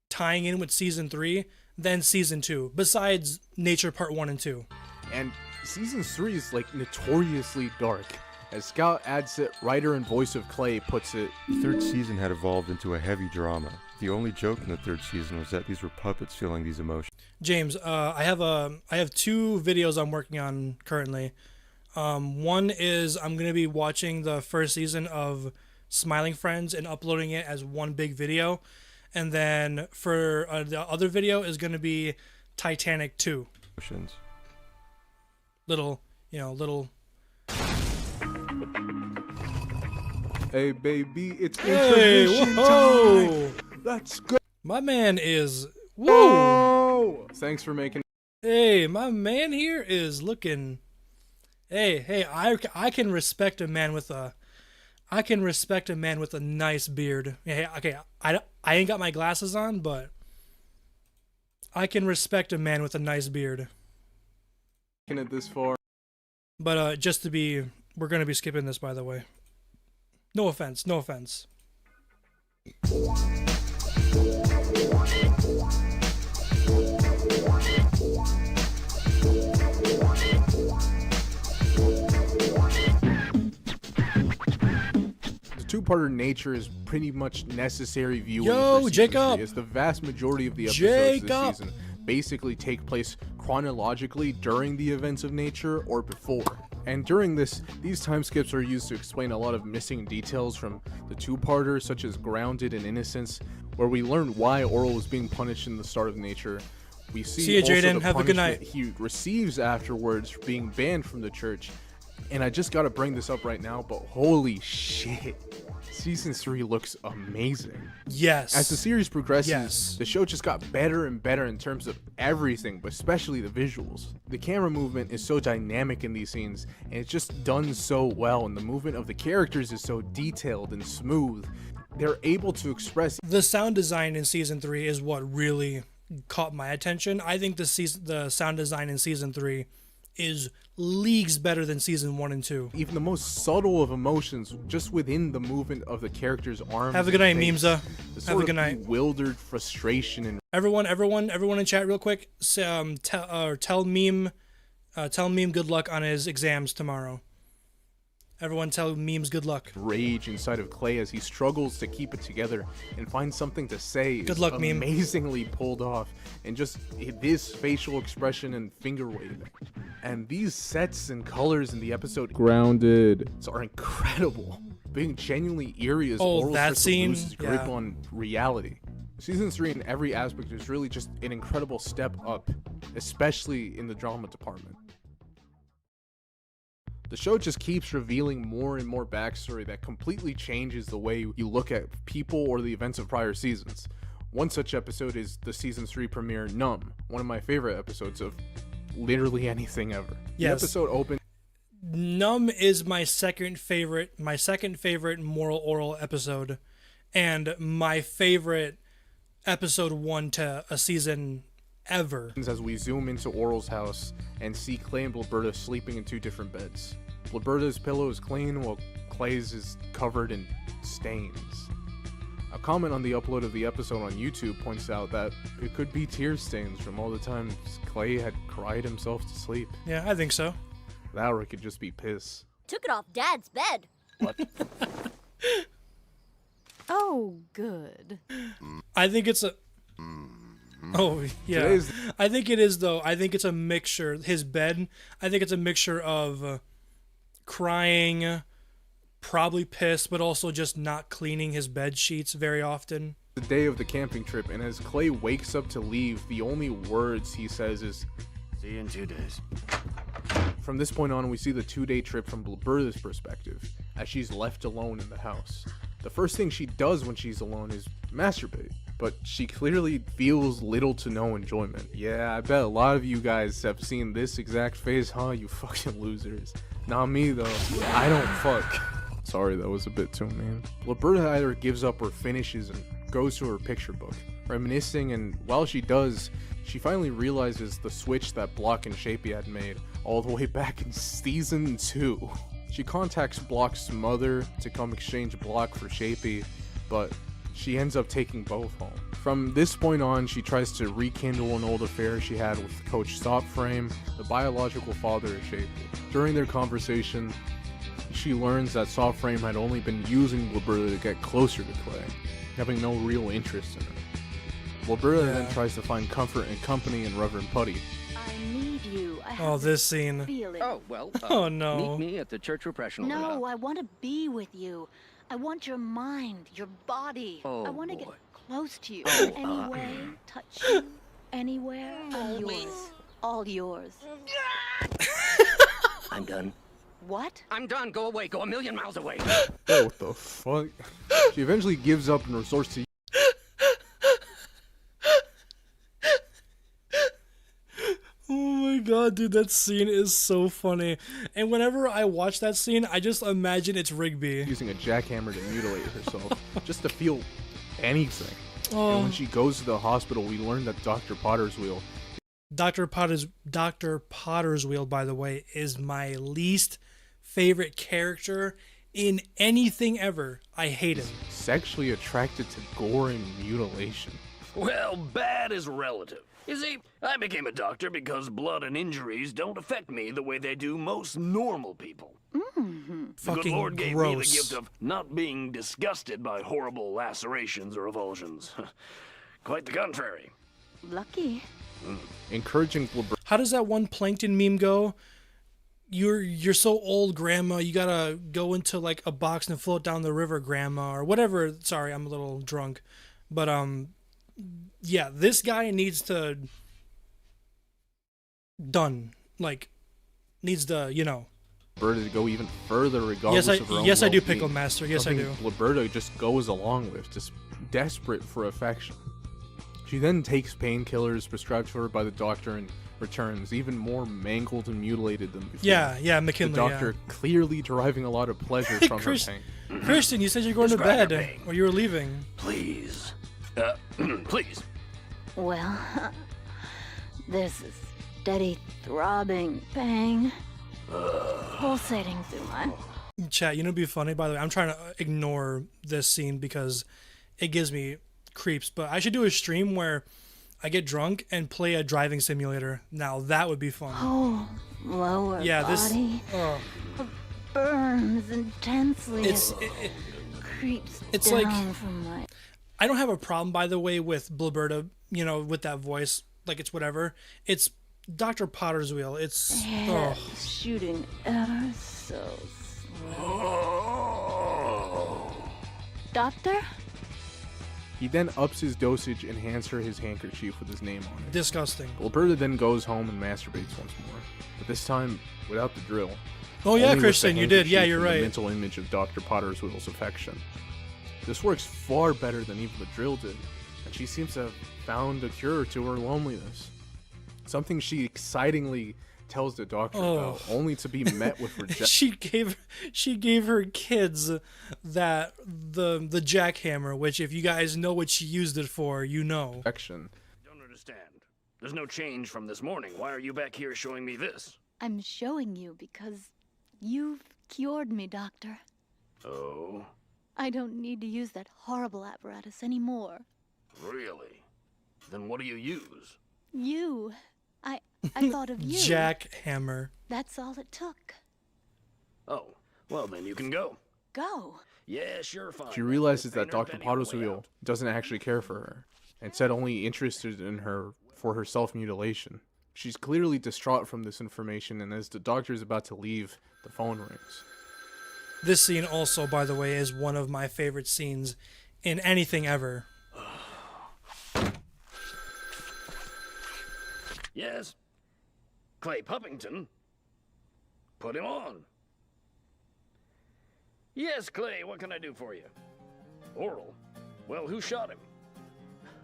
tying in with Season 3 than Season 2, besides Nature Part 1 and 2. And Season 3 is like notoriously dark. As Scout Adsit, writer and voice of Clay, puts it, the third season had evolved into a heavy drama. The only joke in the third season was that these were puppets feeling these emotions. James, I have 2 videos I'm working on currently. One is I'm going to be watching the first season of Smiling Friends and uploading it as one big video. And then for the other video is going to be Titanic 2. Little. Hey, baby, it's Hey, intermission whoa! time. Let's go. My man is... Woo! Whoa! Thanks for making... Hey, my man here is looking... Hey, I can respect a man with a... I can respect a man with a nice beard. Hey, okay, I ain't got my glasses on, but... I can respect a man with a nice beard. It this far. But just to be... We're going to be skipping this, by the way. No offense. The two-parter nature is pretty much necessary viewing. Yo, for Season Jacob! 3, as the vast majority of the episodes Jacob! this season basically take place chronologically during the events of nature or before. And during these time skips are used to explain a lot of missing details from the two-parter, such as Grounded and Innocence, where we learn why Orel was being punished in the start of nature. We see also CeeAyeJay, the have a good punishment night. he receives afterwards for being banned from the church. And I just gotta bring this up right now, but holy shit, Season 3 looks amazing. Yes. As the series progresses, Yes. the show just got better and better in terms of everything, but especially the visuals. The camera movement is so dynamic in these scenes, and it's just done so well, and the movement of the characters is so detailed and smooth. They're able to express... The sound design in Season 3 is what really caught my attention. I think the sound design in Season 3 is leagues better than Season 1 and 2. Even the most subtle of emotions, just within the movement of the character's arms. Have a good night, and face, Memesa. the Have a sort good of night. bewildered frustration and Everyone in chat real quick. Tell Meme good luck on his exams tomorrow. Everyone tell Memes good luck. rage inside of Clay as he struggles to keep it together and find something to say. Good luck, Meme. Amazingly pulled off, and just this facial expression and finger waving, and these sets and colors in the episode Grounded are incredible, being genuinely eerie as Orel that starts to scene, lose his grip yeah. on reality. Season 3 in every aspect is really just an incredible step up, especially in the drama department. The show just keeps revealing more and more backstory that completely changes the way you look at people or the events of prior seasons. One such episode is the Season 3 premiere, Numb, one of my favorite episodes of literally anything ever. Yes. The episode opens... Numb is my second favorite Moral Orel episode, and my favorite episode 1 to a season ever. As we zoom into Orel's house and see Clay and Blaberta sleeping in two different beds. Blaberta's pillow is clean while Clay's is covered in stains. A comment on the upload of the episode on YouTube points out that it could be tear stains from all the times Clay had cried himself to sleep. Yeah, I think so. That or it could just be piss. Took it off Dad's bed. Oh, good. I think it's a. Oh yeah, Today's- I think it is though. I think it's a mixture. His bed. I think it's a mixture of crying, probably piss, but also just not cleaning his bed sheets very often. The day of the camping trip, and as Clay wakes up to leave, the only words he says is, "See you in 2 days." From this point on, we see the 2-day trip from Bertha's perspective, as she's left alone in the house. The first thing she does when she's alone is masturbate, but she clearly feels little to no enjoyment. Yeah, I bet a lot of you guys have seen this exact face, huh, you fucking losers. Not me, though. I don't fuck. Sorry, that was a bit too mean. Bertha either gives up or finishes and goes to her picture book, reminiscing, and while she does, she finally realizes the switch that Block and Shapey had made all the way back in season 2. She contacts Block's mother to come exchange Block for Shapey, but she ends up taking both home. From this point on, she tries to rekindle an old affair she had with Coach Stopframe, the biological father of Shapey. During their conversation, she learns that Stopframe had only been using Bertha to get closer to Clay, having no real interest in her. Bertha then tries to find comfort and company in Reverend Putty. I need you. I Oh, this scene. Oh, well, Oh, no. Meet me at the church repressional. No, I want to be with you. I want your mind, your body. Oh, I want to get boy. close to you. Oh, In any way, touch you. Anywhere. I'm yours. All yours. I'm done. What? I'm done. Go away. Go a million miles away. Oh, what the fuck? She eventually gives up and resorts to Oh my god, dude, that scene is so funny. And whenever I watch that scene, I just imagine it's Rigby. using a jackhammer to mutilate herself, just to feel anything. Oh. And when she goes to the hospital, we learn that Dr. Potter's wheel Dr. Potter's Wheel, by the way, is my least favorite character in anything ever. I hate him. sexually attracted to gore and mutilation. Well, bad is relative. You see, I became a doctor because blood and injuries don't affect me the way they do most normal people. The Fucking good Lord gave me gross. the gift of not being disgusted by horrible lacerations or avulsions. Quite the contrary. Lucky. Encouraging Blubber. How does that one plankton meme go? You're so old, Grandma. You gotta go into like a box and float down the river, Grandma, or whatever. Sorry, I'm a little drunk, but yeah, this guy needs to needs to, you know. Berta to go even further regardless of her own yes, I do, well-being. Pickle Master. Yes, I Something do. Liberta just goes along with, just desperate for affection. She then takes painkillers prescribed to her by the doctor and returns, even more mangled and mutilated than before. Yeah, McKinley, The doctor clearly deriving a lot of pleasure from her pain. Christian, you said you're going to Describe bed, your pain. or you were leaving. Please. Please. Well, there's a steady throbbing pang pulsating through my... Chat, you know, it'd be funny, by the way. I'm trying to ignore this scene because it gives me creeps, but I should do a stream where I get drunk and play a driving simulator. Now that would be fun. whole lower body burns intensely. It's it creeps it's down like from my... I don't have a problem, by the way, with Blubberta, you know, with that voice. Like, it's whatever. It's Dr. Potter's Wheel. It's head shooting ever so slow. Doctor? He then ups his dosage and hands her his handkerchief with his name on it. Disgusting. Alberta then goes home and masturbates once more, but this time without the drill. Oh, yeah, Only with Christian, the you did. Yeah, handkerchief you're and the right. mental image of Dr. Potter's Wheel's affection. This works far better than even the drill did, and she seems to have found a cure to her loneliness. Something she excitingly tells the doctor about, only to be met with rejection. she gave her kids that the jackhammer, which if you guys know what she used it for, you know. Action. Don't understand. There's no change from this morning. Why are you back here showing me this? I'm showing you because you've cured me, Doctor. Oh, I don't need to use that horrible apparatus anymore. really? Then what do you use? You. I thought of you. Jackhammer. That's all it took. Oh, well then you can go. Go. Yeah, sure, fine. She realizes that Dr. Potterswheel doesn't actually care for her, instead only interested in her for her self-mutilation. She's clearly distraught from this information, and as the doctor is about to leave, the phone rings. This scene also, by the way, is one of my favorite scenes in anything ever. Yes? Clay Puppington? Put him on. Yes, Clay, what can I do for you? Orel? Well, who shot him?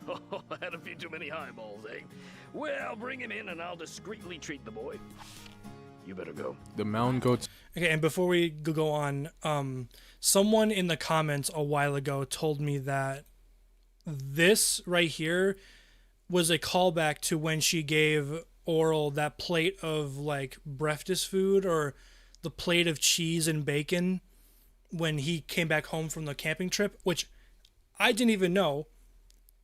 Oh, I had a few too many highballs, eh? Well, bring him in and I'll discreetly treat the boy. You better go. The mound goats. Okay, and before we go on, someone in the comments a while ago told me that this right here was a callback to when she gave Orel that plate of like breakfast food, or the plate of cheese and bacon when he came back home from the camping trip, which I didn't even know,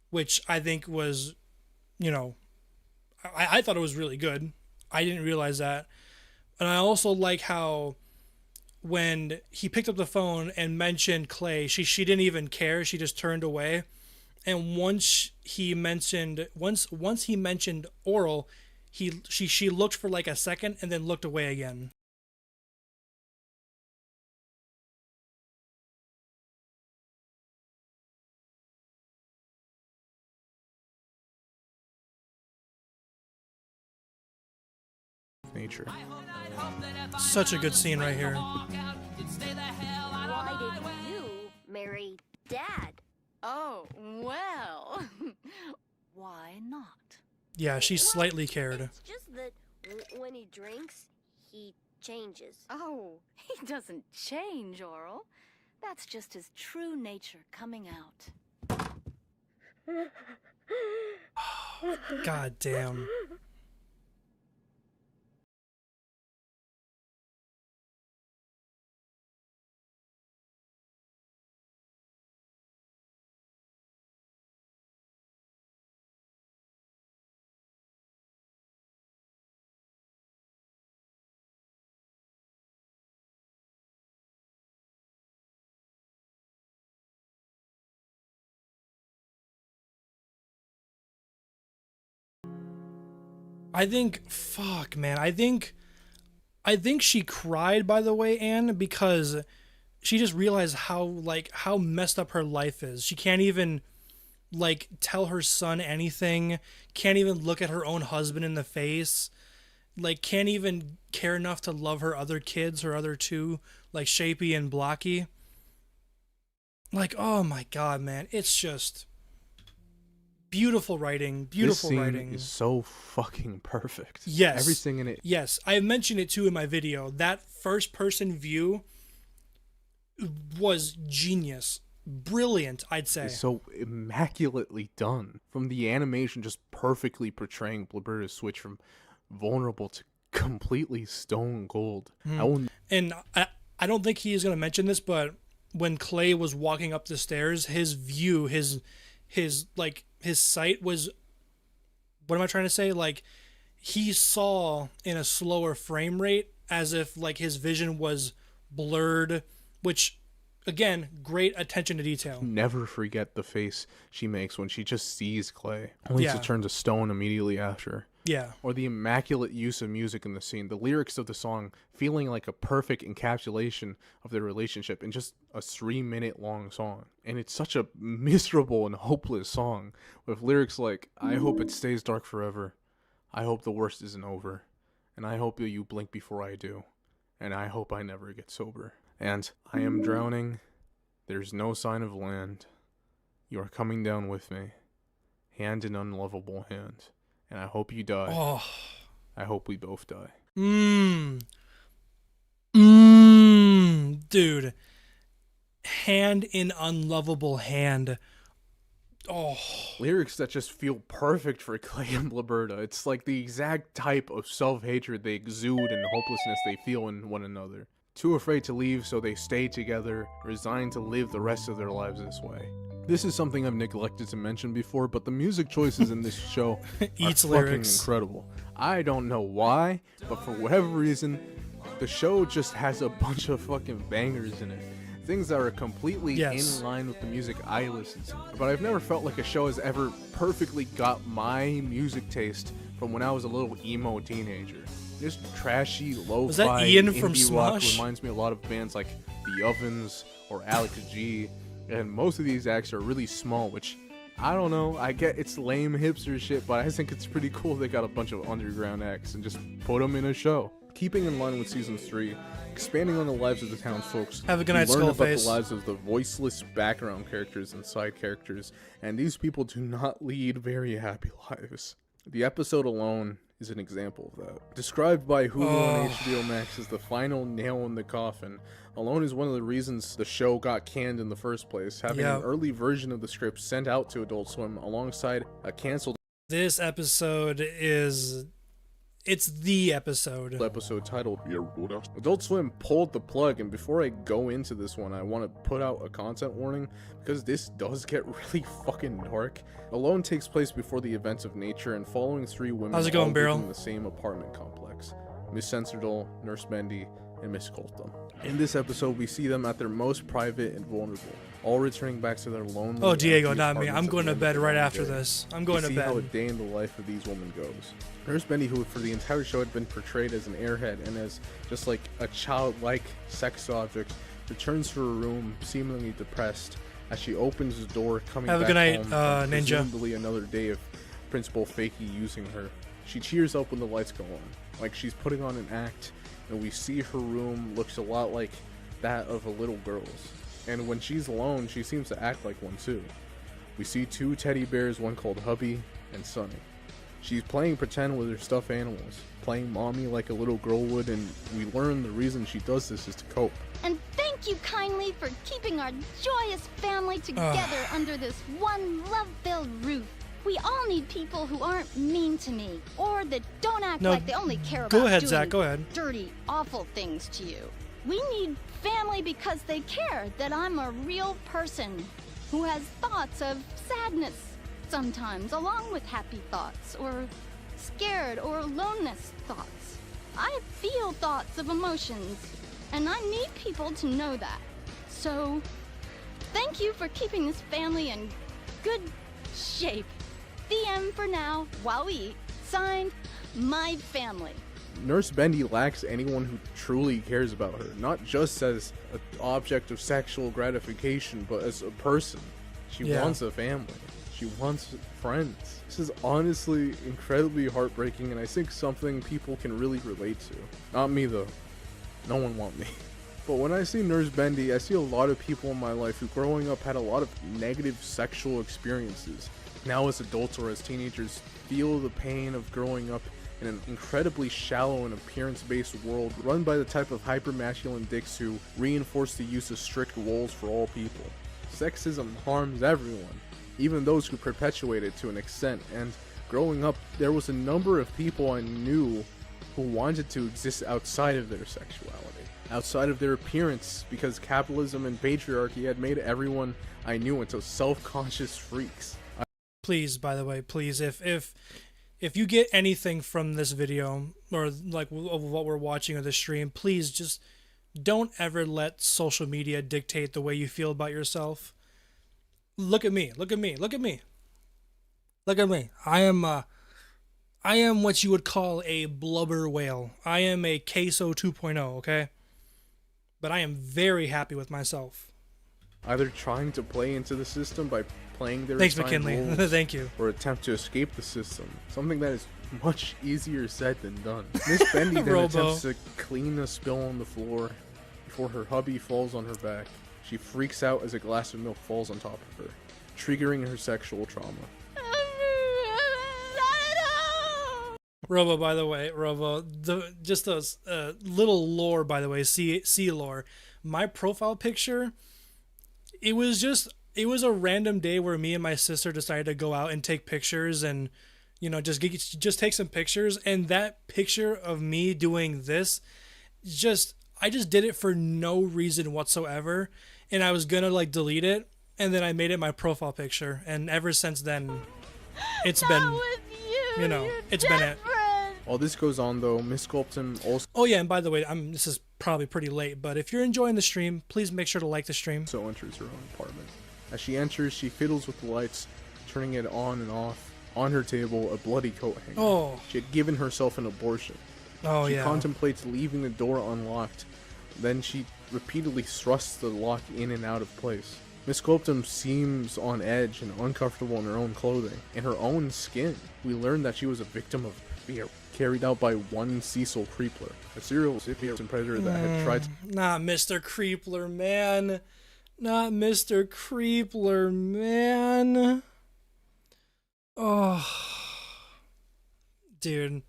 which I think was, you know, I thought it was really good. I didn't realize that. And I also like how when he picked up the phone and mentioned Clay, she didn't even care. She just turned away. And once he mentioned Orel, she looked for like a second and then looked away again. Nature. Such a good scene right here. Why did you marry Dad? Oh, well. Why not? Yeah, she slightly cared. It's just that when he drinks, he changes. Oh, he doesn't change, Orel. That's just his true nature coming out. God damn. I think, fuck, man. I think she cried, by the way, Anne, because she just realized how messed up her life is. She can't even like tell her son anything. Can't even look at her own husband in the face. Like, can't even care enough to love her other kids, her other two, like Shapey and Blocky. Like, oh my god, man, it's just beautiful writing. Beautiful this scene writing. is so fucking perfect. Yes. Everything in it. Yes. I mentioned it too in my video. That first person view was genius. Brilliant, I'd say. Is so immaculately done. From the animation just perfectly portraying Blibberta's switch from vulnerable to completely stone cold. And I don't think he is going to mention this, but when Clay was walking up the stairs, his view, his sight was, what am I trying to say? Like, he saw in a slower frame rate, as if like his vision was blurred, which, again, great attention to detail. Never forget the face she makes when she just sees Clay, only to turn to stone immediately after. Yeah. Or the immaculate use of music in the scene, the lyrics of the song feeling like a perfect encapsulation of their relationship in just a 3-minute long song. And it's such a miserable and hopeless song with lyrics like, I hope it stays dark forever. I hope the worst isn't over. And I hope that you blink before I do. And I hope I never get sober. And I am drowning. There's no sign of land. You are coming down with me. Hand in unlovable hand. And I hope you die. Oh. I hope we both die. Dude. Hand in unlovable hand. Oh. Lyrics that just feel perfect for Clay and Blibberta. It's like the exact type of self-hatred they exude and hopelessness they feel in one another. Too afraid to leave, so they stay together, resigned to live the rest of their lives this way. This is something I've neglected to mention before, but the music choices in this show are Eats fucking lyrics. incredible. I don't know why, but for whatever reason, the show just has a bunch of fucking bangers in it. Things that are completely Yes. in line with the music I listen to. But I've never felt like a show has ever perfectly got my music taste from when I was a little emo teenager. This trashy, Was that lo-fi Ian from indie rock Smosh? reminds me a lot of bands like The Ovens or Alex G. And most of these acts are really small, which, I don't know, I get it's lame hipster shit, but I think it's pretty cool they got a bunch of underground acts and just put them in a show. Keeping in line with Season 3, expanding on the lives of the townsfolk, Have a good we night, learn about Skullface. the lives of the voiceless background characters and side characters, and these people do not lead very happy lives. The episode alone is an example of that. Described by Hulu and HBO Max as the final nail in the coffin, Alone is one of the reasons the show got canned in the first place, having Yeah. an early version of the script sent out to Adult Swim alongside a canceled This episode is... It's the episode. Titled Adult Swim pulled the plug, and before I go into this one, I want to put out a content warning because this does get really fucking dark. Alone takes place before the events of nature and following three women How's it going, all Beryl? living in the same apartment complex. Miss Sensordal, Nurse Bendy, and Miss Colton. In this episode, we see them at their most private and vulnerable, all returning back to their lonely. Oh, Diego, empty not me. apartments I'm at going the to end bed of the right long after day. this. I'm going We to see bed. how a day in the life of these women goes. Nurse Bendy, who for the entire show had been portrayed as an airhead and as just like a childlike sex object, returns to her room seemingly depressed as she opens the door, coming Have a back good night, home from Ninja. presumably another day of Principal Fakey using her. She cheers up when the lights go on, like she's putting on an act, and we see her room looks a lot like that of a little girl's. And when she's alone, she seems to act like one too. We see two teddy bears, one called Hubby and Sunny. She's playing pretend with her stuffed animals, playing mommy like a little girl would, and we learn the reason she does this is to cope. And thank you kindly for keeping our joyous family together under this one love-filled roof. We all need people who aren't mean to me, or that don't act No, like they only care go about ahead, doing Zach, go ahead. dirty, awful things to you. We need family because they care that I'm a real person who has thoughts of sadness sometimes, along with happy thoughts, or scared or aloneness thoughts. I feel thoughts of emotions, and I need people to know that. So, thank you for keeping this family in good shape. The end for now, while we eat. Signed, my family. Nurse Bendy lacks anyone who truly cares about her, not just as an object of sexual gratification, but as a person. She Yeah. wants a family. She wants friends. This is honestly incredibly heartbreaking, and I think something people can really relate to. Not me, though. No one want me. But when I see Nurse Bendy, I see a lot of people in my life who growing up had a lot of negative sexual experiences. Now as adults or as teenagers, feel the pain of growing up in an incredibly shallow and appearance-based world run by the type of hyper-masculine dicks who reinforce the use of strict roles for all people. Sexism harms everyone, even those who perpetuate it to an extent, and growing up, there was a number of people I knew who wanted to exist outside of their sexuality, outside of their appearance, because capitalism and patriarchy had made everyone I knew into self-conscious freaks. Please, by the way, please, if you get anything from this video or like of what we're watching or the stream, please just don't ever let social media dictate the way you feel about yourself. Look at me. Look at me. Look at me. Look at me. I am what you would call a blubber whale. I am a queso 2.0, okay? But I am very happy with myself. Either trying to play into the system by playing their Thanks, assigned McKinley. roles, Thank you. or attempt to escape the system, something that is much easier said than done. Miss Bendy then Robo. attempts to clean the spill on the floor before her hubby falls on her back. She freaks out as a glass of milk falls on top of her, triggering her sexual trauma. Robo, by the way, Robo, just those little lore, by the way, C lore. My profile picture, it was a random day where me and my sister decided to go out and take pictures and, you know, just take some pictures. And that picture of me doing this, I just did it for no reason whatsoever. And I was gonna like delete it, and then I made it my profile picture, and ever since then, it's been, you know, it's been it. While this goes on, though, Miss Sculpton also... Oh yeah, and by the way, this is probably pretty late, but if you're enjoying the stream, please make sure to like the stream. So enters her own apartment. As she enters, she fiddles with the lights, turning it on and off. On her table, a bloody coat hanger. Oh. She had given herself an abortion. Oh, she yeah. contemplates leaving the door unlocked. Then she repeatedly thrusts the lock in and out of place. Miss Sculpton seems on edge and uncomfortable in her own clothing, in her own skin. We learn that she was a victim of fear, carried out by one Cecil Creepler, a serial predator that had tried to... Not Mr. Creepler, man. Not Mr. Creepler, man. Oh, dude,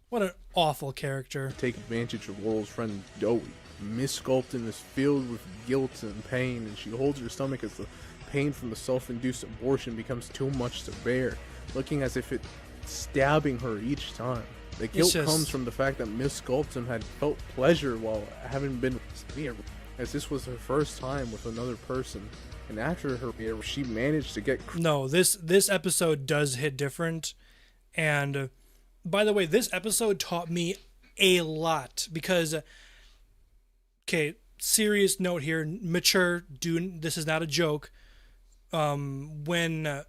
what an awful character. Take advantage of Orel's friend Joey. Miss Sculpton is filled with guilt and pain, and she holds her stomach as the pain from the self-induced abortion becomes too much to bear, looking as if it's stabbing her each time. The guilt comes from the fact that Miss Sculpton had felt pleasure while having been severe, as this was her first time with another person. And after her, she managed to get... No, this episode does hit different. And by the way, this episode taught me a lot because, okay, serious note here, mature, this is not a joke. When,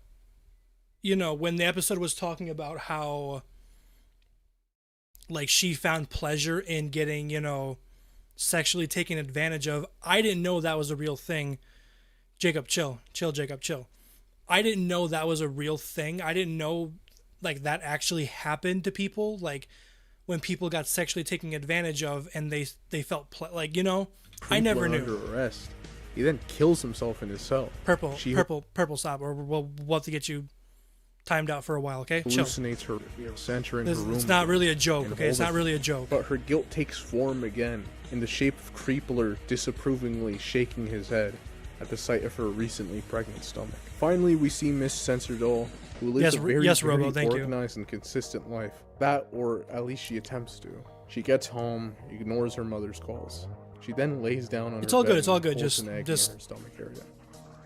you know, when the episode was talking about how, like, she found pleasure in getting, you know, sexually taken advantage of, I didn't know that was a real thing. Jacob, chill, Jacob, chill. I didn't know that was a real thing. I didn't know, like, that actually happened to people. Like, when people got sexually taken advantage of and they felt, like, you know, I never knew. Under arrest. He then kills himself in his cell. Purple, stop, or we'll have to get you timed out for a while, okay? Chill. Hallucinates her, center in her room. It's not really a joke, okay? It's not really a joke. But her guilt takes form again, in the shape of Creepler disapprovingly shaking his head at the sight of her recently pregnant stomach. Finally, we see Miss Censordoll, who lives a very organized and consistent life. That, or at least she attempts to. She gets home, ignores her mother's calls. She then lays down on her bed. It's all good. Just an egg in her stomach area.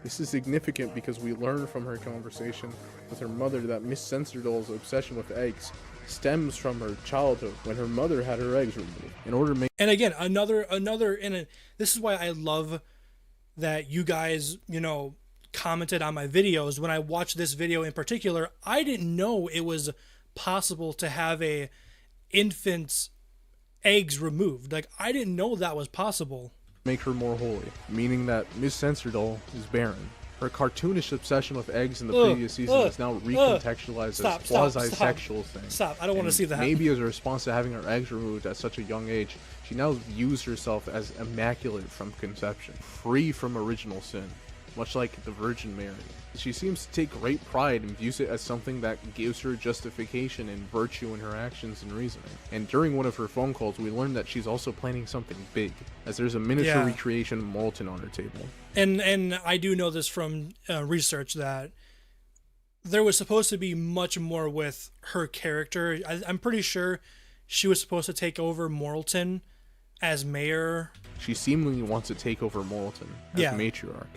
This is significant because we learn from her conversation with her mother that Miss Censordoll's obsession with eggs stems from her childhood when her mother had her eggs removed. In order to make... And again, this is why I love that you guys, you know, commented on my videos. When I watched this video in particular, I didn't know it was possible to have a infant's eggs removed. Like, I didn't know that was possible. Make her more holy, meaning that Miss Censordoll is barren. Her cartoonish obsession with eggs in the previous season is now recontextualized as quasi-sexual thing. Stop, I don't want to see that. Maybe as a response to having her eggs removed at such a young age, she now views herself as immaculate from conception, free from original sin, much like the Virgin Mary. She seems to take great pride and views it as something that gives her justification and virtue in her actions and reasoning. And during one of her phone calls, we learned that she's also planning something big, as there's a miniature recreation of Morton on her table. And I do know this from research that there was supposed to be much more with her character. I'm pretty sure she was supposed to take over Morton as mayor. She seemingly wants to take over Morton as matriarch.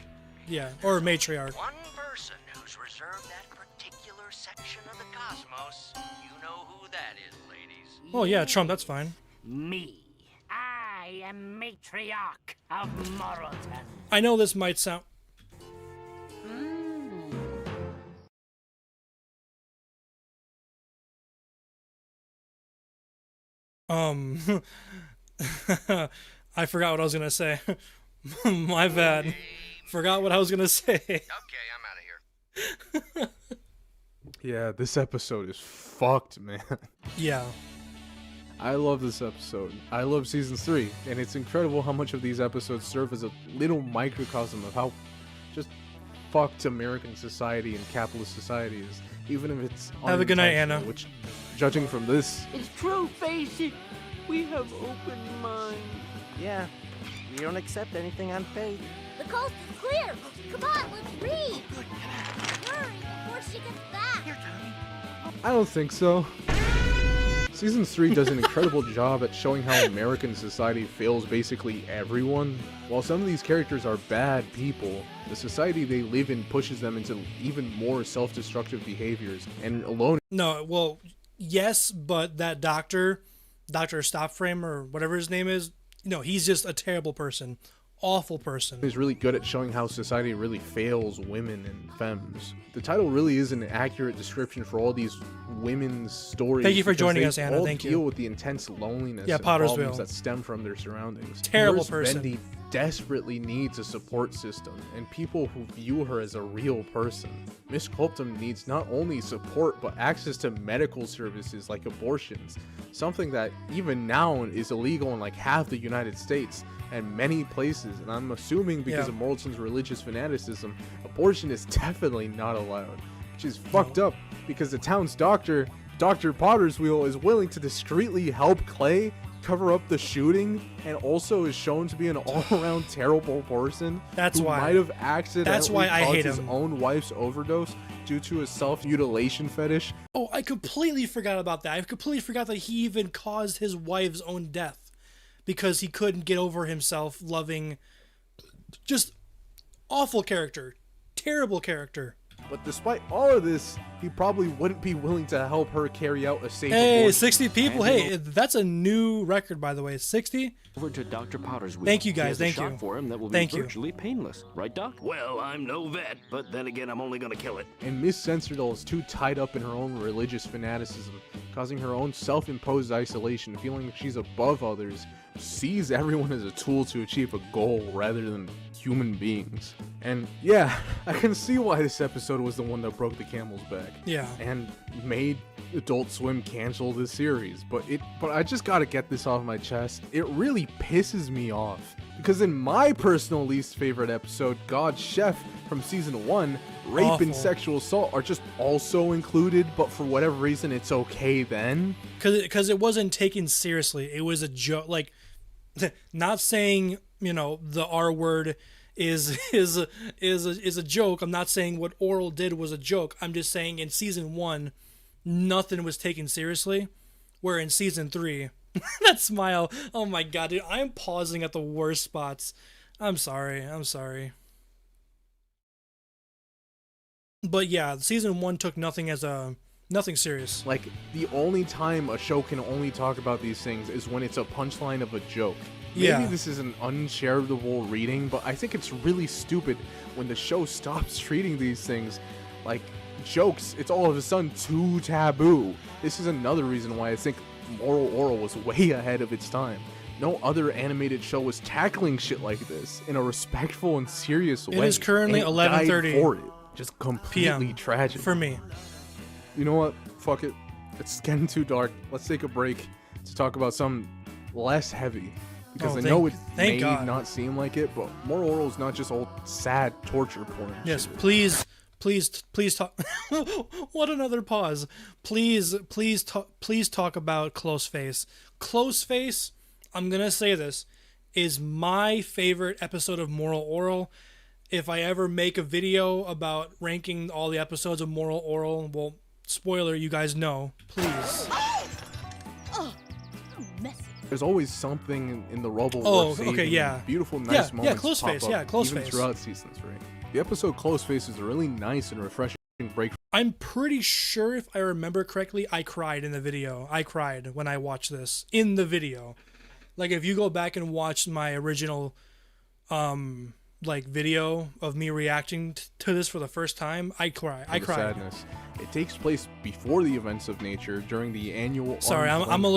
Yeah, or matriarch. One person who's reserved that particular section of the cosmos. You know who that is, ladies. Oh yeah, Trump, that's fine. Me. I am matriarch of Moralton. I know this might sound... I forgot what I was gonna say. My bad. Forgot what I was gonna say. Okay, I'm out of here. Yeah, this episode is fucked, man. Yeah. I love this episode. I love season 3, and it's incredible how much of these episodes serve as a little microcosm of how just fucked American society and capitalist society is, even if it's Have a good night, Anna. Which, judging from this, It's true, face it. We have open minds. Yeah, we don't accept anything on faith. The coast is clear. Come on, let's read. Hurry before she gets back. I don't think so. Season 3 does an incredible job at showing how American society fails basically everyone. While some of these characters are bad people, the society they live in pushes them into even more self-destructive behaviors, and alone... No, well, yes, but that Dr. Stopframe, or whatever his name is, no, he's just a terrible person. Awful person. Is really good at showing how society really fails women and femmes. The title really is an accurate description for all these women's stories. Thank you for because joining they us, Anna. all Thank you. deal with the intense loneliness and Pottersville. problems that stem from their surroundings. Terrible Nurse person. Bendy desperately needs a support system and people who view her as a real person. Miss Colton needs not only support but access to medical services like abortions, something that even now is illegal in like half the United States and many places, and I'm assuming because of Morrison's religious fanaticism, abortion is definitely not allowed, which is fucked up because the town's doctor, Dr. Potterswheel, is willing to discreetly help Clay cover up the shooting and also is shown to be an all-around terrible person That's who why. might have accidentally That's why I caused hate his him. own wife's overdose due to a self-mutilation fetish. Oh, I completely forgot about that. I completely forgot that he even caused his wife's own death because he couldn't get over himself loving. Just awful character. Terrible character. But despite all of this, he probably wouldn't be willing to help her carry out a safe Hey, abortion. 60 people. And Hey, that's a new record, by the way. 60? Over to Dr. Potterswheel. Thank you, He guys. has a Thank shot you. for him that will Thank be you. virtually painless. Right, Doc? Well, I'm no vet, but then again, I'm only gonna kill it. And Miss Censordoll is too tied up in her own religious fanaticism, causing her own self-imposed isolation, feeling like she's above others, sees everyone as a tool to achieve a goal rather than human beings. And yeah, I can see why this episode was the one that broke the camel's back. Yeah. And made Adult Swim cancel this series. But I just gotta get this off my chest. It really pisses me off. Because in my personal least favorite episode, God's Chef from season 1, rape Awful. and sexual assault are just also included, but for whatever reason it's okay then. Because it wasn't taken seriously. It was a joke. Like, not saying, you know, the R word is a joke. I'm not saying what Orel did was a joke. I'm just saying in season 1, nothing was taken seriously. Where in season 3, that smile, oh my god, dude, I'm pausing at the worst spots. I'm sorry. But yeah, season 1 took nothing serious. Like, the only time a show can only talk about these things is when it's a punchline of a joke. Maybe Yeah. this is an uncharitable reading, but I think it's really stupid when the show stops treating these things like jokes. It's all of a sudden too taboo. This is another reason why I think Moral Orel was way ahead of its time. No other animated show was tackling shit like this in a respectful and serious way. It is currently and it died 11:30 for it. Just completely PM tragic. for me. You know what? Fuck it. It's getting too dark. Let's take a break to talk about something less heavy. Because Oh, I know thank it may God. not seem like it, but Moral Orel is not just old sad torture porn. Yes, shit. please talk. What another pause. Please talk about Close Face. Close Face, I'm going to say this, is my favorite episode of Moral Orel. If I ever make a video about ranking all the episodes of Moral Orel, well, spoiler, you guys know, please. There's always something in the rubble. Oh, worth saving okay, yeah. and beautiful, Yeah, nice yeah, moments. Close pop Face, up yeah, Close even Face. throughout season 3. The episode Close Face is a really nice and refreshing break. I'm pretty sure, if I remember correctly, I cried in the video. I cried when I watched this in the video. Like, if you go back and watch my original like video of me reacting to this for the first time, I cried. The sadness. It takes place before the events of nature during the annual. Sorry, I'm a Unplugged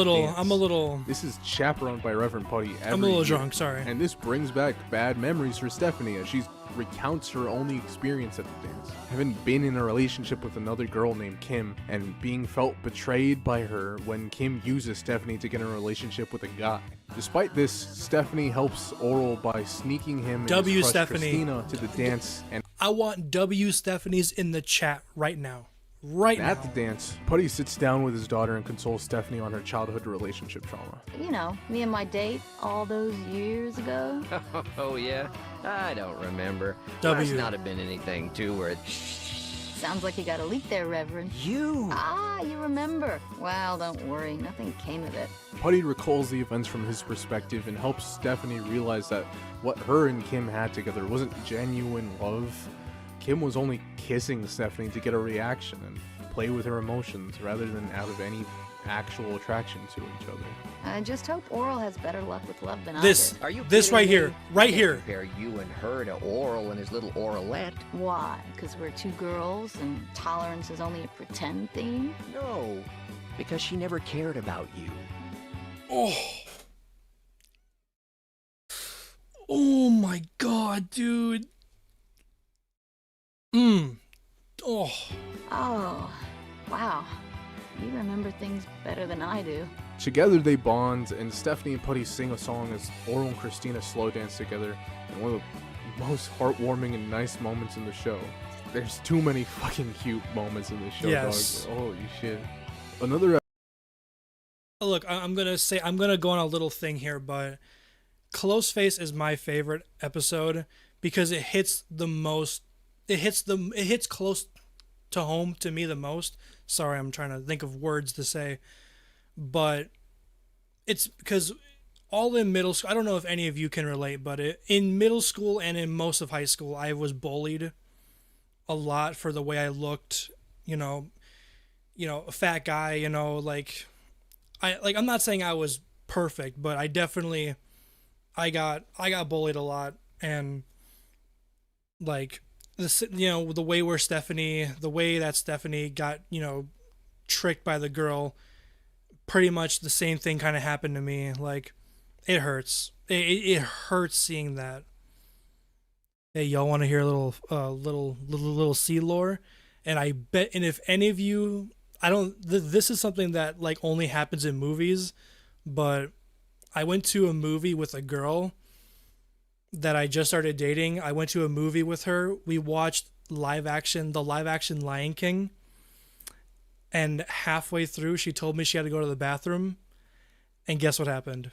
little. dance. This is chaperoned by Reverend Putty. I'm a little drunk, sorry. And this brings back bad memories for Stephanie as she recounts her only experience at the dance, having been in a relationship with another girl named Kim and being felt betrayed by her when Kim uses Stephanie to get in a relationship with a guy. Despite this, Stephanie helps Orel by sneaking him and W his crush Stephanie. Christina to the dance, and I want W Stephanie's in the chat right now. at the dance, Putty sits down with his daughter and consoles Stephanie on her childhood relationship trauma. You know, me and my date all those years ago. Oh, yeah? I don't remember. W. Must not have been anything too worth. Sounds like you got a leak there, Reverend. You! Ah, you remember. Well, don't worry. Nothing came of it. Putty recalls the events from his perspective and helps Stephanie realize that what her and Kim had together wasn't genuine love. Kim was only kissing Stephanie to get a reaction and play with her emotions rather than out of any actual attraction to each other. I just hope Orel has better luck with love than This, I did. this right here, right here. Compare you and her to Orel and his little Orelette. Why? Because we're two girls and tolerance is only a pretend thing? No, because she never cared about you. Oh. Oh my god, dude. Oh. Oh, wow. You remember things better than I do. Together they bond, and Stephanie and Putty sing a song as Orel and Christina slow dance together in one of the most heartwarming and nice moments in the show. There's too many fucking cute moments in the show, Yes. dog. Holy shit. Another Look, I'm gonna go on a little thing here, but Close Face is my favorite episode because it hits the most. It hits close to home to me the most. Sorry, I'm trying to think of words to say, but it's because all in middle school. I don't know if any of you can relate, but in middle school and in most of high school, I was bullied a lot for the way I looked. You know, a fat guy. You know, I'm not saying I was perfect, but I definitely I got bullied a lot, and like this, the way that Stephanie got, tricked by the girl, pretty much the same thing kind of happened to me. Like, it hurts. It hurts seeing that. Hey, y'all want to hear a little sea lore? And I bet, and if any of you, this is something that like only happens in movies, but I went to a movie with a girl that I just started dating. I went to a movie with her. We watched the live action Lion King. And halfway through, she told me she had to go to the bathroom. And guess what happened?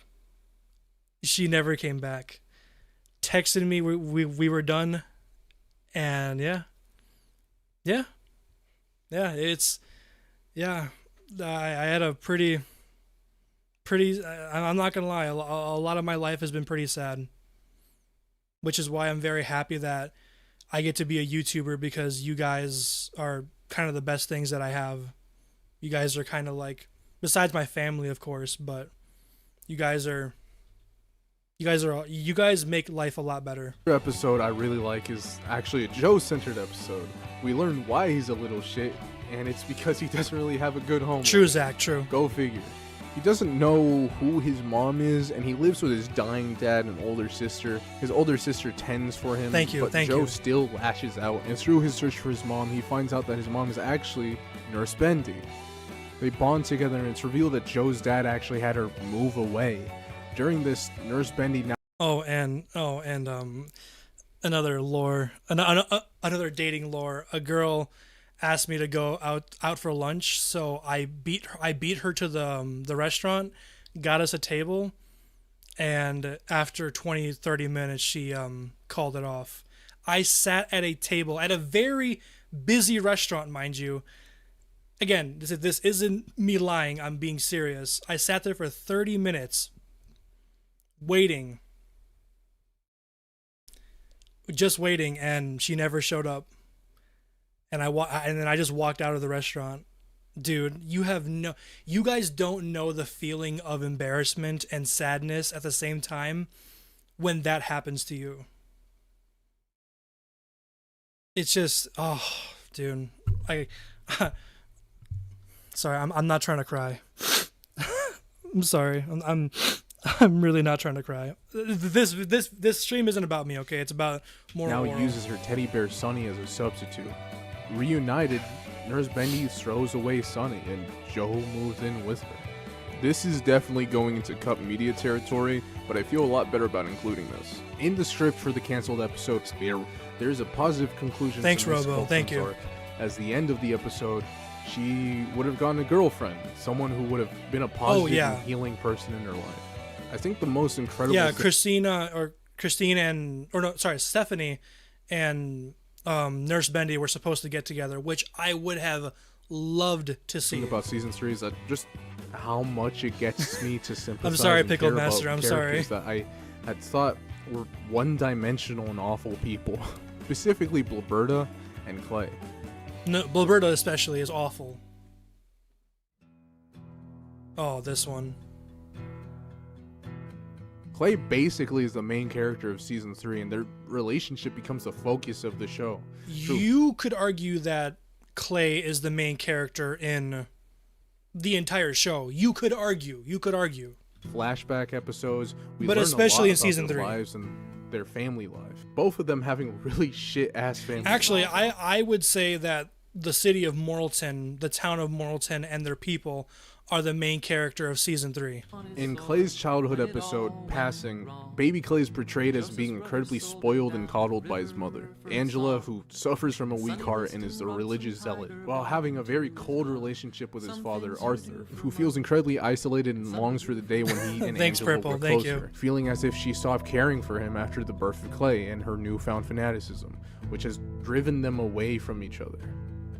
She never came back. Texted me, we were done. And yeah. I had a pretty, I'm not gonna lie, a lot of my life has been pretty sad, which is why I'm very happy that I get to be a YouTuber, because you guys are kind of the best things that I have. You guys are kind of like, besides my family, of course, but you guys make life a lot better. Another episode I really like is actually a Joe-centered episode. We learn why he's a little shit, and it's because he doesn't really have a good home. True, Zach, true. Go figure. He doesn't know who his mom is, and he lives with his dying dad and older sister. His older sister tends for him, but Joe still lashes out, and through his search for his mom, he finds out that his mom is actually Nurse Bendy. They bond together, and it's revealed that Joe's dad actually had her move away. During this, Nurse Bendy now... another dating lore. A girl asked me to go out for lunch, so I beat her to the restaurant, got us a table, and after 20-30 minutes she called it off. I sat at a table at a very busy restaurant, mind you. Again, this isn't me lying, I'm being serious. I sat there for 30 minutes waiting, and she never showed up. And then I just walked out of the restaurant. Dude, you guys don't know the feeling of embarrassment and sadness at the same time when that happens to you. It's just, oh, dude, sorry, I'm not trying to cry. I'm sorry, I'm really not trying to cry. This stream isn't about me, okay? It's about more. Now uses her teddy bear Sonny as a substitute. Reunited, Nurse Bendy throws away Sonny, and Joe moves in with her. This is definitely going into cut media territory, but I feel a lot better about including this. In the script for the canceled episodes, there's a positive conclusion. Thanks, Robo. Thank you. As the end of the episode, she would have gotten a girlfriend, someone who would have been a positive and healing person in her life. I think the most incredible... Stephanie and Nurse Bendy were supposed to get together, which I would have loved to The see. thing about season 3 is that just how much it gets me to sympathize. I'm sorry, and Pickle care about Master, I'm sorry. characters that I had thought were one-dimensional and awful people, specifically Blibberta and Clay. No, Blibberta especially is awful. Oh, this one. Clay basically is the main character of season 3, and their relationship becomes the focus of the show. You could argue that Clay is the main character in the entire show. You could argue. Flashback episodes, But learn a especially lot in about season their 3. lives and their family life. Both of them having really shit-ass family Actually, lives. I would say that the city of Moralton, the town of Moralton, and their people are the main character of season 3. In Clay's childhood episode, Passing, baby Clay is portrayed as being incredibly spoiled and coddled by his mother, Angela, who suffers from a weak heart and is a religious zealot, while having a very cold relationship with his father, Arthur, who feels incredibly isolated and longs for the day when he and Thanks, Angela Purple, were thank closer, you. feeling as if she stopped caring for him after the birth of Clay and her newfound fanaticism, which has driven them away from each other.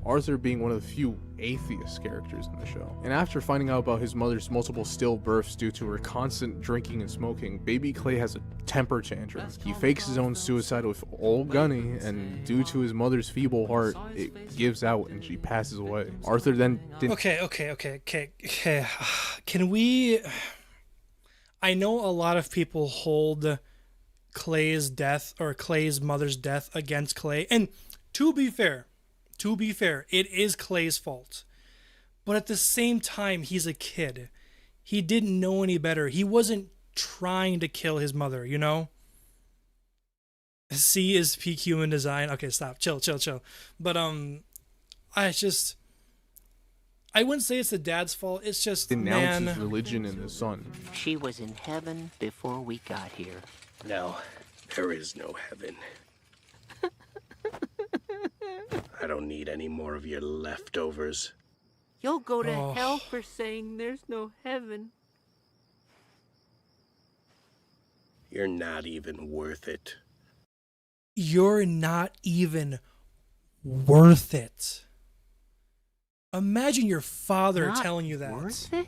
Arthur being one of the few atheist characters in the show. And after finding out about his mother's multiple stillbirths due to her constant drinking and smoking, baby Clay has a temper tantrum. He fakes his own suicide with old Gunny, and due to his mother's feeble heart, it gives out and she passes away. Arthur then didn't... Okay. Can we... I know a lot of people hold Clay's death, or Clay's mother's death, against Clay. And to be fair, it is Clay's fault. But at the same time, he's a kid. He didn't know any better. He wasn't trying to kill his mother, you know? C is peak human design. Okay, stop. Chill. But, I wouldn't say it's the dad's fault. It's just, denounces religion in his son. She was in heaven before we got here. No, there is no heaven. I don't need any more of your leftovers. You'll go to Oh. hell for saying there's no heaven. You're not even worth it. You're not even worth it. Imagine your father Not telling you that. worth it?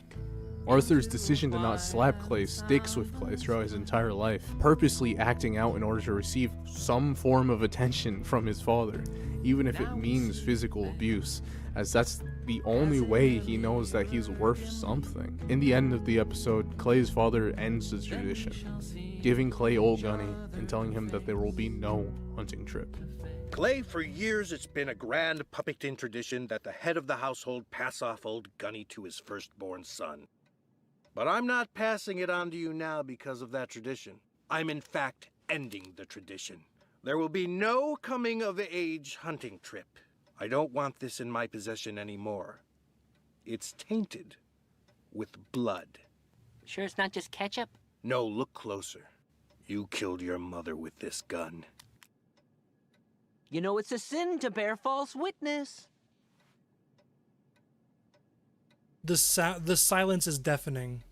Arthur's decision to not slap Clay sticks with Clay throughout his entire life, purposely acting out in order to receive some form of attention from his father, even if it means physical abuse, as that's the only way he knows that he's worth something. In the end of the episode, Clay's father ends the tradition, giving Clay Old Gunny and telling him that there will be no hunting trip. Clay, for years it's been a grand puppeting tradition that the head of the household pass off Old Gunny to his firstborn son. But I'm not passing it on to you now because of that tradition. I'm in fact ending the tradition. There will be no coming-of-age hunting trip. I don't want this in my possession anymore. It's tainted with blood. Sure it's not just ketchup? No, look closer. You killed your mother with this gun. You know it's a sin to bear false witness. The silence is deafening.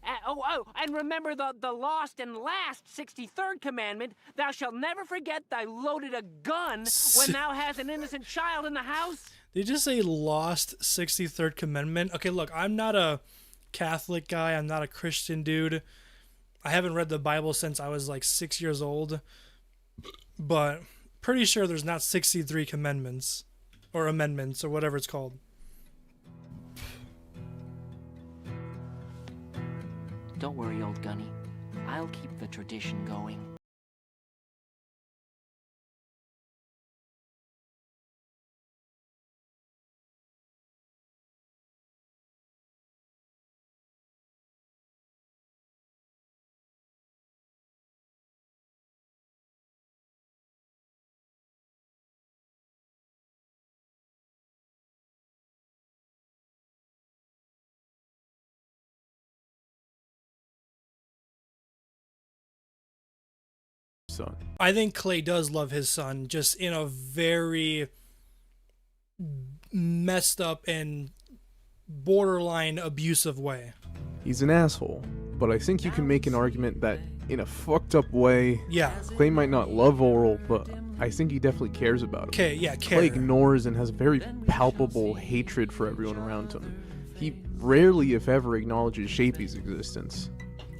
And remember the lost and last 63rd commandment. Thou shalt never forget thy loaded a gun when thou hast an innocent child in the house. Did you just say lost 63rd commandment? Okay, look, I'm not a Catholic guy. I'm not a Christian dude. I haven't read the Bible since I was like 6 years old. But pretty sure there's not 63 commandments. Or amendments, or whatever it's called. Don't worry, Old Gunny. I'll keep the tradition going. Son. I think Clay does love his son, just in a very messed up and borderline abusive way. He's an asshole, but I think you can make an argument that in a fucked up way, Yeah. Clay might not love Orel, but I think he definitely cares about him. Okay, yeah, Clay care. ignores and has very palpable hatred for everyone around him. He rarely, if ever, acknowledges Shapey's existence.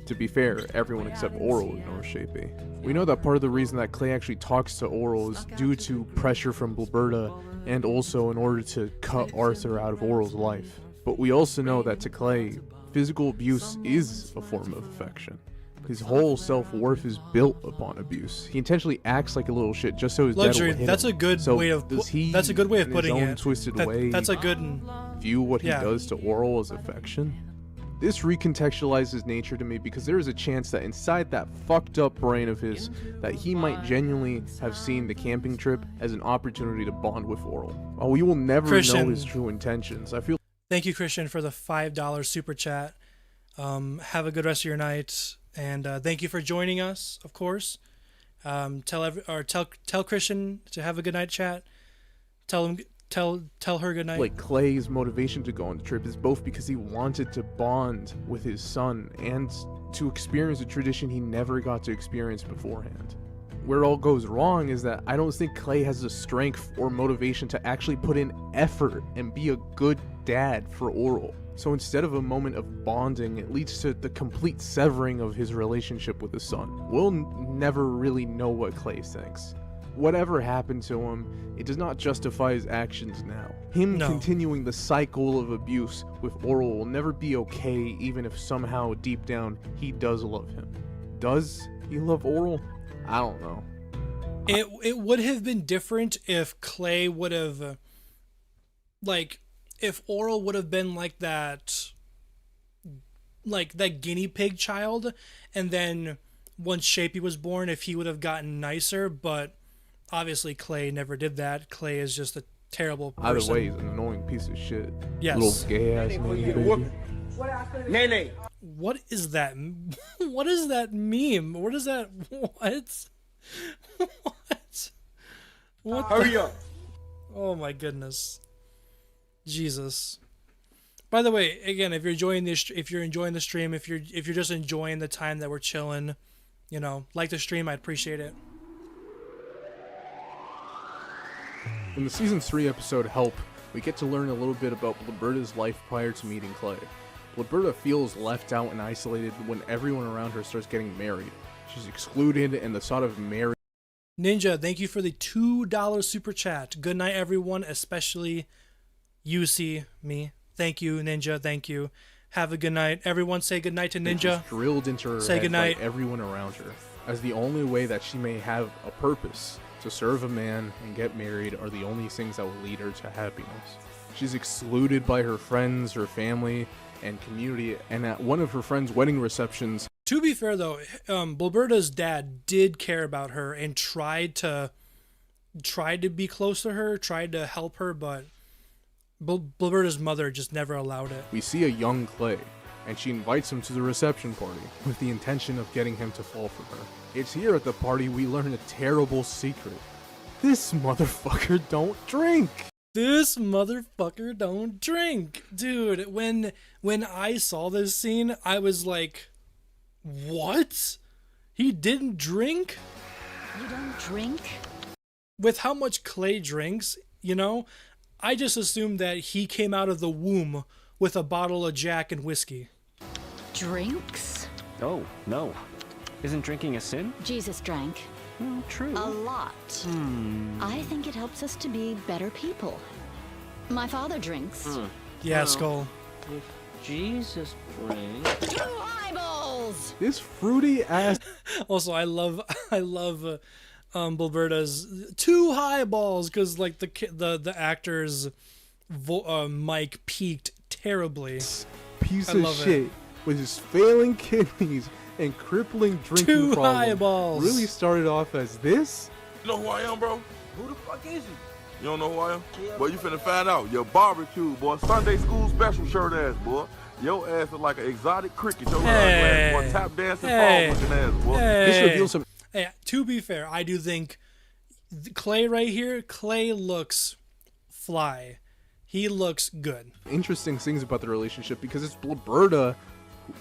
To be fair, everyone except Orel ignores Shapey. We know that part of the reason that Clay actually talks to Orel is due to pressure from Blurberta, and also in order to cut Arthur out of Orel's life. But we also know that to Clay, physical abuse is a form of affection. His whole self-worth is built upon abuse. He intentionally acts like a little shit just so his Luxury. dad will hit That's him. a good So way of. does he, That's a good way of in putting his own it. twisted way, That's a good. view what he yeah. does to Orel as affection? This recontextualizes nature to me because there is a chance that inside that fucked up brain of his, that he might genuinely have seen the camping trip as an opportunity to bond with Orel. While we will never know his true intentions, I feel. Thank you, Christian, for the $5 super chat. Have a good rest of your night, and thank you for joining us. Of course, tell Christian to have a good night. Chat. Tell her good night. Like Clay's motivation to go on the trip is both because he wanted to bond with his son and to experience a tradition he never got to experience beforehand. Where it all goes wrong is that I don't think Clay has the strength or motivation to actually put in effort and be a good dad for Orel. So instead of a moment of bonding, it leads to the complete severing of his relationship with his son. We'll never really know what Clay thinks. Whatever happened to him, it does not justify his actions now. Him continuing the cycle of abuse with Orel will never be okay, even if somehow deep down he does love him. Does he love Orel? I don't know. It would have been different if Clay would have, if Orel would have been like that guinea pig child, and then once Shapey was born, if he would have gotten nicer, but obviously Clay never did that. Clay is just a terrible person. Either way, he's an annoying piece of shit. Yes. Little gay ass nigga. Nene. What is that? What is that meme? What is that? What? What? Hurry up. Oh my goodness. Jesus. By the way, again, if you're enjoying the stream, if you're just enjoying the time that we're chilling, like the stream, I'd appreciate it. In the Season 3 episode Help, we get to learn a little bit about Blurberta's life prior to meeting Clay. Blurberta feels left out and isolated when everyone around her starts getting married. She's excluded, and the thought of marriage... Ninja, thank you for the $2 super chat. Good night, everyone, especially you, see me. Thank you, Ninja. Thank you. Have a good night. Everyone say good night to Ninja. Drilled into her say head good night. by everyone around her, as the only way that she may have a purpose to serve a man and get married are the only things that will lead her to happiness. She's excluded by her friends, her family, and community, and at one of her friends' wedding receptions... To be fair, though, Blurberta's dad did care about her and tried to be close to her, tried to help her, but Blurberta's mother just never allowed it. We see a young Clay, and she invites him to the reception party with the intention of getting him to fall for her. It's here at the party we learn a terrible secret. This motherfucker don't drink! This motherfucker don't drink! Dude, when I saw this scene, I was like, what? He didn't drink? You don't drink? With how much Clay drinks, I just assumed that he came out of the womb with a bottle of Jack and whiskey. Drinks? Oh, no. Isn't drinking a sin? Jesus drank. Well, true. A lot. I think it helps us to be better people. My father drinks. Yeah, Skull. If Jesus drank... 2 eyeballs! This fruity ass... Also, I love Blurberta's 2 highballs, because the actor's mic peaked terribly. Piece of shit with his failing kidneys and crippling drinking 2 problem highballs. Really started off as this? You know who I am, bro? Who the fuck is he? You don't know who I am? Boy, you finna find out. Your barbecue, boy. Sunday school special shirt ass, boy. Your ass is like an exotic cricket. Your ass, boy. Tap dancing, fall looking ass, boy. This reveals some... Hey, to be fair, I do think Clay right here, Clay looks fly. He looks good. Interesting things about the relationship because it's Blurberta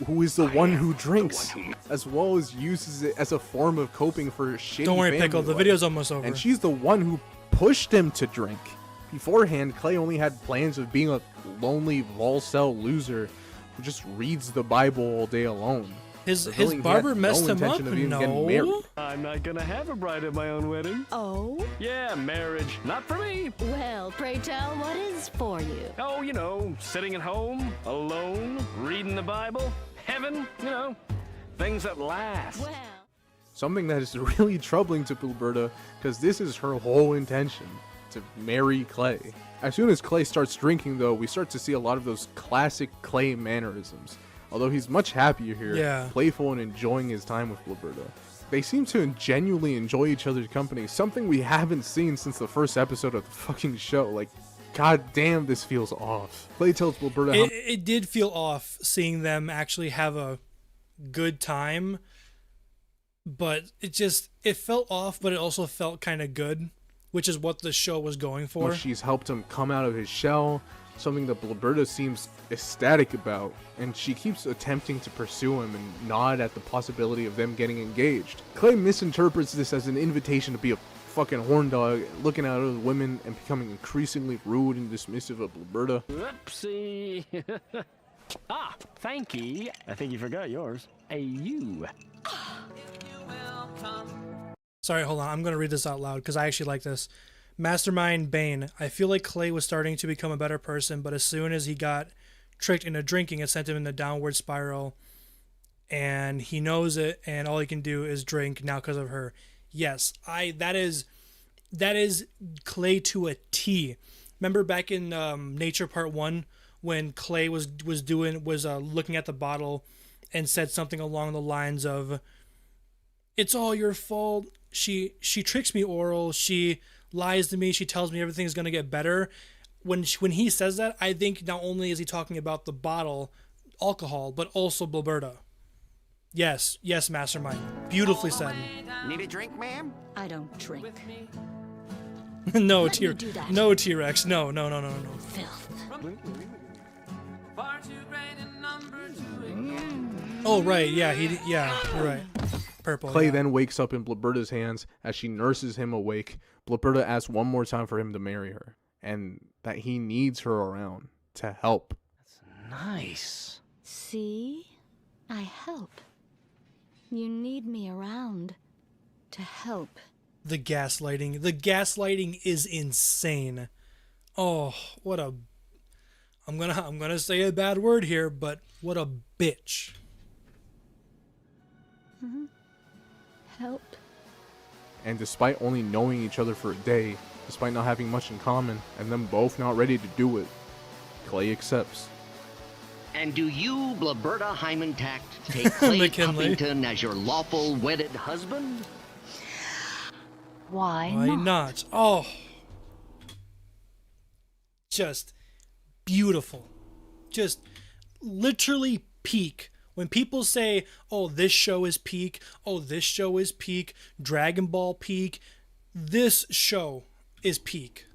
who is the one who drinks, as well as uses it as a form of coping for her shitty Don't worry, family Pickle. The life. video's almost over. And she's the one who pushed him to drink. Beforehand, Clay only had plans of being a lonely Volcel loser who just reads the Bible all day alone. His Revealing he barber had messed no him up? intention of even getting married. No. I'm not gonna have a bride at my own wedding. Oh? Yeah, marriage. Not for me. Well, pray tell, what is for you? Oh, you know, sitting at home, alone, reading the Bible, heaven, you know, things that last. Well. Something that is really troubling to Blueberta, because this is her whole intention, to marry Clay. As soon as Clay starts drinking, though, we start to see a lot of those classic Clay mannerisms. Although he's much happier here, playful and enjoying his time with Blueberta. They seem to genuinely enjoy each other's company, something we haven't seen since the first episode of the fucking show. Like, god damn, this feels off. Clay tells Blueberta how It did feel off seeing them actually have a good time, but it felt off, but it also felt kind of good, which is what the show was going for. she's helped him come out of his shell, something that Blueberta seems ecstatic about, and she keeps attempting to pursue him and nod at the possibility of them getting engaged. Clay misinterprets this as an invitation to be a fucking horn dog, looking at other women and becoming increasingly rude and dismissive of Blueberta. Whoopsie. Ah, thank you. I think you forgot yours. You. Sorry, hold on. I'm going to read this out loud because I actually like this. Mastermind Bane. I feel like Clay was starting to become a better person, but as soon as he got tricked into drinking, it sent him in the downward spiral. And he knows it, and all he can do is drink now because of her. Yes, that is Clay to a T. Remember back in Nature Part 1 when Clay was looking at the bottle and said something along the lines of, "It's all your fault. She tricks me, Orel. She lies to me. She tells me everything's going to get better." When he says that, I think not only is he talking about the bottle, alcohol, but also Blueberta. Yes, Mastermind. Beautifully said. Need a drink, ma'am? I don't drink. No, Let me do that. no T-Rex. No. Filth. Oh, right. Yeah, you're right. Purple. Clay yeah. then wakes up in Blueberta's hands as she nurses him awake. Blueberta asks one more time for him to marry her, and that he needs her around to help. Nice. See? I help. You need me around to help. The gaslighting is insane. Oh, what a... I'm gonna say a bad word here, but what a bitch. Mm-hmm. Help. And despite only knowing each other for a day, despite not having much in common, and them both not ready to do it, Clay accepts. And do you, Blueberta Hymantact, take Clay McKinley. Puffington as your lawful wedded husband? Why not? Oh. Just beautiful. Just literally peak. When people say, oh, this show is peak, oh, this show is peak, Dragon Ball peak, this show is peak.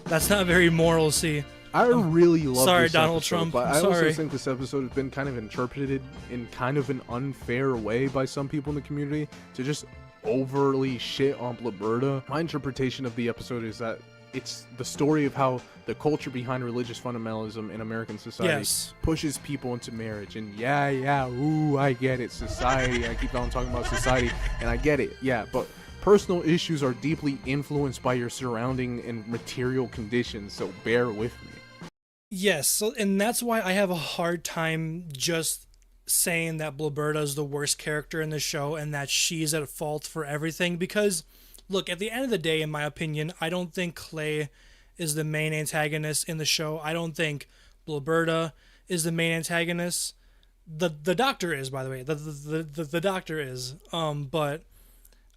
That's not very moral, see. I really love Sorry, this Donald episode, Trump. but I'm I also sorry. think this episode has been kind of interpreted in kind of an unfair way by some people in the community to just overly shit on Blueberta. My interpretation of the episode is that it's the story of how the culture behind religious fundamentalism in American society pushes people into marriage. And ooh, I get it, society. I keep on talking about society, and I get it, but personal issues are deeply influenced by your surrounding and material conditions, so bear with me. Yes, so, and that's why I have a hard time just saying that Blueberta is the worst character in the show and that she's at fault for everything, because look, at the end of the day, in my opinion, I don't think Clay is the main antagonist in the show. I don't think Blueberta is the main antagonist. The doctor is, by the way. The doctor is. But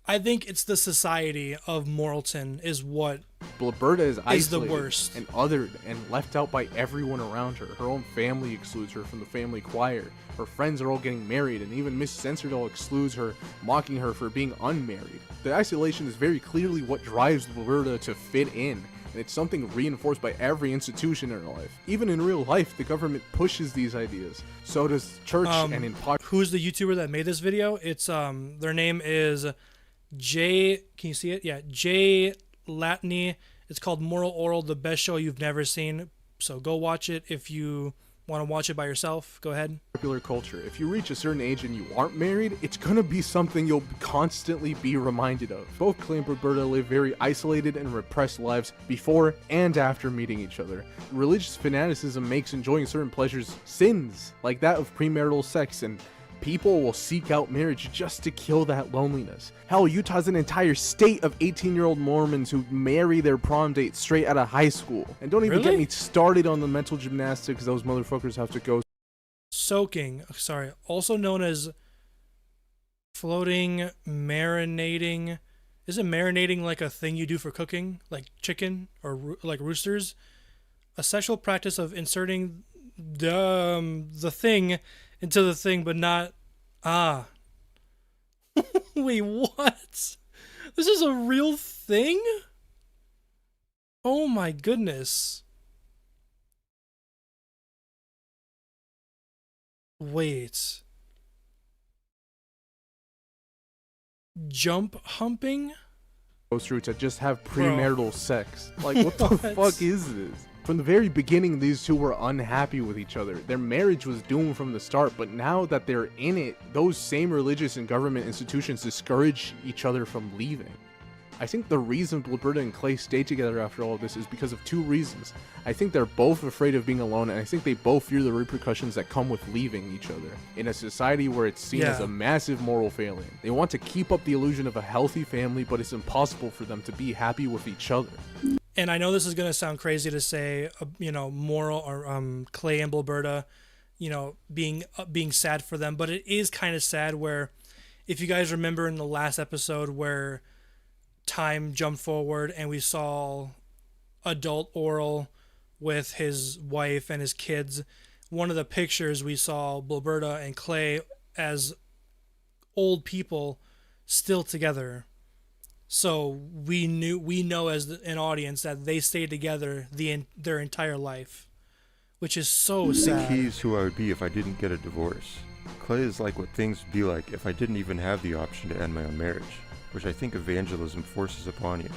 I think it's the society of Moralton is what Blueberta is isolated the worst and othered and left out by everyone around her. Her own family excludes her from the family choir. Her friends are all getting married, and even Miss Censordoll excludes her, mocking her for being unmarried. The isolation is very clearly what drives Blueberta to fit in, and it's something reinforced by every institution in our life. Even in real life, the government pushes these ideas. So does church, and in who's the YouTuber that made this video? It's their name is Jay. Can you see it? Yeah, Jay Latney. It's called Moral Oral, the best show you've never seen. So go watch it if you want to watch it by yourself. Go ahead. Popular culture. If you reach a certain age and you aren't married, it's gonna be something you'll constantly be reminded of. Both Clay and Roberta live very isolated and repressed lives before and after meeting each other. Religious fanaticism makes enjoying certain pleasures sins, like that of premarital sex, and people will seek out marriage just to kill that loneliness. Hell, Utah's an entire state of 18-year-old Mormons who marry their prom date straight out of high school. And don't even get me started on the mental gymnastics those motherfuckers have to go. Soaking, sorry, also known as floating, marinating. Isn't marinating like a thing you do for cooking, like chicken or like roosters? A sexual practice of inserting the thing into the thing, but not wait, what? This is a real thing? Oh my goodness. Wait. Jump humping? Goes through to just have premarital sex. Like, what the fuck is this? From the very beginning, these two were unhappy with each other. Their marriage was doomed from the start, but now that they're in it, those same religious and government institutions discourage each other from leaving. I think the reason Roberta and Clay stay together after all of this is because of two reasons. I think they're both afraid of being alone, and I think they both fear the repercussions that come with leaving each other. In a society where it's seen as a massive moral failing, they want to keep up the illusion of a healthy family, but it's impossible for them to be happy with each other. And I know this is going to sound crazy to say, Moral or Clay and Roberta, being sad for them, but it is kind of sad where, if you guys remember in the last episode where time jumped forward and we saw adult Orel with his wife and his kids, one of the pictures we saw Roberta and Clay as old people still together. So we know as an audience that they stayed together their entire life, which is so sad. I think he's who I would be if I didn't get a divorce. Clay is like what things would be like if I didn't even have the option to end my own marriage, which I think evangelism forces upon you.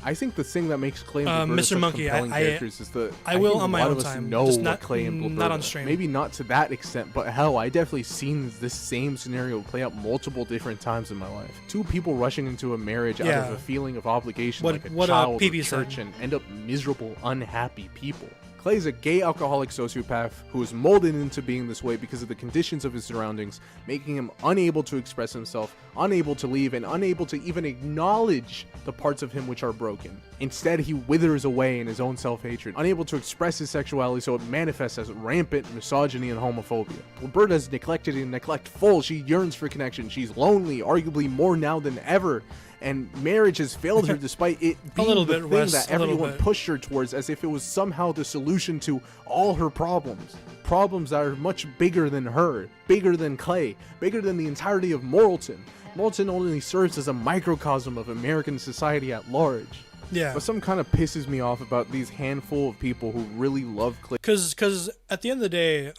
I think the thing that makes Clay and Roberta Mr. such Monkey, compelling characters is the I will think on my a lot own of us time, know just what not- Clay and Roberta, not on stream. maybe not to that extent, but hell, I definitely seen this same scenario play out multiple different times in my life. Two people rushing into a marriage out of a feeling of obligation, like a child or church, and end up miserable, unhappy people. Clay is a gay alcoholic sociopath who is molded into being this way because of the conditions of his surroundings, making him unable to express himself, unable to leave, and unable to even acknowledge the parts of him which are broken. Instead, he withers away in his own self-hatred, unable to express his sexuality, so it manifests as rampant misogyny and homophobia. Roberta is neglected and neglectful. She yearns for connection. She's lonely, arguably more now than ever. And marriage has failed her despite it being the thing that everyone pushed her towards, as if it was somehow the solution to all her problems. Problems that are much bigger than her, bigger than Clay, bigger than the entirety of Morrilton. Morrilton only serves as a microcosm of American society at large. Yeah. But something kind of pisses me off about these handful of people who really love Clay. Because at the end of the day,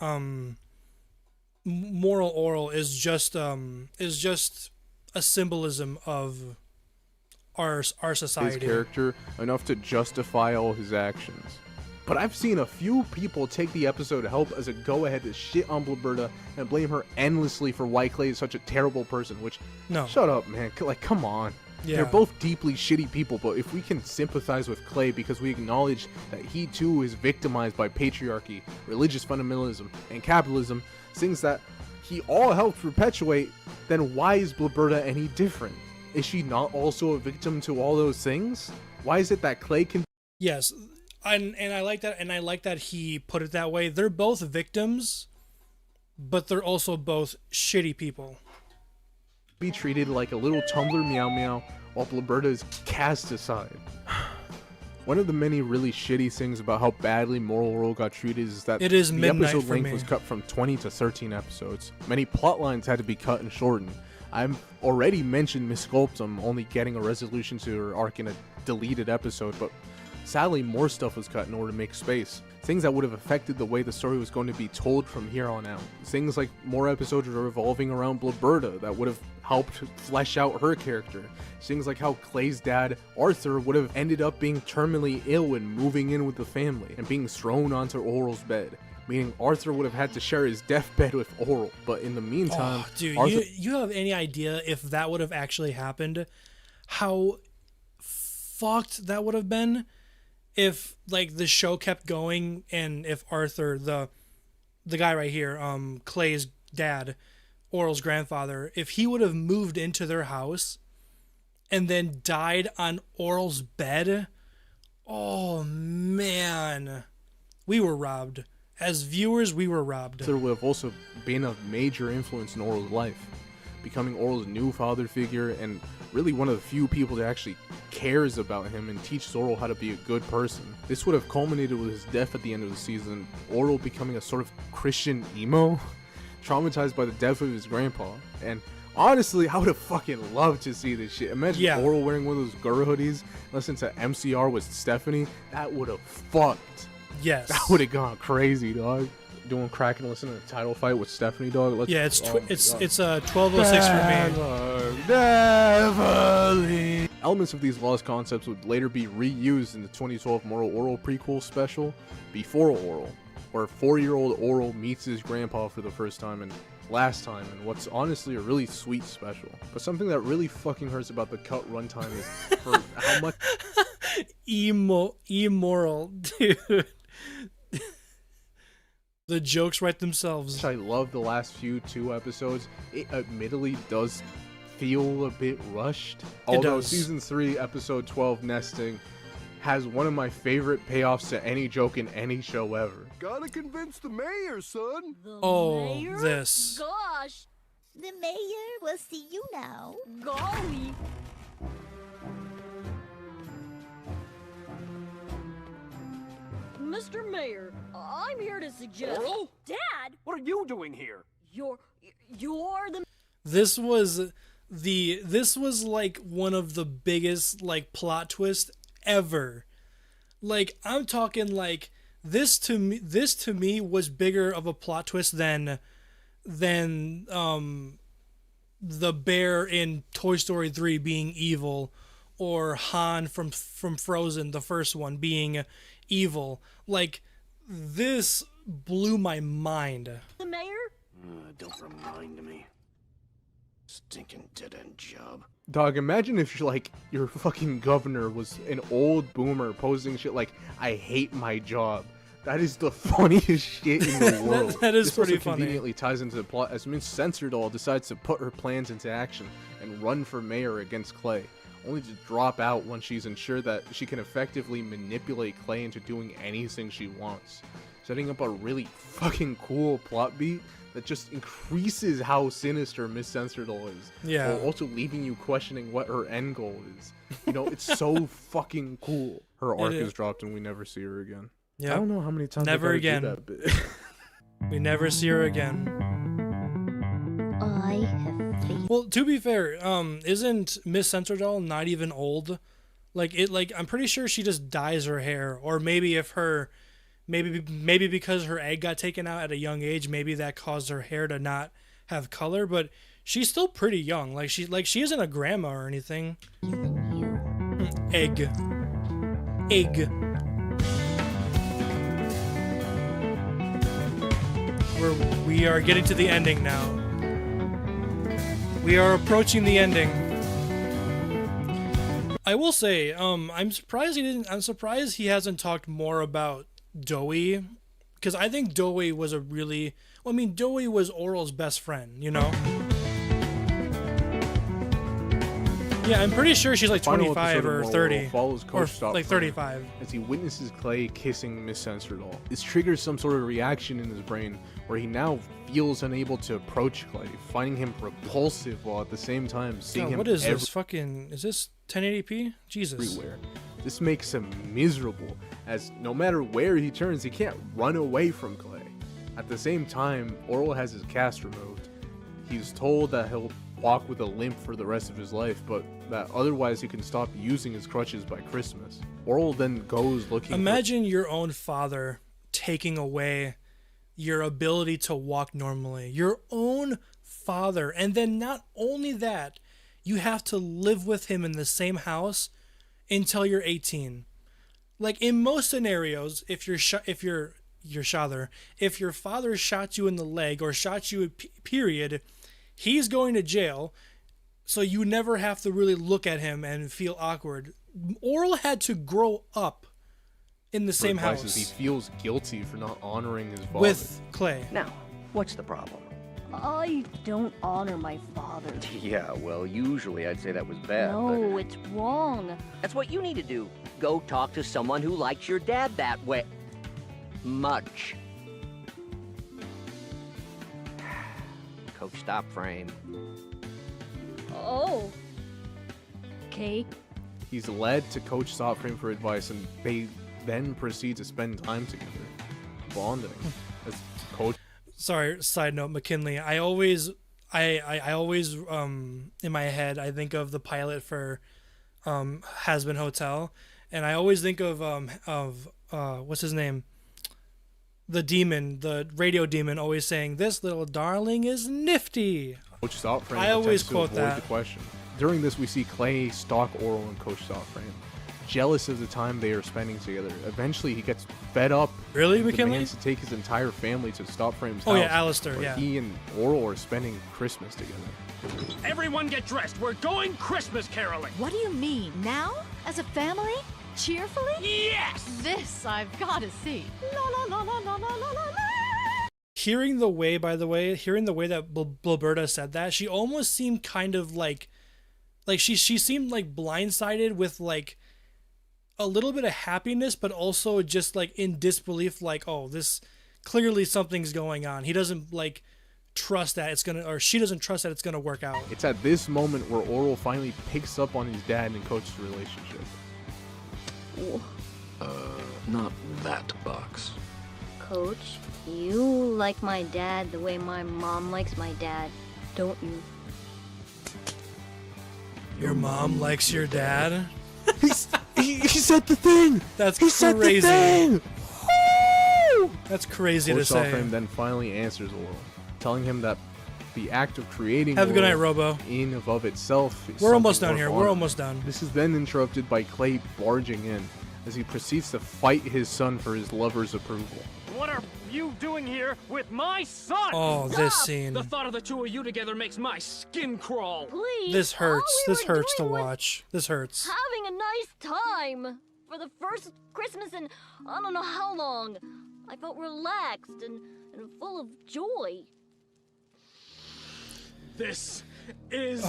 Moral Oral is just a symbolism of our society. His character enough to justify all his actions. But I've seen a few people take the episode to help as a go-ahead to shit on Roberta and blame her endlessly for why Clay is such a terrible person, which, shut up, man. Like, come on. Yeah. They're both deeply shitty people, but if we can sympathize with Clay because we acknowledge that he too is victimized by patriarchy, religious fundamentalism, and capitalism, things that he all helped perpetuate, then why is Roberta any different? Is she not also a victim to all those things? Why is it that Clay can... Yes, and I like that, and I like that he put it that way. They're both victims, but they're also both shitty people. Be treated like a little tumbler meow meow while Roberta is cast aside. One of the many really shitty things about how badly Moral Oral got treated is that it is the midnight episode for length me. was cut from 20 to 13 episodes. Many plot lines had to be cut and shortened. I've already mentioned Miss Sculptum only getting a resolution to her arc in a deleted episode, but Sadly, more stuff was cut in order to make space. Things that would have affected the way the story was going to be told from here on out. Things like more episodes revolving around Blaberta that would have helped flesh out her character. Things like how Clay's dad, Arthur, would have ended up being terminally ill and moving in with the family and being thrown onto Orel's bed. Meaning Arthur would have had to share his deathbed with Orel. But in the meantime, dude, Arthur... you have any idea if that would have actually happened? How fucked that would have been if like the show kept going and if Arthur, the guy right here, Clay's dad, Orel's grandfather, if he would have moved into their house and then died on Orel's bed. Oh man, we were robbed. As viewers, we were robbed. Arthur would have also been a major influence in Orel's life, becoming Orel's new father figure and really one of the few people that actually cares about him and teaches Orel how to be a good person. This would have culminated with his death at the end of the season, Orel becoming a sort of Christian emo, traumatized by the death of his grandpa. And honestly, I would have fucking loved to see this shit. Imagine Orel wearing one of those girl hoodies, listening to MCR with Stephanie. That would have fucked. Yes. That would have gone crazy, dog. Doing crack and listening to the title fight with Stephanie, dog. Yeah, it's 12:06 for me. Beverly. Elements of these lost concepts would later be reused in the 2012 Moral Orel prequel special, Before Orel, where 4-year-old Orel meets his grandpa for the first time and last time, and what's honestly a really sweet special. But something that really fucking hurts about the cut runtime is for how much immoral, dude. The jokes write themselves. I love the last two episodes. It admittedly does feel a bit rushed. Although season 3, episode 12, Nesting, has one of my favorite payoffs to any joke in any show ever. Gotta convince the mayor, son. This. Gosh, the mayor will see you now. Golly. Mr. Mayor, I'm here to suggest... Orel? Dad! What are you doing here? You're the... This was like one of the biggest like plot twists ever. Like I'm talking like this to me was bigger of a plot twist than the bear in Toy Story 3 being evil, or Han from Frozen, the first one, being evil. Like, this blew my mind. The mayor? Don't remind me. Stinking dead-end job. Dog, imagine if your fucking governor was an old boomer posting shit like, I hate my job. That is the funniest shit in the world. that is this pretty also funny. Conveniently ties into the plot as Miss CeeAyeJay decides to put her plans into action and run for mayor against Clay, only to drop out when she's ensured that she can effectively manipulate Clay into doing anything she wants, setting up a really fucking cool plot beat that just increases how sinister Miss CeeAyeJay is. Yeah. While also leaving you questioning what her end goal is. You know, it's so fucking cool. Her arc is dropped and we never see her again. Yeah. I don't know how many times never I gotta again. do that bit. We never see her again. I have faith. Well, to be fair, isn't Miss CeeAyeJay not even old? I'm pretty sure she just dyes her hair, or maybe if her, maybe because her egg got taken out at a young age, maybe that caused her hair to not have color. But she's still pretty young. She isn't a grandma or anything. Egg. We are getting to the ending now. We are approaching the ending. I will say, I'm surprised he hasn't talked more about Doey, because I think Doey was Doey was Orel's best friend, you know? Yeah, I'm pretty sure she's like 25 or 30, follows or Coach Stop like 35. as he witnesses Clay kissing Miss CeeAyeJay. This triggers some sort of reaction in his brain where he now feels unable to approach Clay, finding him repulsive while at the same time seeing him What is this fucking? Is this 1080p? Jesus. everywhere. This makes him miserable, as no matter where he turns, he can't run away from Clay. At the same time, Orel has his cast removed. He's told that he'll walk with a limp for the rest of his life, but that otherwise he can stop using his crutches by Christmas. Orel then goes looking Imagine your own father taking away your ability to walk normally. Your own father. And then not only that, you have to live with him in the same house until you're 18. Like in most scenarios, if your father shot you in the leg or shot you period, he's going to jail, so you never have to really look at him and feel awkward. Orel had to grow up in the same house. He feels guilty for not honoring his father. With Clay. Now, what's the problem? I don't honor my father. Yeah, well, usually I'd say that was bad. No, it's wrong. That's what you need to do. Go talk to someone who likes your dad that way. Much. Coach Stop Frame. Oh. Okay. He's led to Coach Stopframe for advice, and they then proceed to spend time together, bonding. As Coach. Sorry, side note, McKinley. I always in my head I think of the pilot for Has Been Hotel, and I always think of what's his name? The demon, the radio demon, always saying, "This little darling is nifty." Coach Stopframe. I always attempts to quote avoid that. the question. During this, we see Clay stalk Orel and Coach Stopframe, jealous of the time they are spending together. Eventually, he gets fed up. Really, and McKinley? demands to take his entire family to Stopframe's Oh, house. yeah, Alistair, where yeah. He and Orel are spending Christmas together. Everyone get dressed. We're going Christmas caroling. What do you mean? Now? As a family? Cheerfully? Yes! This I've got to see. La la la la la la la la. Hearing the way that Bloberta said that, she almost seemed kind of like she seemed like blindsided with like a little bit of happiness, but also just like in disbelief, like, oh, this clearly something's going on. He doesn't like trust that it's gonna, or she doesn't trust that it's gonna work out. It's at this moment where Orel finally picks up on his dad and Coach's relationship. Not that box. Coach, you like my dad the way my mom likes my dad, don't you? Your mom likes your dad? he said the thing! That's He said the crazy. thing! That's crazy Coach to say. Stopframe then finally answers Orel, telling him that the act of creating Have a good Orel night, Robo. in of itself is We're almost something done here. worth We're honoring. almost done. This is then interrupted by Clay barging in as he proceeds to fight his son for his lover's approval. What are you doing here with my son? Oh, this scene. The thought of the two of you together makes my skin crawl. Please. This hurts. all we This were hurts to doing was watch. This hurts. Having a nice time for the first Christmas in I don't know how long. I felt relaxed and full of joy. This is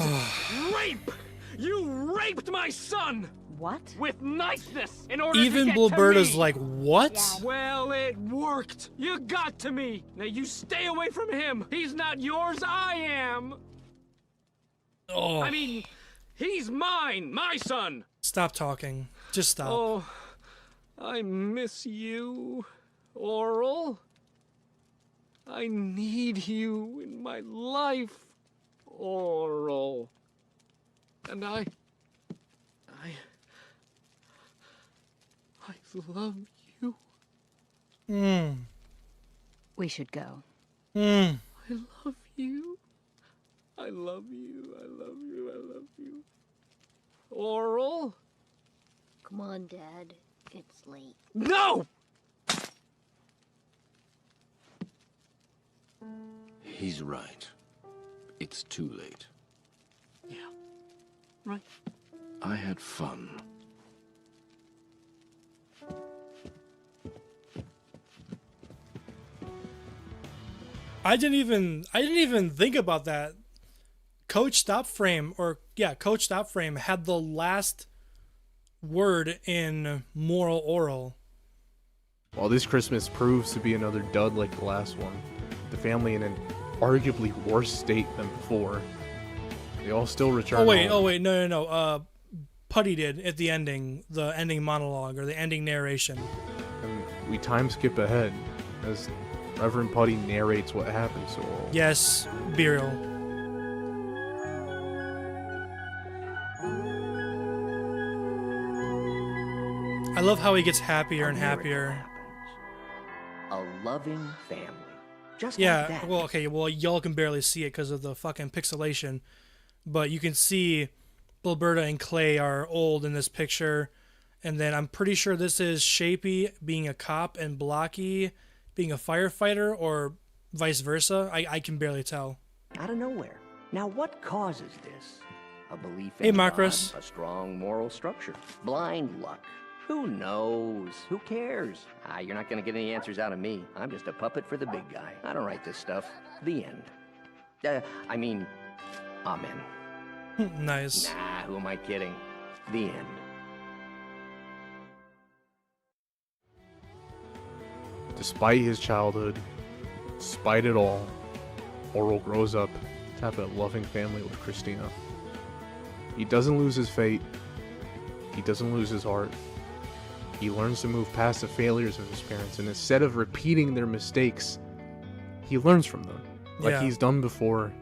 rape! You raped my son! What? With niceness in order Even to get to Bloberta's me. like, what? Well, it worked. You got to me. Now you stay away from him. He's not yours, I am. Oh. I mean, he's mine, my son. Stop talking. Just stop. Oh, I miss you, Orel. I need you in my life, Orel. And I love you. We should go. I love you. I love you. I love you. I love you. Orel? Come on, Dad. It's late. No! He's right. It's too late. Yeah. Right. I had fun. I didn't even think about that. Coach Stopframe had the last word in Moral Orel. While this Christmas proves to be another dud like the last one, the family in an arguably worse state than before, they all still return home. Oh wait, no. Putty did at the ending, the ending monologue or the ending narration. And we time skip ahead as Reverend Putty narrates what happens to Orel. Yes, Burial. I love how he gets happier A and miracle happier. A loving family. Just like Yeah, that. well, okay, well, y'all can barely see it because of the fucking pixelation, but you can see Bilberta and Clay are old in this picture, and then I'm pretty sure this is Shapey being a cop and Blocky being a firefighter, or vice versa. I can barely tell. Out of nowhere. Now what causes this? A belief Hey, in Macros. God, a strong moral structure, blind luck. Who knows? Who cares? You're not gonna get any answers out of me. I'm just a puppet for the big guy. I don't write this stuff. The end. I mean, amen. Nice. Nah, who am I kidding? The end. Despite his childhood, despite it all, Orel grows up to have a loving family with Christina. He doesn't lose his faith. He doesn't lose his heart. He learns to move past the failures of his parents, and instead of repeating their mistakes, he learns from them. Like Yeah. he's done before,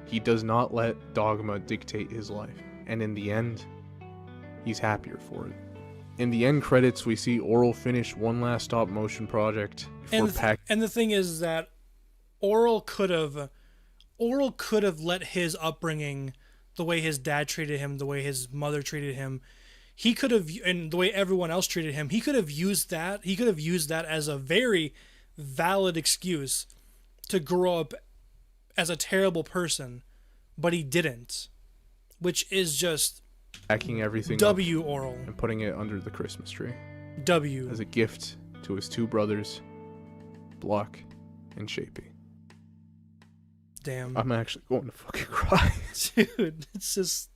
he does not let dogma dictate his life. And in the end, he's happier for it. In the end credits, we see Orel finish one last stop motion project before And the thing is that Orel could have let his upbringing, the way his dad treated him, the way his mother treated him, he could have, and the way everyone else treated him, he could have used that. He could have used that as a very valid excuse to grow up as a terrible person, but he didn't, which is just packing everything W up Orel. and putting it under the Christmas tree. W. As a gift to his two brothers, Block and Shapey. Damn. I'm actually going to fucking cry. Dude, it's just...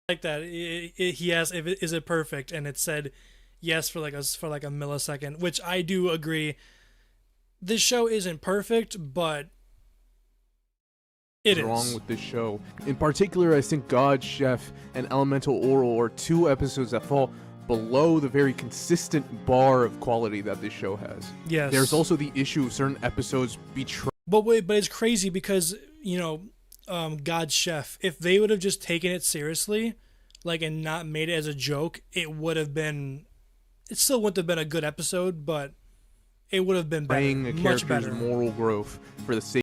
like that. He asked, is it perfect? And it said yes for like a millisecond, which I do agree. This show isn't perfect, but it is. Wrong with this show. In particular, I think God, Chef, and Elemental Orel are two episodes that fall below the very consistent bar of quality that this show has. Yes. There's also the issue of certain episodes betray. But it's crazy because, you know, God's Chef, if they would have just taken it seriously, like, and not made it as a joke, it still wouldn't have been a good episode, but it would have been better, A much character's better. moral growth for the sake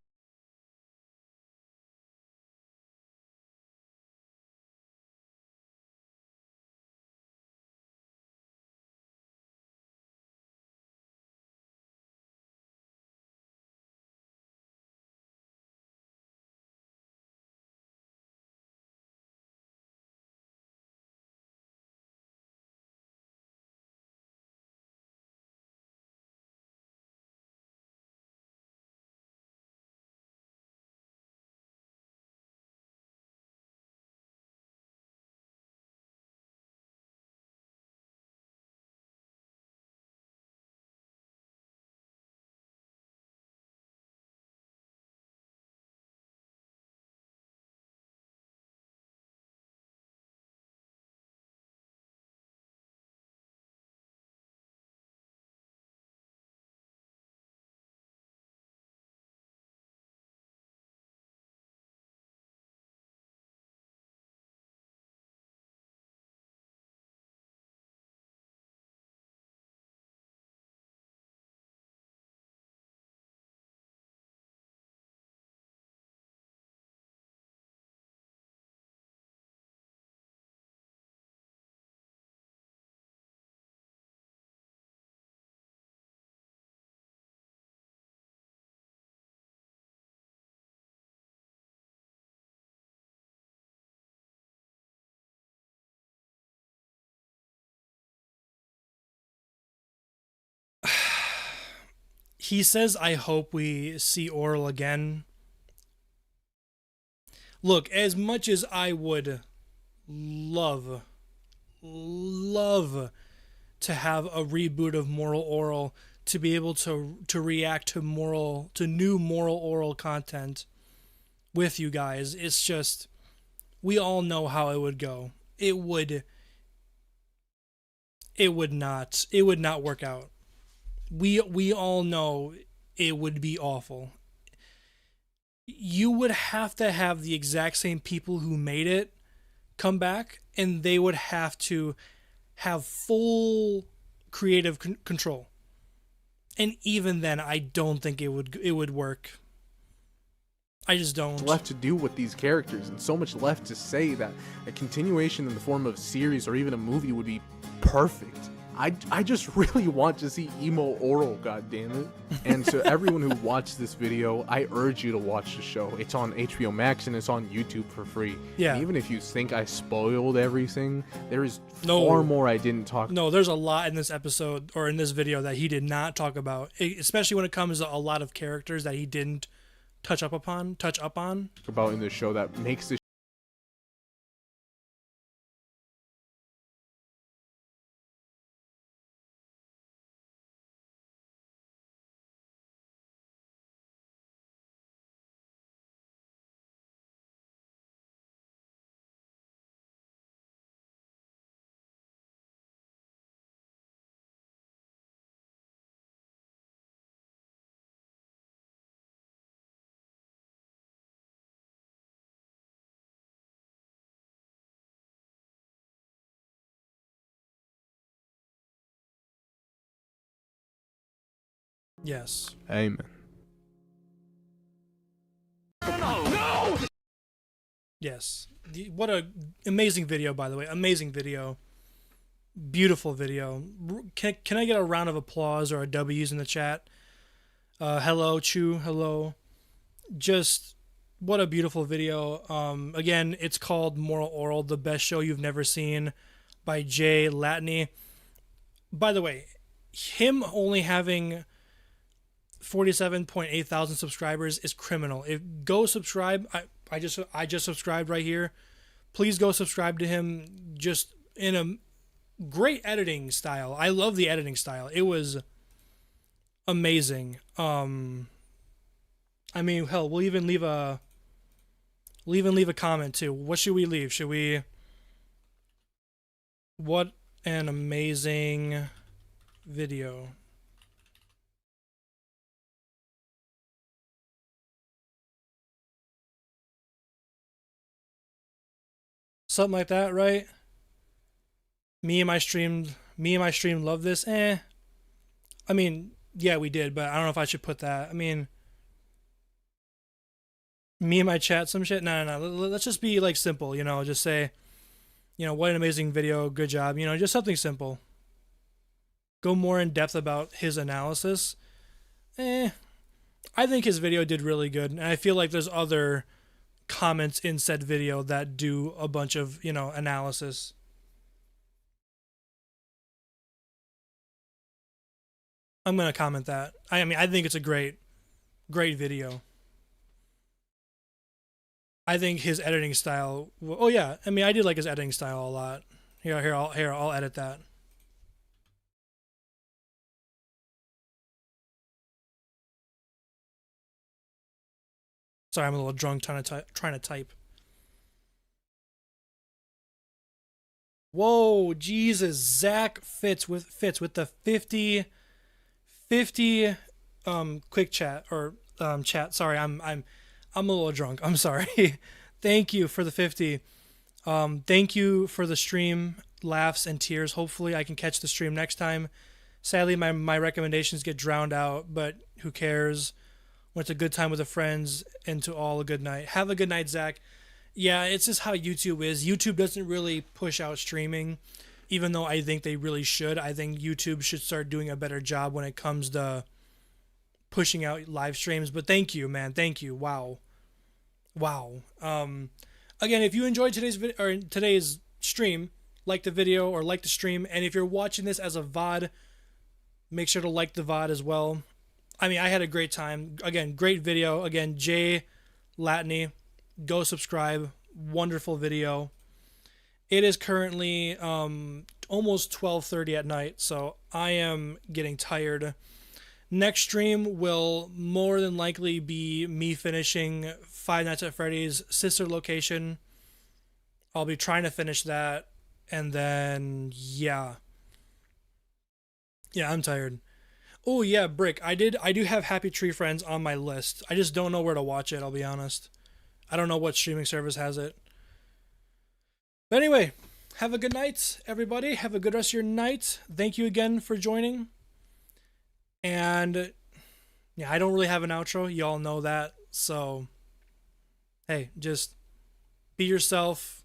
He says, I hope we see Orel again. Look, as much as I would love to have a reboot of Moral Orel, to be able to react to new Moral Orel content with you guys, it's just, we all know how it would go. It would not work out. We all know it would be awful. You would have to have the exact same people who made it come back, and they would have to have full creative control. And even then, I don't think it would work. I just don't. Left to do with these characters, and so much left to say that a continuation in the form of a series or even a movie would be perfect. I just really want to see emo Orel, goddammit. And to everyone who watched this video, I urge you to watch the show. It's on HBO Max and it's on YouTube for free. Yeah. And even if you think I spoiled everything, there is far more I didn't talk about. No, there's a lot in this episode or in this video that he did not talk about, especially when it comes to a lot of characters that he didn't touch up on. About in this show that makes this Yes. Amen. No! Yes. What a amazing video, by the way. Amazing video. Beautiful video. Can I get a round of applause or a W's in the chat? Hello, Chu. Hello. Just what a beautiful video. Again, it's called Moral Orel, the best show you've never seen, by Jay Latney. By the way, him only having 47.8 thousand subscribers is criminal. Go subscribe. I just subscribed right here. Please go subscribe to him. Just in a great editing style. I love the editing style. It was amazing. I mean, hell, we'll even leave a comment too. What should we leave? What an amazing video. Something like that, right? Me and my stream love this. I mean, yeah, we did, but I don't know if I should put that. I mean, me and my chat, some shit. No. Let's just be like simple, just say, what an amazing video. Good job. Just something simple. Go more in depth about his analysis. I think his video did really good. And I feel like there's other comments in said video that do a bunch of, analysis. I'm going to comment that. I mean, I think it's a great video. I think his editing style, oh yeah, I mean, I did like his editing style a lot. Here, I'll edit that. Sorry, I'm a little drunk trying to type. Whoa, Jesus, Zach fits with the 50 quick chat or chat. Sorry, I'm a little drunk. I'm sorry. Thank you for the 50. Thank you for the stream, laughs and tears. Hopefully I can catch the stream next time. Sadly, my recommendations get drowned out, but who cares? Went a good time with the friends, and to all a good night. Have a good night, Zach. Yeah, it's just how YouTube is. YouTube doesn't really push out streaming, even though I think they really should. I think YouTube should start doing a better job when it comes to pushing out live streams. But thank you, man. Thank you. Wow. Again, if you enjoyed today's stream, like the video or like the stream, and if you're watching this as a VOD, make sure to like the VOD as well. I mean, I had a great time. Again, great video. Again, Jay Latney, go subscribe. Wonderful video. It is currently almost 12:30 at night, so I am getting tired. Next stream will more than likely be me finishing Five Nights at Freddy's Sister Location. I'll be trying to finish that, and then yeah, I'm tired. Oh yeah, Brick, I do have Happy Tree Friends on my list. I just don't know where to watch it, I'll be honest. I don't know what streaming service has it. But anyway, have a good night, everybody. Have a good rest of your night. Thank you again for joining. And yeah, I don't really have an outro. Y'all know that. So, hey, just be yourself.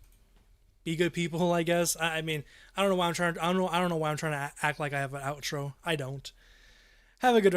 Be good people, I guess. I mean, I don't know why I'm trying to act like I have an outro. I don't. Have a good